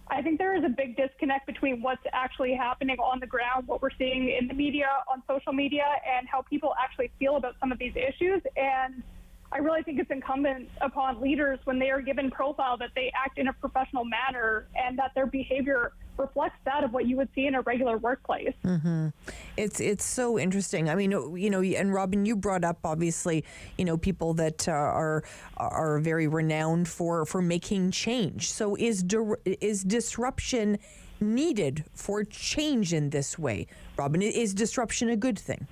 I think there is a big disconnect between what's actually happening on the ground, what we're seeing in the media, on social media, and how people actually feel about some of these issues. And I really think it's incumbent upon leaders, when they are given profile, that they act in a professional manner and that their behavior reflects that of what you would see in a regular workplace. Mm-hmm. It's so interesting. I mean, you know, and Robin, you brought up obviously, you know, people that are very renowned for making change. So is disruption needed for change in this way? Robin, is disruption a good thing?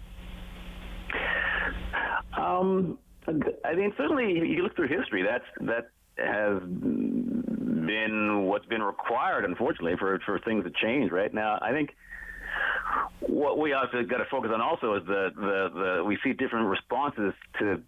I mean, certainly, you look through history, that has been what's been required, unfortunately, for things to change. Right now, I think what we also got to focus on also is we see different responses to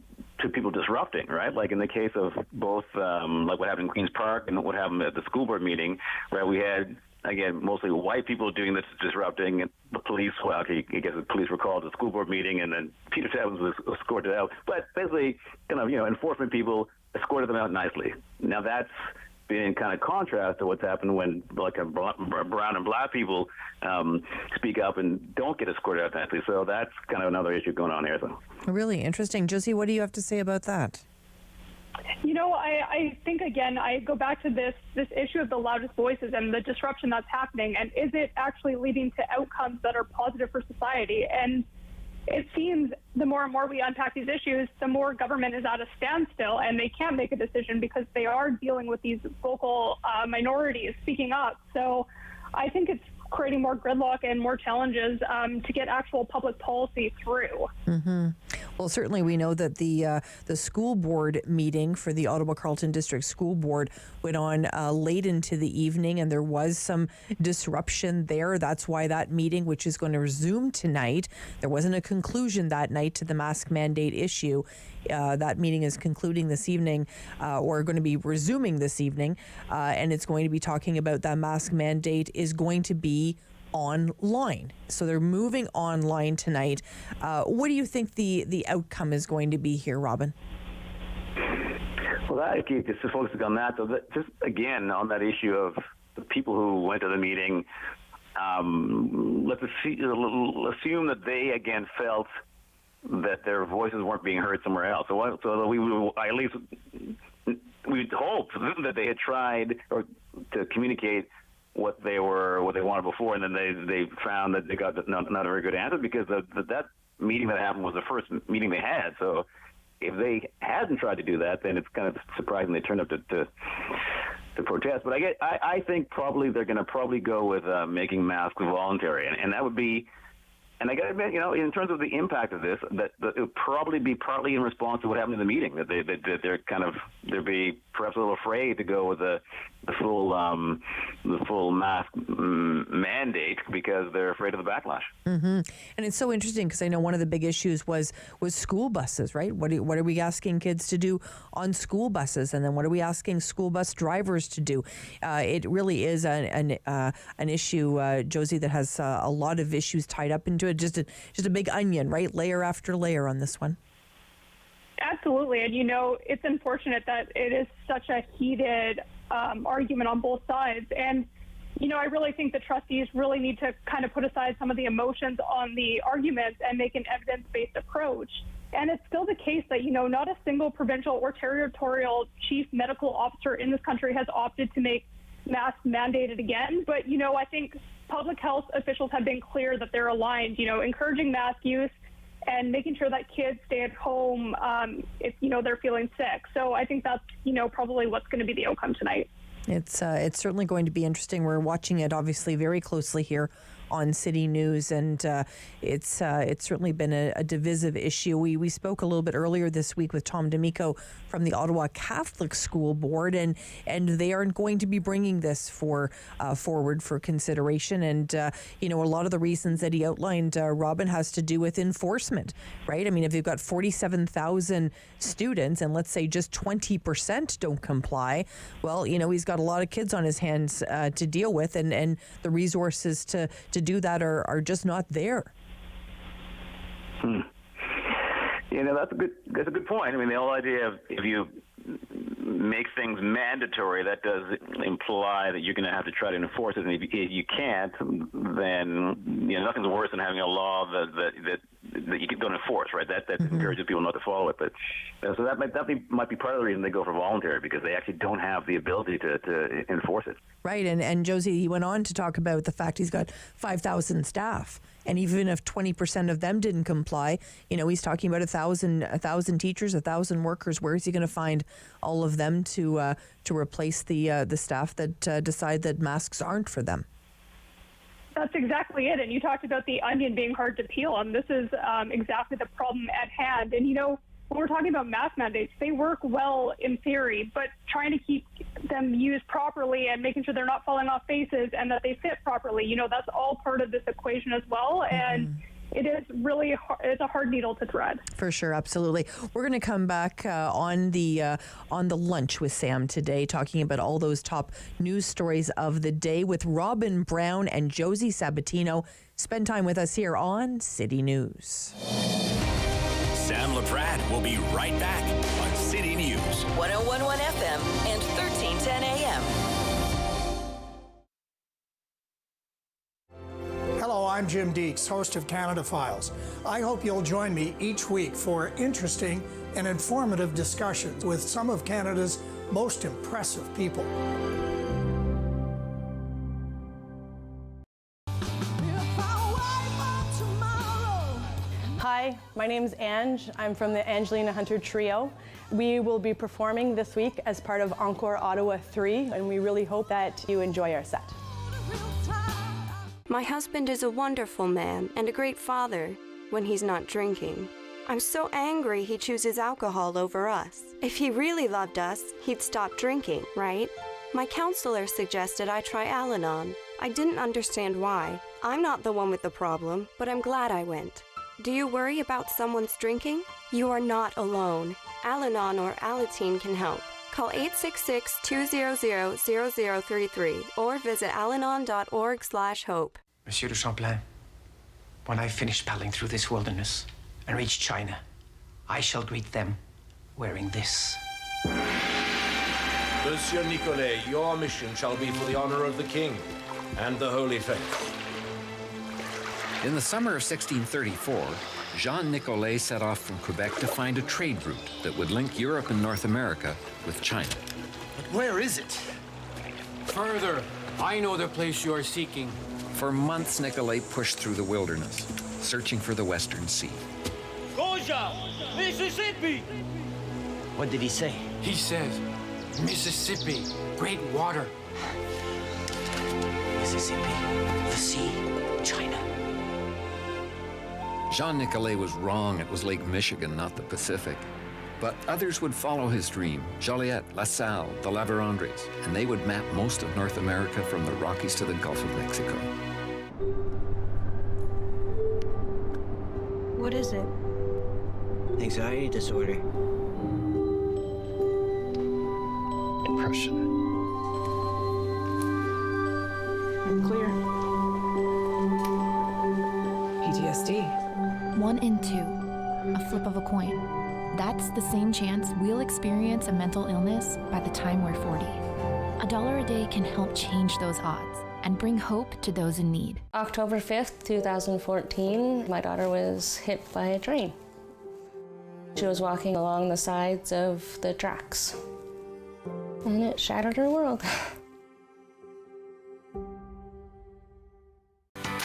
people disrupting, right? Like in the case of both, like what happened in Queen's Park and what happened at the school board meeting, where we had, again, mostly white people doing this disrupting, and the police, well, I guess the police were called to the school board meeting, and then Peter Tabuns was escorted out. But basically, kind of, you know, enforcement people escorted them out nicely. Now that's been in kind of contrast to what's happened when, like, brown and black people speak up and don't get escorted out nicely. So that's kind of another issue going on here. So really interesting. Josie, what do you have to say about that? You know, I think, again, I go back to this issue of the loudest voices and the disruption that's happening, and is it actually leading to outcomes that are positive for society? And it seems the more and more we unpack these issues, the more government is at a standstill, and they can't make a decision because they are dealing with these vocal minorities speaking up. So I think it's creating more gridlock and more challenges to get actual public policy through. Mm-hmm. Well, certainly we know that the school board meeting for the Ottawa Carleton District School Board went on late into the evening, and there was some disruption there. That's why that meeting, which is going to resume tonight, there wasn't a conclusion that night to the mask mandate issue. That meeting is concluding this evening, or going to be resuming this evening, and it's going to be talking about that mask mandate is going to be online. So they're moving online tonight. What do you think the outcome is going to be here, Robin? Well, that, just to focus on that, so that, just again on that issue of the people who went to the meeting, let's assume that they again felt that their voices weren't being heard somewhere else. So at least we'd hope that they had tried or to communicate what they wanted before, and then they found that they got not a very good answer, because that meeting that happened was the first meeting they had. So if they hadn't tried to do that, then it's kind of surprising they turned up to protest. But I think probably they're going to go with making masks voluntary, and that would be. And I got to admit, in terms of the impact of this, that it would probably be partly in response to what happened in the meeting. That they'd be perhaps a little afraid to go with the full mask mandate because they're afraid of the backlash. Mm-hmm. And it's so interesting because I know one of the big issues was school buses, right? What are we asking kids to do on school buses, and then what are we asking school bus drivers to do? It really is an issue, Josie, that has a lot of issues tied up into it. Just a big onion, right? Layer after layer on this one. Absolutely. And, it's unfortunate that it is such a heated argument on both sides. And, I really think the trustees really need to kind of put aside some of the emotions on the arguments and make an evidence-based approach. And it's still the case that, not a single provincial or territorial chief medical officer in this country has opted to make masks mandated again. But, I think public health officials have been clear that they're aligned, encouraging mask use and making sure that kids stay at home if, they're feeling sick. So I think that's, probably what's going to be the outcome tonight. It's certainly going to be interesting. We're watching it obviously very closely here on City News, and it's certainly been a divisive issue. We spoke a little bit earlier this week with Tom D'Amico from the Ottawa Catholic School Board, and they aren't going to be bringing this forward for consideration. And a lot of the reasons that he outlined, Robin, has to do with enforcement, right? I mean, if you've got 47,000 students and let's say just 20% don't comply, well, he's got a lot of kids on his hands to deal with, and the resources to do that are just not there. That's a good point. I mean, the whole idea of if you make things mandatory, that does imply that you're going to have to try to enforce it, and if you can't, then nothing's worse than having a law that you don't enforce, right? That encourages people not to follow it. But so that might be part of the reason they go for voluntary, because they actually don't have the ability to enforce it. Right, and Josie, he went on to talk about the fact he's got 5,000 staff, and even if 20% of them didn't comply, he's talking about 1,000 teachers, 1,000 workers. Where is he going to find all of them to replace the staff that decide that masks aren't for them? That's exactly it. And you talked about the onion being hard to peel, and this is exactly the problem at hand. And, when we're talking about mask mandates, they work well in theory, but trying to keep them used properly and making sure they're not falling off faces and that they fit properly, that's all part of this equation as well. And it is really it's a hard needle to thread. For sure, absolutely. We're going to come back on the lunch with Sam today, talking about all those top news stories of the day with Robin Brown and Josie Sabatino. Spend time with us here on City News. Sam Laprade will be right back on City News. 101.1 FM and 1310 AM. Hello, I'm Jim Deeks, host of Canada Files. I hope you'll join me each week for interesting and informative discussions with some of Canada's most impressive people. Hi, my name's Ange. I'm from the Angelina Hunter Trio. We will be performing this week as part of Encore Ottawa 3, and we really hope that you enjoy our set. My husband is a wonderful man and a great father when he's not drinking. I'm so angry he chooses alcohol over us. If he really loved us, he'd stop drinking, right? My counselor suggested I try Al-Anon. I didn't understand why. I'm not the one with the problem, but I'm glad I went. Do you worry about someone's drinking? You are not alone. Al-Anon or Alateen can help. Call 866-200-0033 or visit alanon.org/hope. Monsieur de Champlain, when I finish paddling through this wilderness and reach China, I shall greet them wearing this. Monsieur Nicolet, your mission shall be for the honor of the king and the Holy Faith. In the summer of 1634, Jean Nicolet set off from Quebec to find a trade route that would link Europe and North America with China. But where is it? Further, I know the place you are seeking. For months, Nicolet pushed through the wilderness, searching for the Western Sea. Goja! Mississippi! What did he say? He says, Mississippi, great water. Mississippi, the sea, China. Jean Nicolet was wrong. It was Lake Michigan, not the Pacific. But others would follow his dream. Joliet, La Salle, the La Vérendrys, and they would map most of North America from the Rockies to the Gulf of Mexico. What is it? Anxiety disorder. Depression. Clear. PTSD. 1 in 2, a flip of a coin. That's the same chance we'll experience a mental illness by the time we're 40. $1 a day can help change those odds and bring hope to those in need. October 5th, 2014, my daughter was hit by a train. She was walking along the sides of the tracks, and it shattered her world.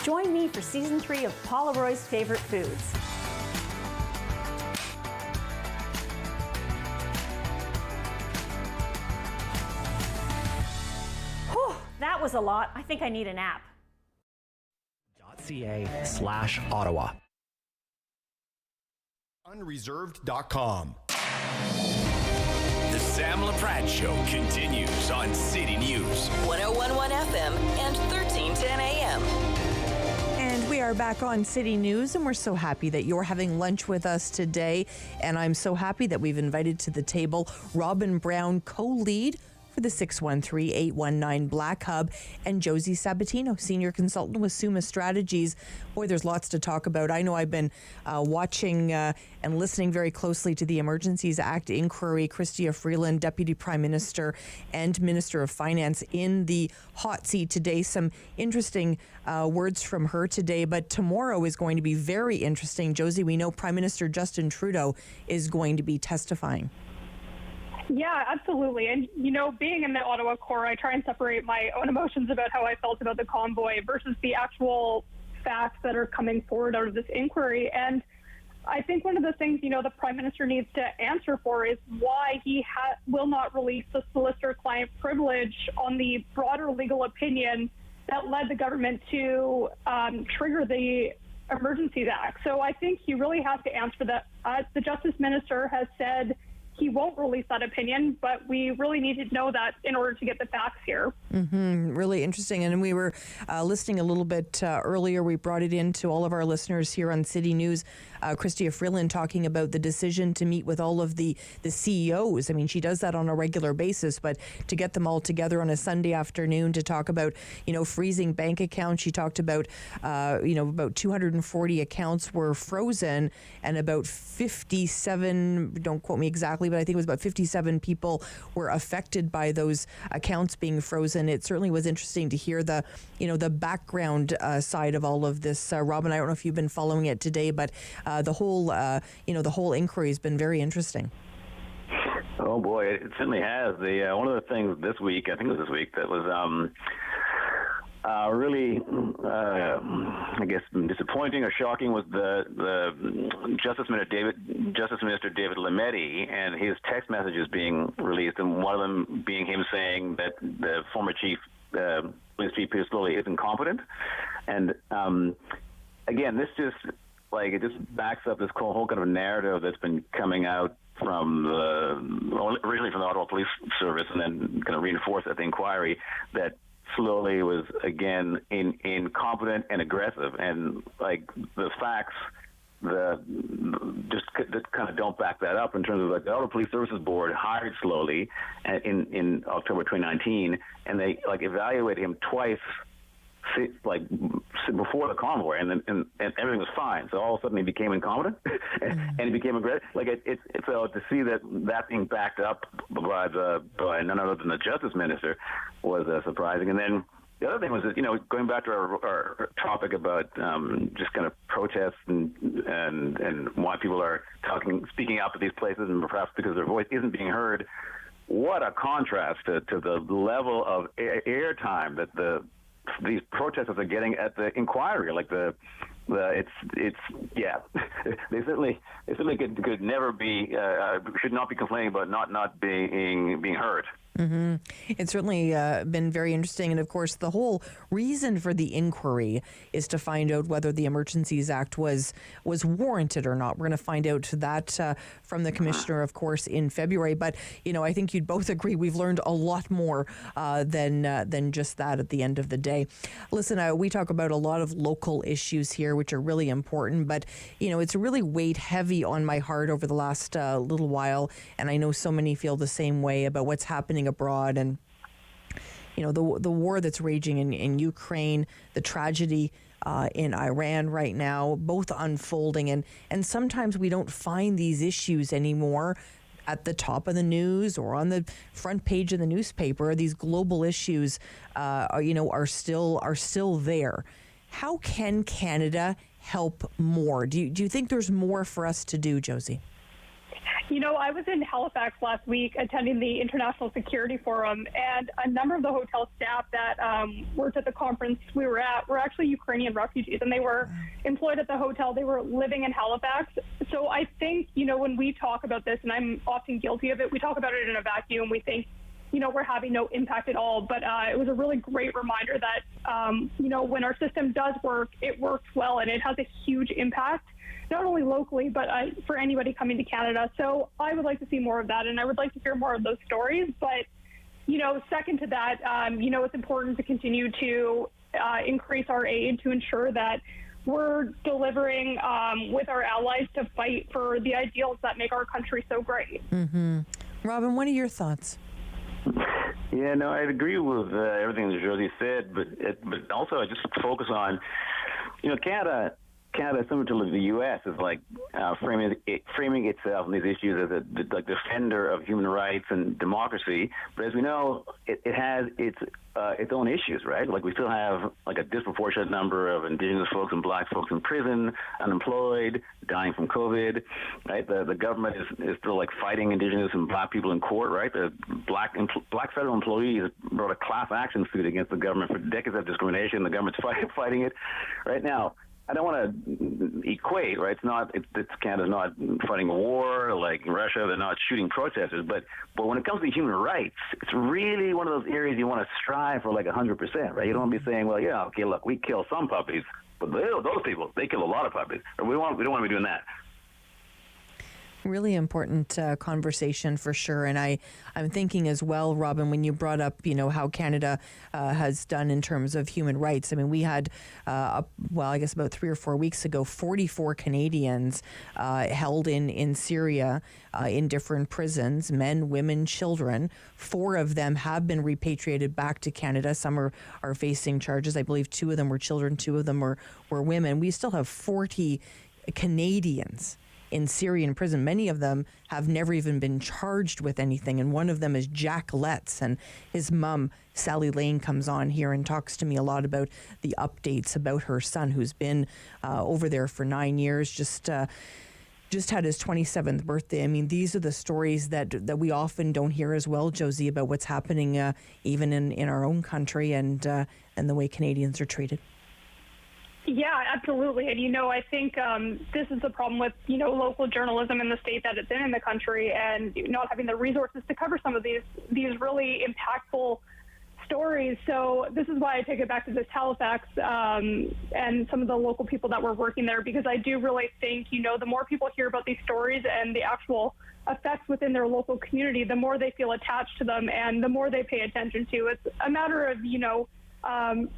Join me for Season 3 of Paula Roy's Favorite Foods. Whew, that was a lot. I think I need a nap. .ca/Ottawa. Unreserved.com. The Sam Laprade Show continues on City News. 101.1 FM and 1310 AM. And we are back on City News, and we're so happy that you're having lunch with us today. And I'm so happy that we've invited to the table Robin Brown, co-lead for the 613-819 Black Hub, and Josie Sabatino, senior consultant with Summa Strategies. Boy, there's lots to talk about. I know I've been watching and listening very closely to the Emergencies Act inquiry. Chrystia Freeland, Deputy Prime Minister and Minister of Finance, in the hot seat today. Some interesting words from her today, but tomorrow is going to be very interesting. Josie, we know Prime Minister Justin Trudeau is going to be testifying. Yeah, absolutely. And, you know, being in the Ottawa core, I try and separate my own emotions about how I felt about the convoy versus the actual facts that are coming forward out of this inquiry. And I think one of the things, you know, the Prime Minister needs to answer for is why he will not release the solicitor-client privilege on the broader legal opinion that led the government to trigger the Emergencies Act. So I think he really has to answer that. The Justice Minister has said he won't release that opinion, but we really need to know that in order to get the facts here. Really interesting. And we were listening a little bit earlier. We brought it in to all of our listeners here on City News. Chrystia Freeland talking about the decision to meet with all of the CEOs. I mean, she does that on a regular basis, but to get them all together on a Sunday afternoon to talk about, you know, freezing bank accounts. She talked about, about 240 accounts were frozen and about 57, don't quote me exactly, but I think it was about 57 people were affected by those accounts being frozen. It certainly was interesting to hear the background side of all of this. Robin, I don't know if you've been following it today, but the whole inquiry has been very interesting. Oh boy, it certainly has. The one of the things this week, I think it was this week, that was really, I guess, disappointing or shocking was the Justice Minister David Lametti and his text messages being released, and one of them being him saying that the former chief police chief Peter Slowly is incompetent. And again, this just it just backs up this whole kind of narrative that's been coming out from originally from the Ottawa Police Service, and then kind of reinforced at the inquiry that Slowly was again incompetent and aggressive, and the facts just kind of don't back that up in terms of the Ottawa Police Services Board hired Slowly in October 2019, and they evaluated him twice before the convoy, and everything was fine. So all of a sudden he became incompetent and he became aggressive. So to see that being backed up by none other than the Justice Minister was surprising. And then the other thing was that, going back to our topic about just kind of protests and why people are speaking out at these places, and perhaps because their voice isn't being heard. What a contrast to the level of airtime that these protesters are getting at the inquiry. They certainly could never be should not be complaining about not being heard. Mm-hmm. It's certainly been very interesting. And of course, the whole reason for the inquiry is to find out whether the Emergencies Act was warranted or not. We're going to find out that from the commissioner, of course, in February. But, I think you'd both agree we've learned a lot more than just that at the end of the day. Listen, we talk about a lot of local issues here, which are really important. But, it's really weighed heavy on my heart over the last little while. And I know so many feel the same way about what's happening abroad, and the war that's raging in Ukraine, the tragedy in Iran right now, both unfolding, and sometimes we don't find these issues anymore at the top of the news or on the front page of the newspaper. These global issues are still there. How can Canada help more? Do you think there's more for us to do, Josie? I was in Halifax last week attending the International Security Forum, and a number of the hotel staff that worked at the conference we were at were actually Ukrainian refugees, and they were employed at the hotel. They were living in Halifax. So I think, when we talk about this, and I'm often guilty of it, we talk about it in a vacuum. We think, we're having no impact at all. But it was a really great reminder that, when our system does work, it works well, and it has a huge impact, not only locally, but for anybody coming to Canada. So I would like to see more of that, and I would like to hear more of those stories. But, second to that, it's important to continue to increase our aid to ensure that we're delivering with our allies to fight for the ideals that make our country so great. Mm-hmm. Robin, what are your thoughts? Yeah, no, I agree with everything that Josie said, but also I just focus on, Canada, similar to the U.S., is framing itself in these issues as a defender of human rights and democracy. But as we know, it has its own issues, right? We still have a disproportionate number of Indigenous folks and Black folks in prison, unemployed, dying from COVID, right? The government is still fighting Indigenous and Black people in court, right? The Black federal employees brought a class action suit against the government for decades of discrimination. The government's fighting it right now. I don't want to equate, right? It's Canada's not fighting a war like Russia. They're not shooting protesters. But when it comes to human rights, it's really one of those areas you want to strive for 100%, right? You don't want to be saying, well, yeah, okay, look, we kill some puppies, but those people, they kill a lot of puppies. Or we don't want to be doing that. Really important conversation for sure. And I'm thinking as well, Robin, when you brought up, how Canada has done in terms of human rights. I mean, we had, I guess about 3 or 4 weeks ago, 44 Canadians held in Syria in different prisons, men, women, children. 4 of them have been repatriated back to Canada. Some are facing charges. I believe 2 of them were children, 2 of them were women. We still have 40 Canadians in Syrian prison. Many of them have never even been charged with anything. And one of them is Jack Letts, and his mom, Sally Lane, comes on here and talks to me a lot about the updates about her son, who's been over there for 9 years, just had his 27th birthday. I mean, these are the stories that we often don't hear as well, Josie, about what's happening even in our own country and the way Canadians are treated. Yeah, absolutely. And, I think this is the problem with, local journalism in the state that it's in the country, and not having the resources to cover some of these really impactful stories. So this is why I take it back to this Halifax and some of the local people that were working there, because I do really think, the more people hear about these stories and the actual effects within their local community, the more they feel attached to them and the more they pay attention to. It's a matter of,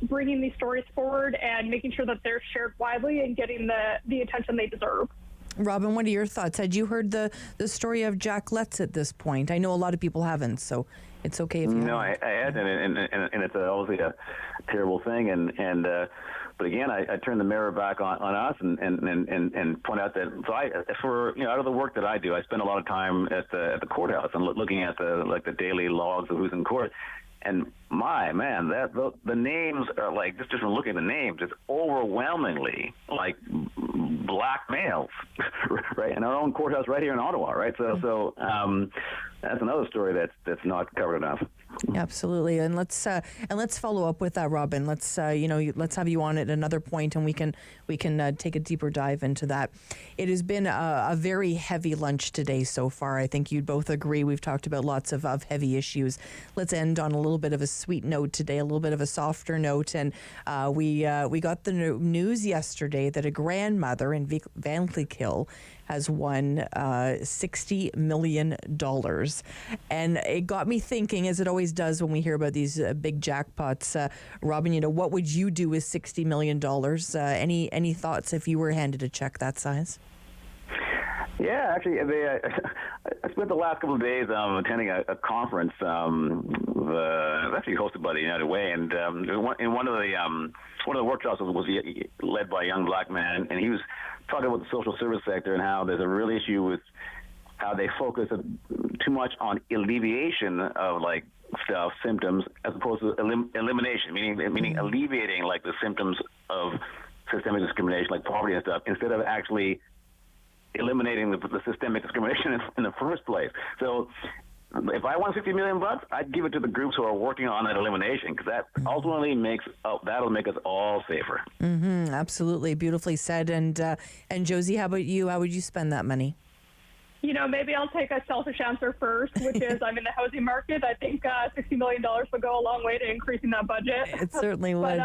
bringing these stories forward and making sure that they're shared widely and getting the attention they deserve. Robin, what are your thoughts? Had you heard the story of Jack Letts at this point? I know a lot of people haven't, so it's okay if you No, haven't. I had, and it's obviously a terrible thing, but again, I turn the mirror back on us and point out that out of the work that I do, I spend a lot of time at the courthouse and looking at the daily logs of who's in court. And my man, the names are like, just from looking at the names, it's overwhelmingly like black males, right? In our own courthouse right here in Ottawa, right? So that's another story that's not covered enough. Absolutely, and let's follow up with that, Robin. Let's let's have you on at another point, and we can take a deeper dive into that. It has been a very heavy lunch today so far. I think you'd both agree. We've talked about lots of heavy issues. Let's end on a little bit of a sweet note today, a little bit of a softer note, and we got the news yesterday that a grandmother in Vankleekill has won $60 million. And it got me thinking, as it always does when we hear about these big jackpots. Robin, what would you do with $60 million? Any thoughts if you were handed a check that size? Yeah, actually, I spent the last couple of days attending a conference actually hosted by the United Way, and in one of the workshops was led by a young black man, and he was talking about the social service sector and how there's a real issue with how they focus too much on alleviation of symptoms as opposed to elimination, meaning alleviating the symptoms of systemic discrimination like poverty and stuff, instead of actually eliminating the systemic discrimination in the first place. So if I won $50 million, I'd give it to the groups who are working on that elimination, because that ultimately that'll make us all safer. Mm-hmm, absolutely, beautifully said. And Josie, how about you? How would you spend that money? Maybe I'll take a selfish answer first, which is I'm in the housing market. I think $60 million would go a long way to increasing that budget. It certainly would.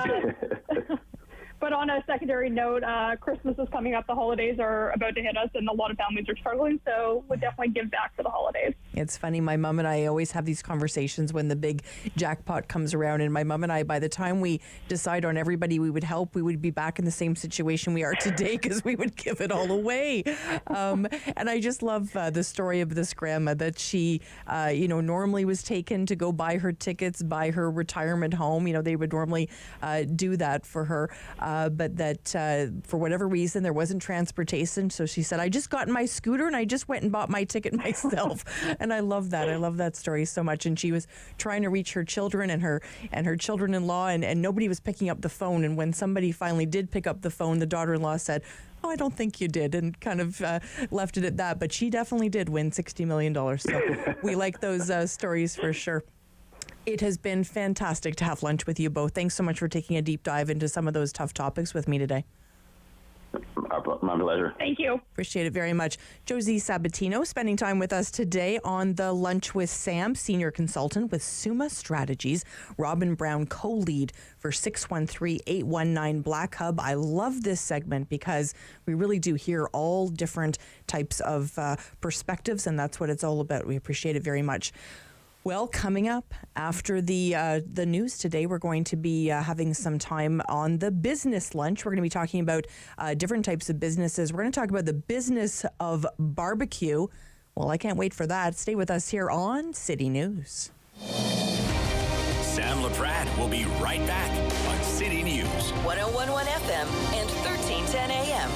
But on a secondary note, Christmas is coming up. The holidays are about to hit us, and a lot of families are struggling, so we'll definitely give back for the holidays. It's funny. My mom and I always have these conversations when the big jackpot comes around, and my mom and I, by the time we decide on everybody we would help, we would be back in the same situation we are today, because we would give it all away. And I just love the story of this grandma that she, normally was taken to go buy her tickets, buy her retirement home. They would normally do that for her. But that for whatever reason, there wasn't transportation. So she said, I just got in my scooter and I just went and bought my ticket myself. And I love that. I love that story so much. And she was trying to reach her children and her children-in-law, and nobody was picking up the phone. And when somebody finally did pick up the phone, the daughter-in-law said, oh, I don't think you did, and kind of left it at that. But she definitely did win $60 million. So we like those stories for sure. It has been fantastic to have lunch with you both. Thanks so much for taking a deep dive into some of those tough topics with me today. My pleasure. Thank you. Appreciate it very much. Josie Sabatino spending time with us today on the Lunch with Sam, senior consultant with Summa Strategies. Robin Brown, co-lead for 613-819 Black Hub. I love this segment because we really do hear all different types of perspectives, and that's what it's all about. We appreciate it very much. Well, coming up after the news today, we're going to be having some time on the business lunch. We're going to be talking about different types of businesses. We're going to talk about the business of barbecue. Well, I can't wait for that. Stay with us here on City News. Sam Laprade will be right back on City News. 101.1 FM and 1310 AM.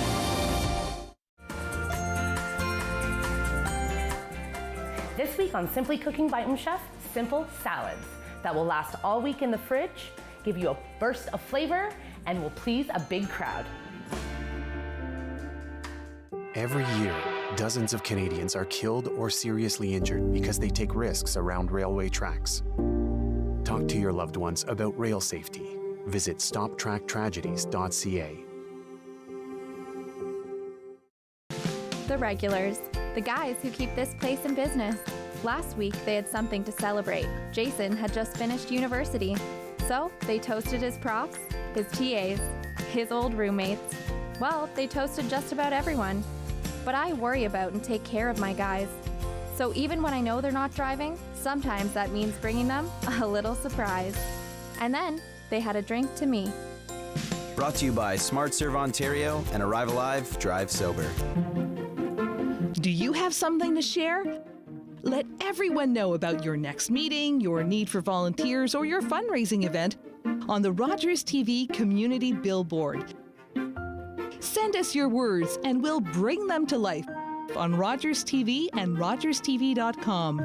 This week on Simply Cooking by Chef, simple salads that will last all week in the fridge, give you a burst of flavor, and will please a big crowd. Every year, dozens of Canadians are killed or seriously injured because they take risks around railway tracks. Talk to your loved ones about rail safety. Visit stoptracktragedies.ca. The regulars, the guys who keep this place in business. Last week, they had something to celebrate. Jason had just finished university. So they toasted his profs, his TAs, his old roommates. Well, they toasted just about everyone. But I worry about and take care of my guys. So even when I know they're not driving, sometimes that means bringing them a little surprise. And then they had a drink to me. Brought to you by Smart Serve Ontario and Arrive Alive, Drive Sober. Do you have something to share? Let everyone know about your next meeting, your need for volunteers, or your fundraising event on the Rogers TV Community Billboard. Send us your words and we'll bring them to life on Rogers TV and rogerstv.com.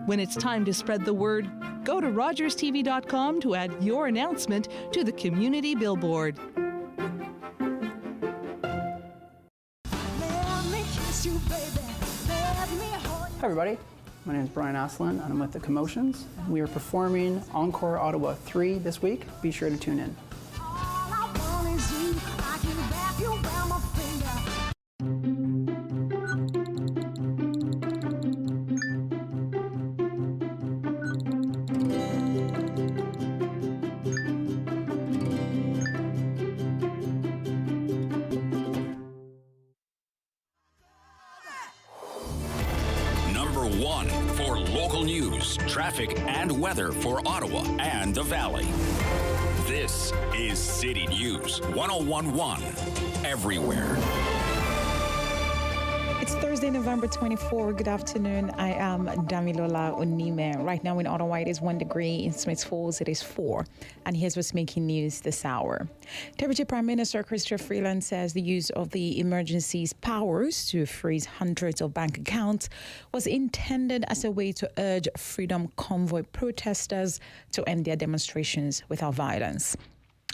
When it's time to spread the word, go to rogerstv.com to add your announcement to the community billboard. Hi everybody, my name is Brian Asselin and I'm with the Commotions. We are performing Encore Ottawa 3 this week. Be sure to tune in. For local news, traffic, and weather for Ottawa and the Valley. This is City News 1011 everywhere. It's Thursday, November 24. Good afternoon. I am Damilola Onime. Right now in Ottawa, it is 1 degree. In Smiths Falls, it is 4. And here's what's making news this hour. Deputy Prime Minister Chrystia Freeland says the use of the emergency's powers to freeze hundreds of bank accounts was intended as a way to urge Freedom Convoy protesters to end their demonstrations without violence.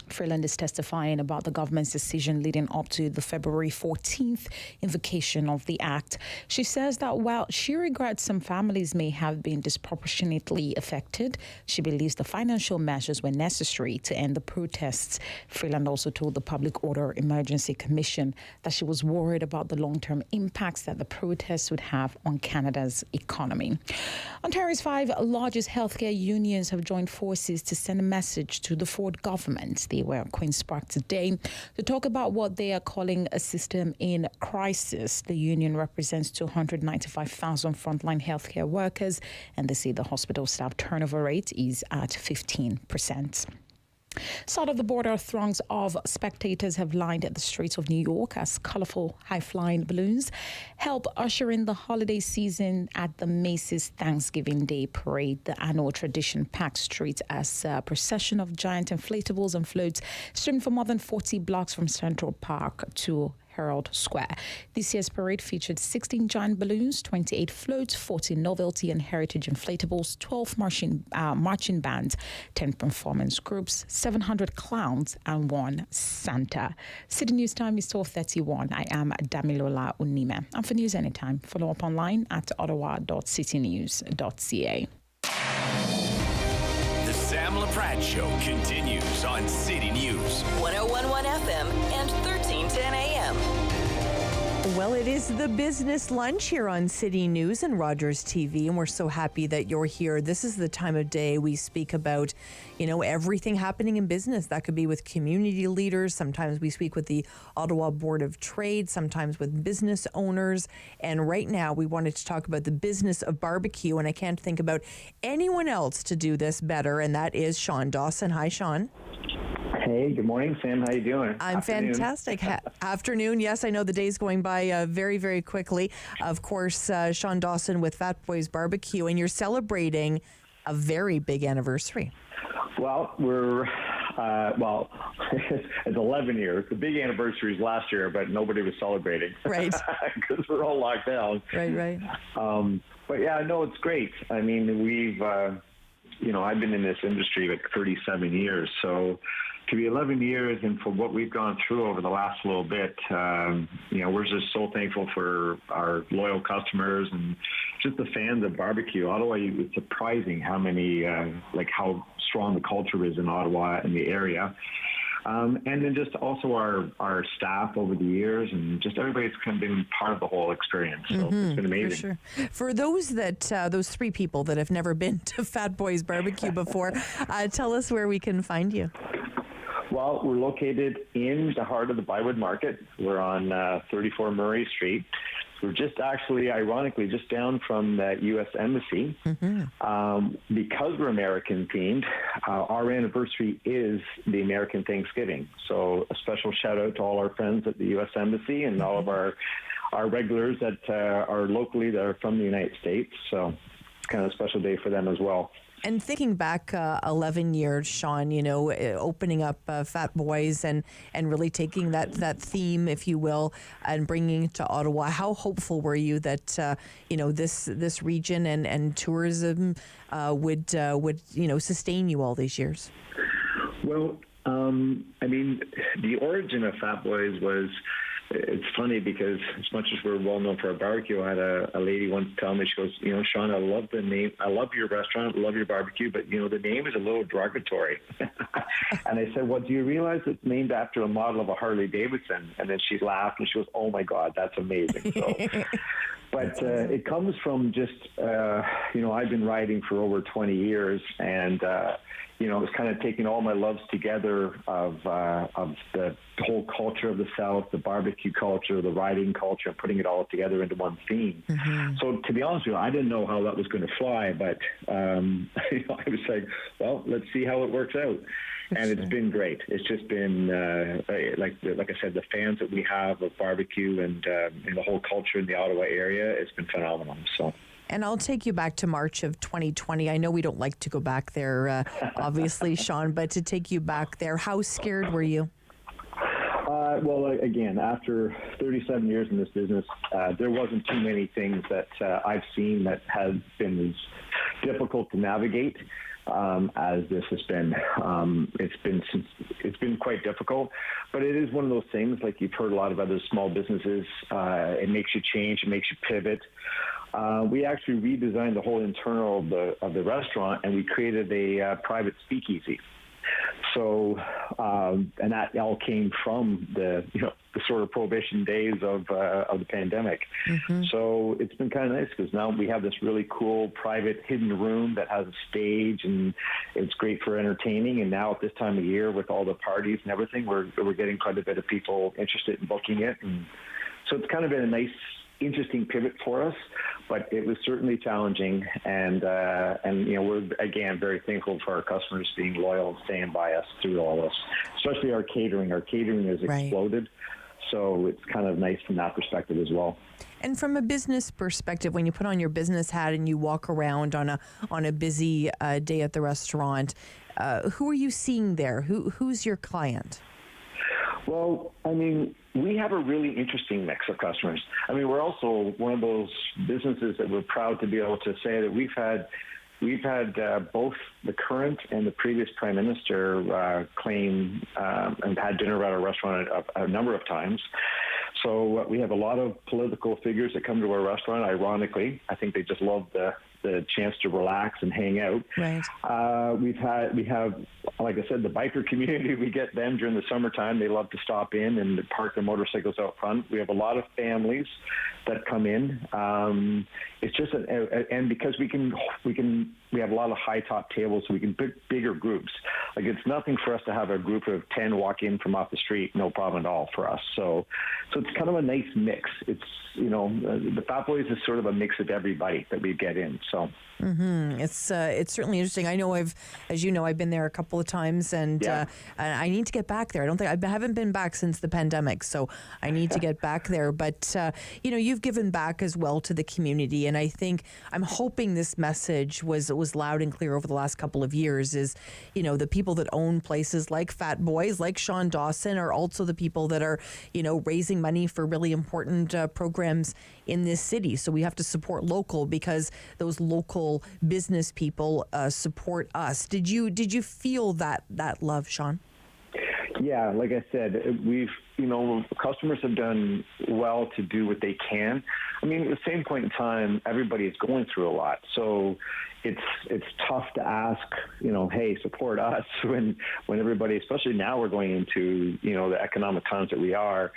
Freeland is testifying about the government's decision leading up to the February 14th invocation of the act. She says that while she regrets some families may have been disproportionately affected, she believes the financial measures were necessary to end the protests. Freeland also told the Public Order Emergency Commission that she was worried about the long-term impacts that the protests would have on Canada's economy. Ontario's 5 largest healthcare unions have joined forces to send a message to the Ford government. They were at Queen's Park today to talk about what they are calling a system in crisis. The union represents 295,000 frontline healthcare workers, and they say the hospital staff turnover rate is at 15%. South of the border, throngs of spectators have lined the streets of New York as colorful, high-flying balloons help usher in the holiday season at the Macy's Thanksgiving Day Parade. The annual tradition packs streets as a procession of giant inflatables and floats streamed for more than 40 blocks from Central Park to Herald Square. This year's parade featured 16 giant balloons, 28 floats, 40 novelty and heritage inflatables, 12 marching bands, 10 performance groups, 700 clowns, and 1 Santa. City News time is 12:31. I am Damilola Onime. And for news anytime, follow up online at ottawa.citynews.ca. The Sam Laprade Show continues on City News 1011 FM and 1310 AM. Well, it is the business lunch here on City News and Rogers TV, and we're so happy that you're here. This is the time of day we speak about, everything happening in business. That could be with community leaders. Sometimes we speak with the Ottawa Board of Trade, sometimes with business owners. And right now we wanted to talk about the business of barbecue, and I can't think about anyone else to do this better, and that is Sean Dawson. Hi, Sean. Hey, good morning, Sam. How you doing? I'm fantastic. Afternoon. Yes, I know the day's going by very, very quickly. Of course, Sean Dawson with Fat Boys Barbecue, and you're celebrating a very big anniversary. Well, it's 11 years. The big anniversary is last year, but nobody was celebrating. Right. Because we're all locked down. Right. But yeah, no, it's great. I mean, we've, I've been in this industry like 37 years, so to be 11 years and for what we've gone through over the last little bit, we're just so thankful for our loyal customers and just the fans of barbecue. Ottawa, it's surprising how many, how strong the culture is in Ottawa and the area. And then just also our staff over the years, and just everybody's kind of been part of the whole experience. So it's been amazing. For sure. For those those three people that have never been to Fat Boys Barbecue before, tell us where we can find you. Well, we're located in the heart of the Bywood Market. We're on 34 Murray Street. We're just actually, ironically, just down from the U.S. Embassy. Because we're American themed, our anniversary is the American Thanksgiving. So a special shout out to all our friends at the U.S. Embassy and all of our regulars that are locally that are from the United States. So it's kind of a special day for them as well. And thinking back 11 years, Sean, opening up Fat Boys and really taking that theme, if you will, and bringing it to Ottawa, how hopeful were you that, this region and tourism would sustain you all these years? Well, the origin of Fat Boys was, it's funny because as much as we're well known for our barbecue, I had a lady once tell me, she goes, Sean, I love the name. I love your restaurant. I love your barbecue, but, the name is a little derogatory. And I said, well, do you realize it's named after a model of a Harley Davidson? And then she laughed and she goes, oh, my God, that's amazing. So, but it comes from just, I've been riding for over 20 years and, it was kind of taking all my loves together of the whole culture of the South, the barbecue culture, the riding culture, putting it all together into one theme. So to be honest with you, I didn't know how that was going to fly, but I was like, well, let's see how it works out. And it's been great. It's just been, like I said, the fans that we have of barbecue and the whole culture in the Ottawa area, it's been phenomenal. So. And I'll take you back to March of 2020. I know we don't like to go back there, obviously, Sean, but to take you back there, how scared were you? Well, again, after 37 years in this business, there wasn't too many things that I've seen that have been as difficult to navigate as this has been. It's been quite difficult, but it is one of those things, like you've heard a lot of other small businesses, it makes you change, it makes you pivot. We actually redesigned the whole internal of the restaurant, and we created a private speakeasy. So, and that all came from the sort of prohibition days of the pandemic. So it's been kind of nice because now we have this really cool private hidden room that has a stage, and it's great for entertaining. And now at this time of year, with all the parties and everything, we're getting quite a bit of people interested in booking it, and so it's kind of been a nice, interesting pivot for us, but it was certainly challenging, and we're again very thankful for our customers being loyal and staying by us through all this, especially our catering. Our catering has exploded, so it's kind of nice from that perspective as well. And from a business perspective, when you put on your business hat and you walk around on a busy day at the restaurant, who are you seeing there? Who's your client? Well, we have a really interesting mix of customers. We're also one of those businesses that we're proud to be able to say that we've had both the current and the previous Prime Minister claim and had dinner at our restaurant a number of times. So we have a lot of political figures that come to our restaurant. Ironically, I think they just love the chance to relax and hang out. Right. We have, like I said, the biker community. We get them during the summertime. They love to stop in and park their motorcycles out front. We have a lot of families that come in. It's just, and because we have a lot of high top tables, so we can pick bigger groups. Like it's nothing for us to have a group of 10 walk in from off the street, no problem at all for us. So it's kind of a nice mix. It's, the Fat Boys is sort of a mix of everybody that we get in. So. It's certainly interesting. I know I've been there a couple of times, and I need to get back there. I haven't been back since the pandemic, so I need to get back there. But you've given back as well to the community, and I'm hoping this message was loud and clear over the last couple of years. Is the people that own places like Fat Boys, like Sean Dawson, are also the people that are raising money for really important programs in this city. So we have to support local because those local business people support us. Did you feel that love, Sean? Yeah, like I said, customers have done well to do what they can. I mean, at the same point in time, everybody is going through a lot. So it's tough to ask, hey, support us when everybody, especially now we're going into, the economic times that we are.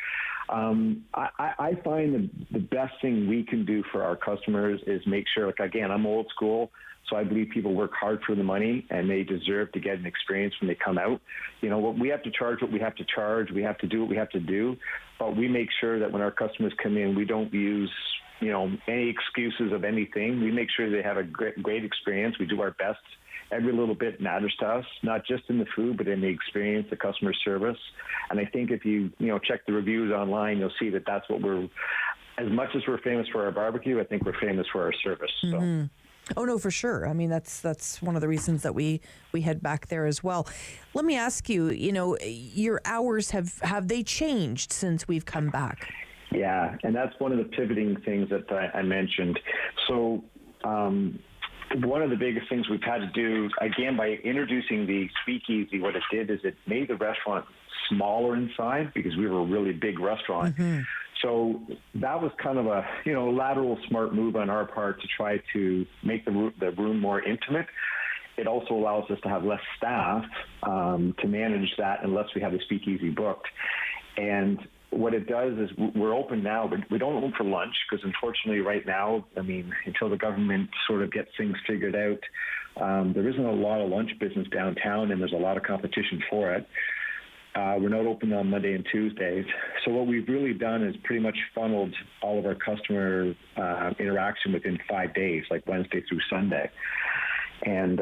I find the best thing we can do for our customers is make sure, like, again, I'm old school, so I believe people work hard for the money and they deserve to get an experience when they come out. We have to charge what we have to charge. We have to do what we have to do, but we make sure that when our customers come in, we don't use, any excuses of anything. We make sure they have a great experience. We do our best. Every little bit matters to us, not just in the food, but in the experience, the customer service. And I think if you, check the reviews online, you'll see that that's what as much as we're famous for our barbecue, I think we're famous for our service. Mm-hmm. Oh, no, for sure. I mean, that's one of the reasons that we head back there as well. Let me ask you, your hours, have they changed since we've come back? Yeah, and that's one of the pivoting things that I mentioned. So one of the biggest things we've had to do, again, by introducing the speakeasy, what it did is it made the restaurant smaller inside because we were a really big restaurant. Mm-hmm. So that was kind of a, lateral smart move on our part to try to make the room more intimate. It also allows us to have less staff to manage that unless we have the speakeasy booked. And what it does is we're open now, but we don't open for lunch because unfortunately right now, until the government sort of gets things figured out, there isn't a lot of lunch business downtown and there's a lot of competition for it. We're not open on Monday and Tuesdays. So what we've really done is pretty much funneled all of our customer interaction within 5 days, like Wednesday through Sunday. And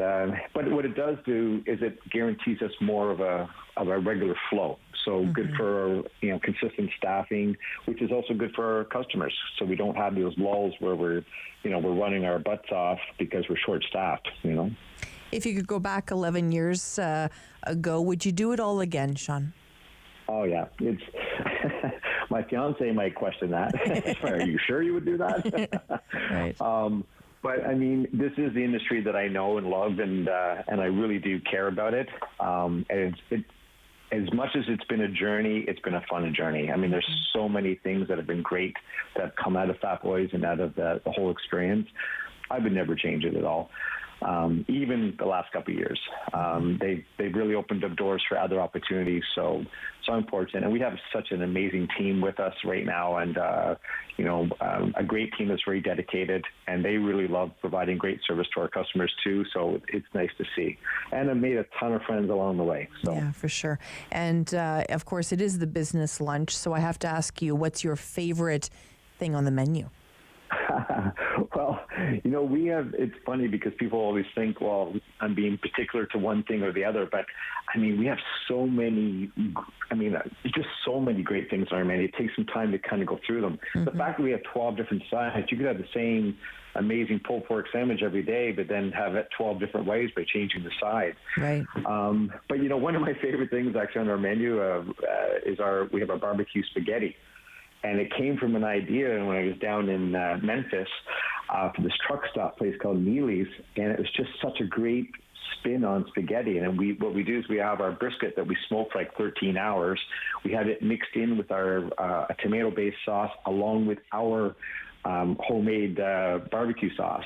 but what it does do is it guarantees us more of a regular flow. So good for consistent staffing, which is also good for our customers. So we don't have those lulls where we're running our butts off because we're short staffed. If you could go back 11 years ago, would you do it all again, Sean? Oh yeah, it's my fiance might question that. Are you sure you would do that? Right. But this is the industry that I know and love, and I really do care about it. And it as much as it's been a journey, it's been a fun journey. There's so many things that have been great that have come out of Fat Boys and out of the whole experience. I would never change it at all. Even the last couple of years, they've really opened up doors for other opportunities. So I'm fortunate, and we have such an amazing team with us right now, and a great team that's very dedicated, and they really love providing great service to our customers too. So it's nice to see, and I've made a ton of friends along the way. So. Yeah, for sure. And of course, it is the business lunch. So I have to ask you, what's your favorite thing on the menu? Well, it's funny because people always think, well, I'm being particular to one thing or the other, but we have so many, just so many great things on our menu. It takes some time to kind of go through them. Mm-hmm. The fact that we have 12 different sides, you could have the same amazing pulled pork sandwich every day, but then have it 12 different ways by changing the side. Right. But one of my favorite things actually on our menu is we have our barbecue spaghetti. And it came from an idea when I was down in Memphis for this truck stop place called Neely's, and it was just such a great spin on spaghetti. And what we do is we have our brisket that we smoke for like 13 hours. We have it mixed in with our a tomato-based sauce along with our homemade barbecue sauce.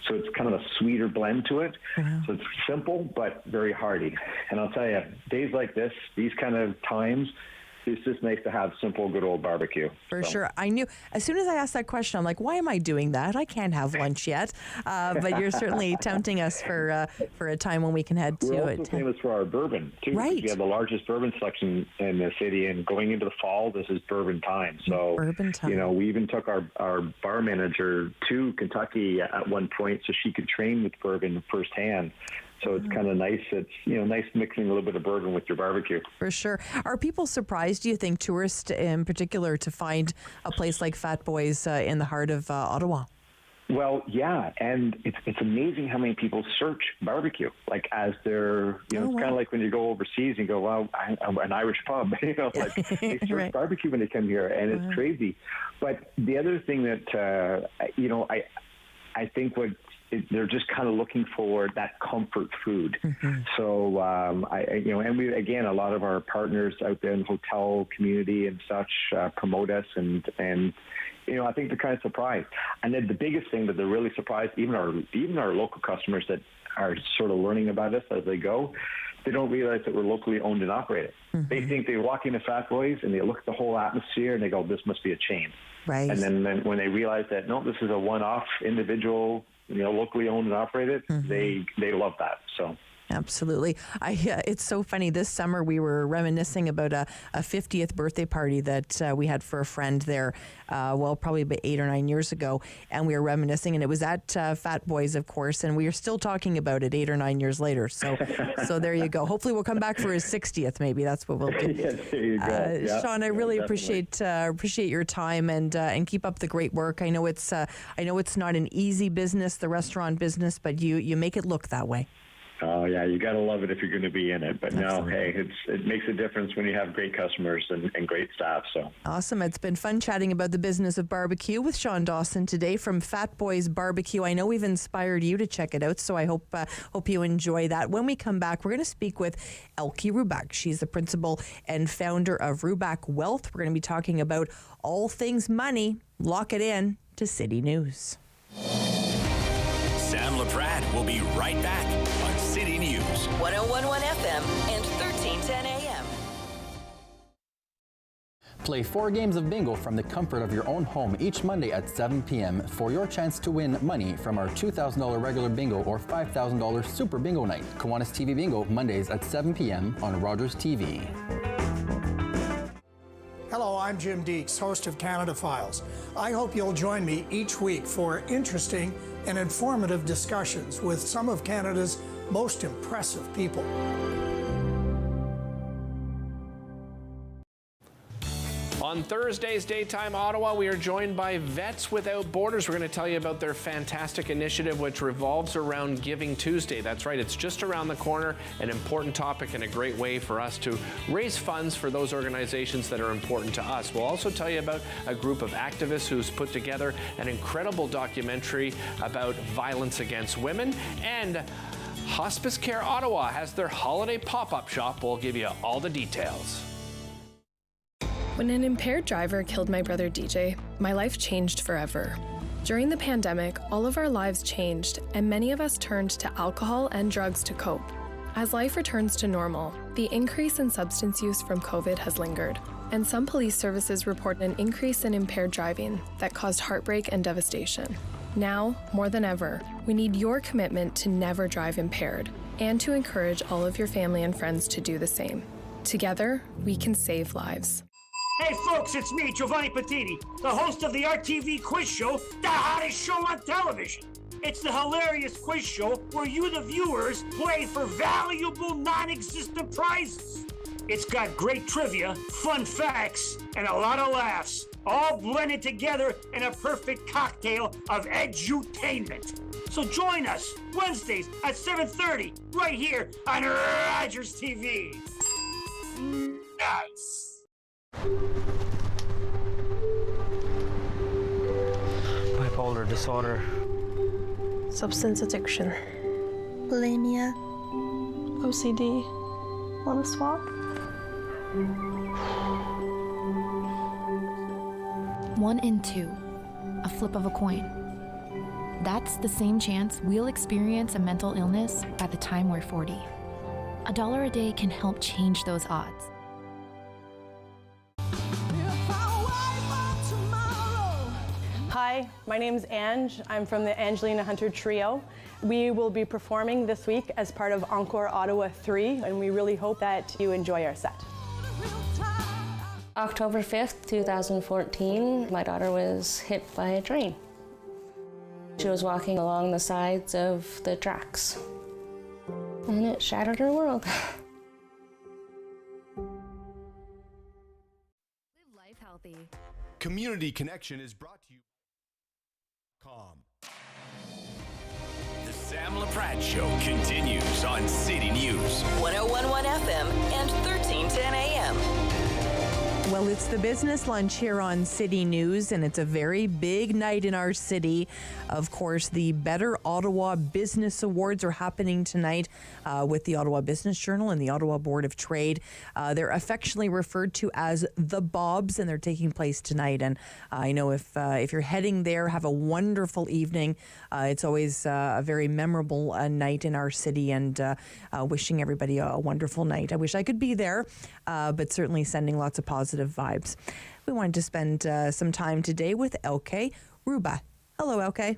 So it's kind of a sweeter blend to it. Mm-hmm. So it's simple but very hearty. And I'll tell you, days like this, these kind of times, it's just nice to have simple, good old barbecue. For sure. I knew, as soon as I asked that question, I'm like, why am I doing that? I can't have lunch yet. But you're certainly tempting us for a time when we can head to it. We're also famous for our bourbon, too. Right. We have the largest bourbon selection in the city, and going into the fall, this is bourbon time. So, bourbon time. We even took our bar manager to Kentucky at one point so she could train with bourbon firsthand. So it's kind of nice. It's, nice mixing a little bit of bourbon with your barbecue. For sure. Are people surprised, do you think, tourists in particular, to find a place like Fat Boys in the heart of Ottawa? Well, yeah, and it's amazing how many people search barbecue, like as their, it's kind of like when you go overseas and go, well, I'm an Irish pub, they search right. barbecue when they come here, and it's crazy. But the other thing that, I think what they're just kind of looking for that comfort food. So, and we, again, a lot of our partners out there in the hotel community and such promote us, and I think they're kind of surprised. And then the biggest thing that they're really surprised, even our local customers that are sort of learning about us as they go, they don't realize that we're locally owned and operated. They think they walk into Fat Boys and they look at the whole atmosphere and they go, this must be a chain. Right. And then when they realize that, no, this is a one-off individual, locally owned and operated, they love that. So. Absolutely. It's so funny. This summer we were reminiscing about a 50th birthday party that we had for a friend there, probably about 8 or 9 years ago. And we were reminiscing, and it was at Fat Boys, of course, and we are still talking about it 8 or 9 years later. So there you go. Hopefully we'll come back for his 60th, maybe. That's what we'll do. Yes, there you go. Sean, I really appreciate your time and keep up the great work. I know it's not an easy business, the restaurant business, but you make it look that way. Oh, yeah, you got to love it if you're going to be in it. But no, hey, it makes a difference when you have great customers and great staff. So awesome. It's been fun chatting about the business of barbecue with Sean Dawson today from Fat Boys Barbecue. I know we've inspired you to check it out, so I hope you enjoy that. When we come back, we're going to speak with Elke Rubach. She's the principal and founder of Rubach Wealth. We're going to be talking about all things money. Lock it in to City News. Sam Laprade will be right back on City News. 101.1 FM and 1310 AM. Play 4 games of bingo from the comfort of your own home each Monday at 7 p.m. for your chance to win money from our $2,000 regular bingo or $5,000 super bingo night. Kiwanis TV Bingo, Mondays at 7 p.m. on Rogers TV. Hello, I'm Jim Deeks, host of Canada Files. I hope you'll join me each week for interesting and informative discussions with some of Canada's most impressive people. On Thursday's Daytime Ottawa, we are joined by Vets Without Borders. We're going to tell you about their fantastic initiative, which revolves around Giving Tuesday. That's right, it's just around the corner, an important topic and a great way for us to raise funds for those organizations that are important to us. We'll also tell you about a group of activists who's put together an incredible documentary about violence against women. And Hospice Care Ottawa has their holiday pop-up shop. We'll give you all the details. When an impaired driver killed my brother DJ, my life changed forever. During the pandemic, all of our lives changed, and many of us turned to alcohol and drugs to cope. As life returns to normal, the increase in substance use from COVID has lingered, and some police services report an increase in impaired driving that caused heartbreak and devastation. Now, more than ever, we need your commitment to never drive impaired, and to encourage all of your family and friends to do the same. Together, we can save lives. Hey folks, it's me, Giovanni Patini, the host of the RTV quiz show, the hottest show on television. It's the hilarious quiz show where you, the viewers, play for valuable non-existent prizes. It's got great trivia, fun facts, and a lot of laughs, all blended together in a perfect cocktail of edutainment. So join us Wednesdays at 7:30 right here on Rogers TV. Nice. Bipolar disorder. Substance addiction. Bulimia. OCD. Want to swap? One in two. A flip of a coin. That's the same chance we'll experience a mental illness by the time we're 40. $1 a day can help change those odds. Hi, my name's Ange. I'm from the Angelina Hunter Trio. We will be performing this week as part of Encore Ottawa 3, and we really hope that you enjoy our set. October 5th, 2014, my daughter was hit by a train. She was walking along the sides of the tracks, and it shattered her world. Live life healthy. Community Connection is brought to you by The Sam Laprade Show continues on City News. 101.1 FM and 1310 AM. Well, it's the business lunch here on City News, and it's a very big night in our city. Of course, the Better Ottawa Business Awards are happening tonight with the Ottawa Business Journal and the Ottawa Board of Trade. They're affectionately referred to as the Bobs, and they're taking place tonight. And I know if you're heading there, have a wonderful evening. It's always a very memorable night in our city, and wishing everybody a wonderful night. I wish I could be there, but certainly sending lots of positive vibes. We wanted to spend some time today with Elke Ruba. Hello, Elke.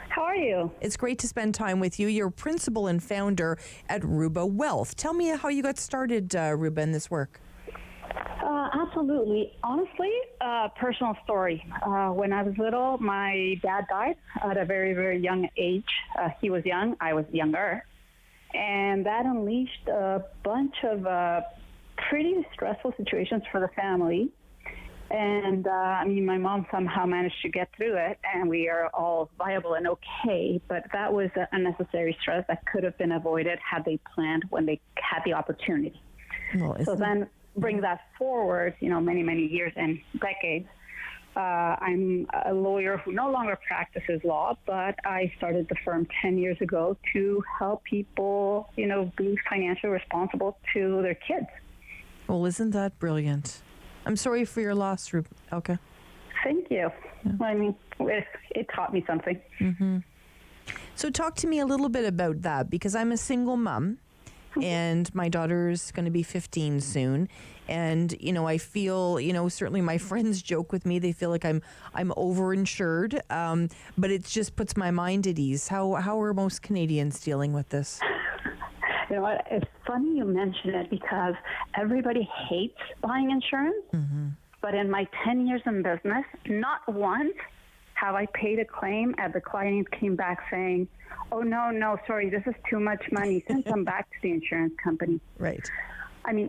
How are you? It's great to spend time with you. You're principal and founder at Ruba Wealth. Tell me how you got started, Ruba, in this work. Absolutely. Honestly, personal story. When I was little, my dad died at a very, very young age. He was young. I was younger. And that unleashed a bunch of pretty stressful situations for the family. And my mom somehow managed to get through it, and we are all viable and okay. But that was an unnecessary stress that could have been avoided had they planned when they had the opportunity. Well, so then bring that forward, many, many years and decades. I'm a lawyer who no longer practices law, but I started the firm 10 years ago to help people, be financially responsible to their kids. Well, isn't that brilliant? I'm sorry for your loss, Elke. Thank you. Yeah. It taught me something. Mm-hmm. So talk to me a little bit about that, because I'm a single mom, and my daughter's going to be 15 soon. And, I feel, certainly my friends joke with me. They feel like I'm overinsured, but it just puts my mind at ease. How are most Canadians dealing with this? You know what? It's funny you mention it, because everybody hates buying insurance. Mm-hmm. But in my 10 years in business, not once have I paid a claim and the client came back saying, oh, no, sorry, this is too much money. Send them back to the insurance company. Right.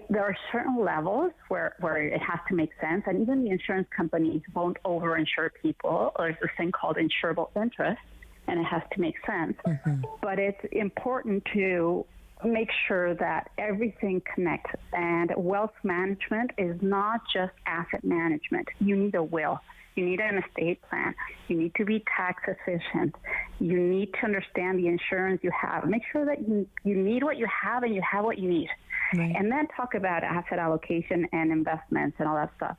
There are certain levels where it has to make sense. And even the insurance companies won't overinsure people. There's this thing called insurable interest, and it has to make sense. Mm-hmm. But it's important to make sure that everything connects. And wealth management is not just asset management. You need a will. You need an estate plan. You need to be tax efficient. You need to understand the insurance you have. Make sure that you need what you have and you have what you need. Right. And then talk about asset allocation and investments and all that stuff.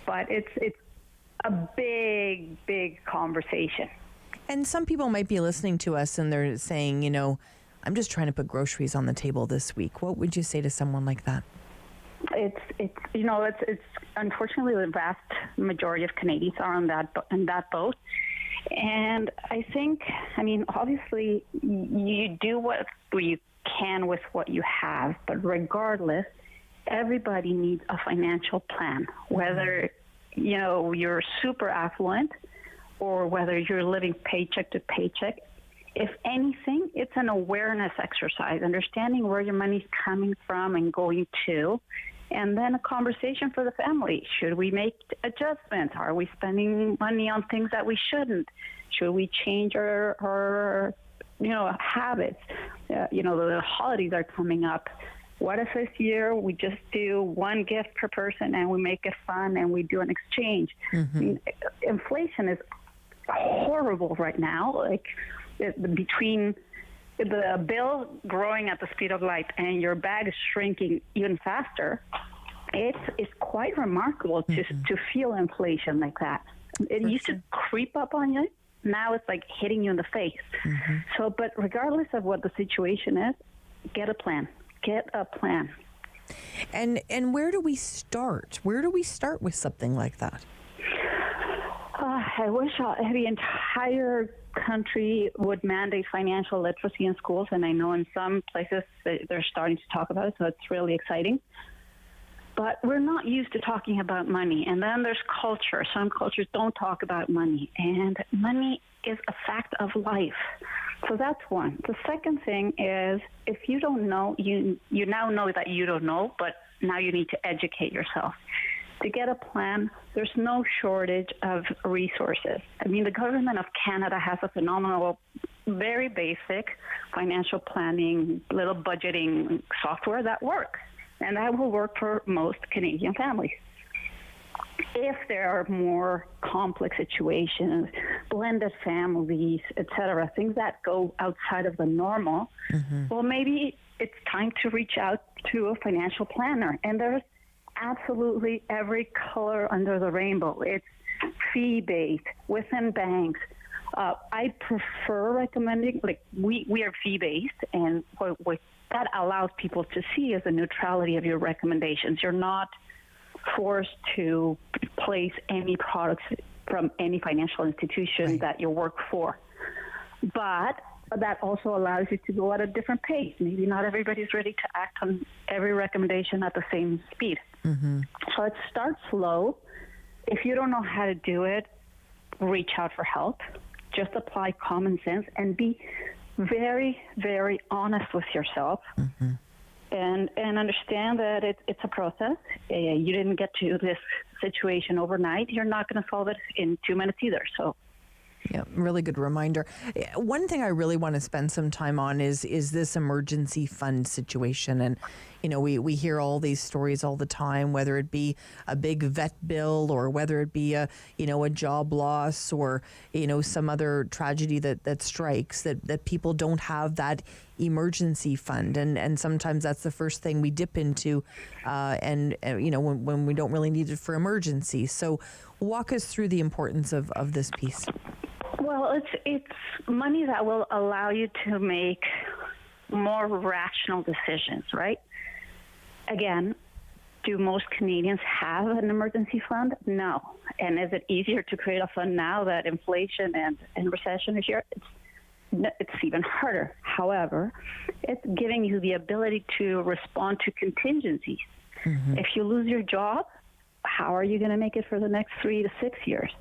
But it's a big, big conversation. And some people might be listening to us and they're saying, I'm just trying to put groceries on the table this week. What would you say to someone like that? It's unfortunately the vast majority of Canadians are in that boat. And I think, obviously you do what you can with what you have, but regardless, everybody needs a financial plan, whether, you're super affluent or whether you're living paycheck to paycheck. If anything, it's an awareness exercise, understanding where your money's coming from and going to, and then a conversation for the family. Should we make adjustments? Are we spending money on things that we shouldn't? Should we change our habits? The holidays are coming up. What if this year we just do one gift per person and we make it fun and we do an exchange? Mm-hmm. Inflation is horrible right now. Between the bill growing at the speed of light and your bag is shrinking even faster, it's quite remarkable to feel inflation like that. It used to creep up on you. Now it's like hitting you in the face. Mm-hmm. So, but regardless of what the situation is, get a plan. Get a plan. And where do we start? Where do we start with something like that? I wish the entire country would mandate financial literacy in schools, and I know in some places they're starting to talk about it, so it's really exciting. But we're not used to talking about money. And then there's culture. Some cultures don't talk about money, and money is a fact of life. So that's one. The second thing is, if you don't know, you now know that you don't know, but now you need to educate yourself. To get a plan, there's no shortage of resources. The government of Canada has a phenomenal, very basic financial planning, little budgeting software that works. And that will work for most Canadian families. If there are more complex situations, blended families, etc., things that go outside of the normal, well, maybe it's time to reach out to a financial planner. And there's absolutely every color under the rainbow. It's fee-based, within banks. I prefer recommending, like, we are fee-based, and what that allows people to see is the neutrality of your recommendations. You're not forced to place any products from any financial institution that you work for. But that also allows you to go at a different pace. Maybe not everybody's ready to act on every recommendation at the same speed. So it starts slow. If you don't know how to do it, reach out for help. Just apply common sense and be very, very honest with yourself. And understand that it's a process. You didn't get to this situation overnight. You're not going to solve it in 2 minutes either. So, yeah, really good reminder. One thing I really want to spend some time on is this emergency fund situation. And, you know, we hear all these stories all the time, whether it be a big vet bill or whether it be a job loss or, some other tragedy that strikes, that people don't have that emergency fund. And sometimes that's the first thing we dip into, when we don't really need it for emergencies. So walk us through the importance of this piece. Well, it's money that will allow you to make more rational decisions, right? Again, do most Canadians have an emergency fund? No. And is it easier to create a fund now that inflation and recession is here? It's even harder. However, it's giving you the ability to respond to contingencies. If you lose your job, how are you going to make it for the next 3 to 6 years?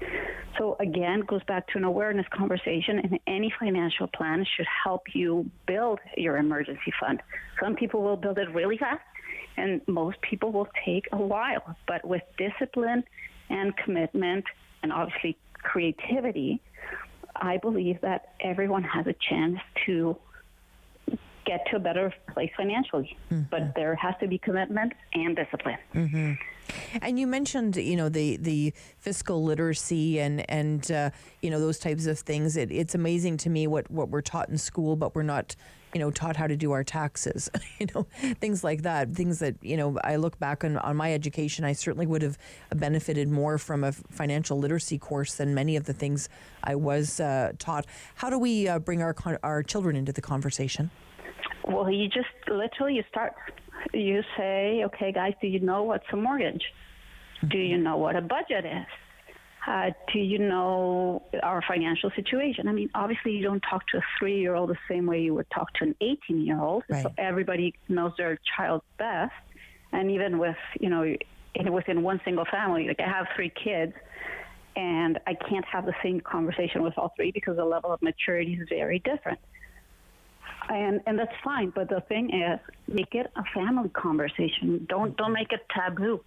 So again, it goes back to an awareness conversation, and any financial plan should help you build your emergency fund. Some people will build it really fast, and most people will take a while. But with discipline and commitment and obviously creativity, I believe that everyone has a chance to get to a better place financially. But there has to be commitment and discipline. And you mentioned, the fiscal literacy and those types of things. It's amazing to me what we're taught in school, but we're not, taught how to do our taxes, things like that. Things that, I look back on my education, I certainly would have benefited more from a financial literacy course than many of the things I was taught. How do we bring our children into the conversation? Well, you just literally start. You say, okay, guys, do you know what's a mortgage? Do you know what a budget is? Do you know our financial situation? I mean, obviously, you don't talk to a 3-year-old the same way you would talk to an 18-year-old. Right. So everybody knows their child best. And even with, within one single family, like I have 3 kids, and I can't have the same conversation with all 3 because the level of maturity is very different. And that's fine, but the thing is, make it a family conversation. Don't make it taboo,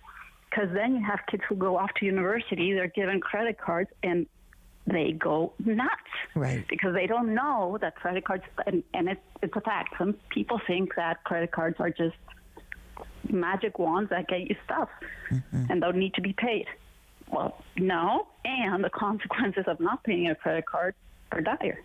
because then you have kids who go off to university. They're given credit cards, and they go nuts, right? Because they don't know that credit cards, and it's a fact. Some people think that credit cards are just magic wands that get you stuff, and don't need to be paid. Well, no, and the consequences of not paying a credit card are dire.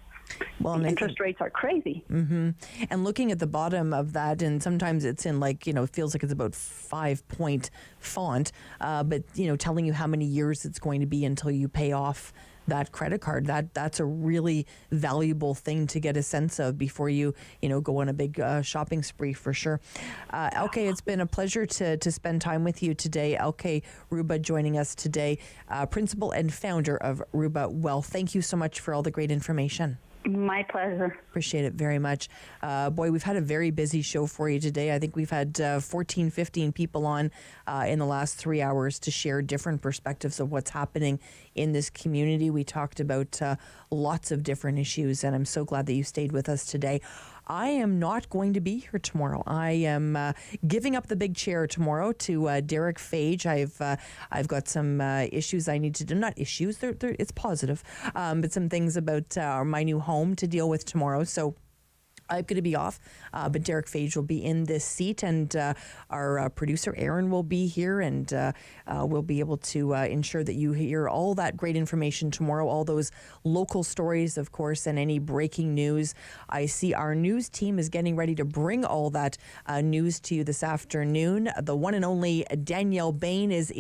Well, the interest rates are crazy. And looking at the bottom of that, and sometimes it's in it feels like it's about 5-point font, but telling you how many years it's going to be until you pay off that credit card. That's a really valuable thing to get a sense of before you go on a big shopping spree, for sure. Elke, it's been a pleasure to spend time with you today. Elke Ruba joining us today, principal and founder of Ruba Wealth. Thank you so much for all the great information. My pleasure. Appreciate it very much. Boy, we've had a very busy show for you today. I think we've had 14, 15 people on in the last 3 hours to share different perspectives of what's happening in this community. We talked about lots of different issues, and I'm so glad that you stayed with us today. I am not going to be here tomorrow. I am giving up the big chair tomorrow to Derek Fage. I've got some issues I need to do. Not issues, it's positive, but some things about my new home to deal with tomorrow. So I'm going to be off, but Derek Fage will be in this seat, and our producer Aaron will be here, and we'll be able to ensure that you hear all that great information tomorrow, all those local stories, of course, and any breaking news. I see our news team is getting ready to bring all that news to you this afternoon. The one and only Danielle Bain is in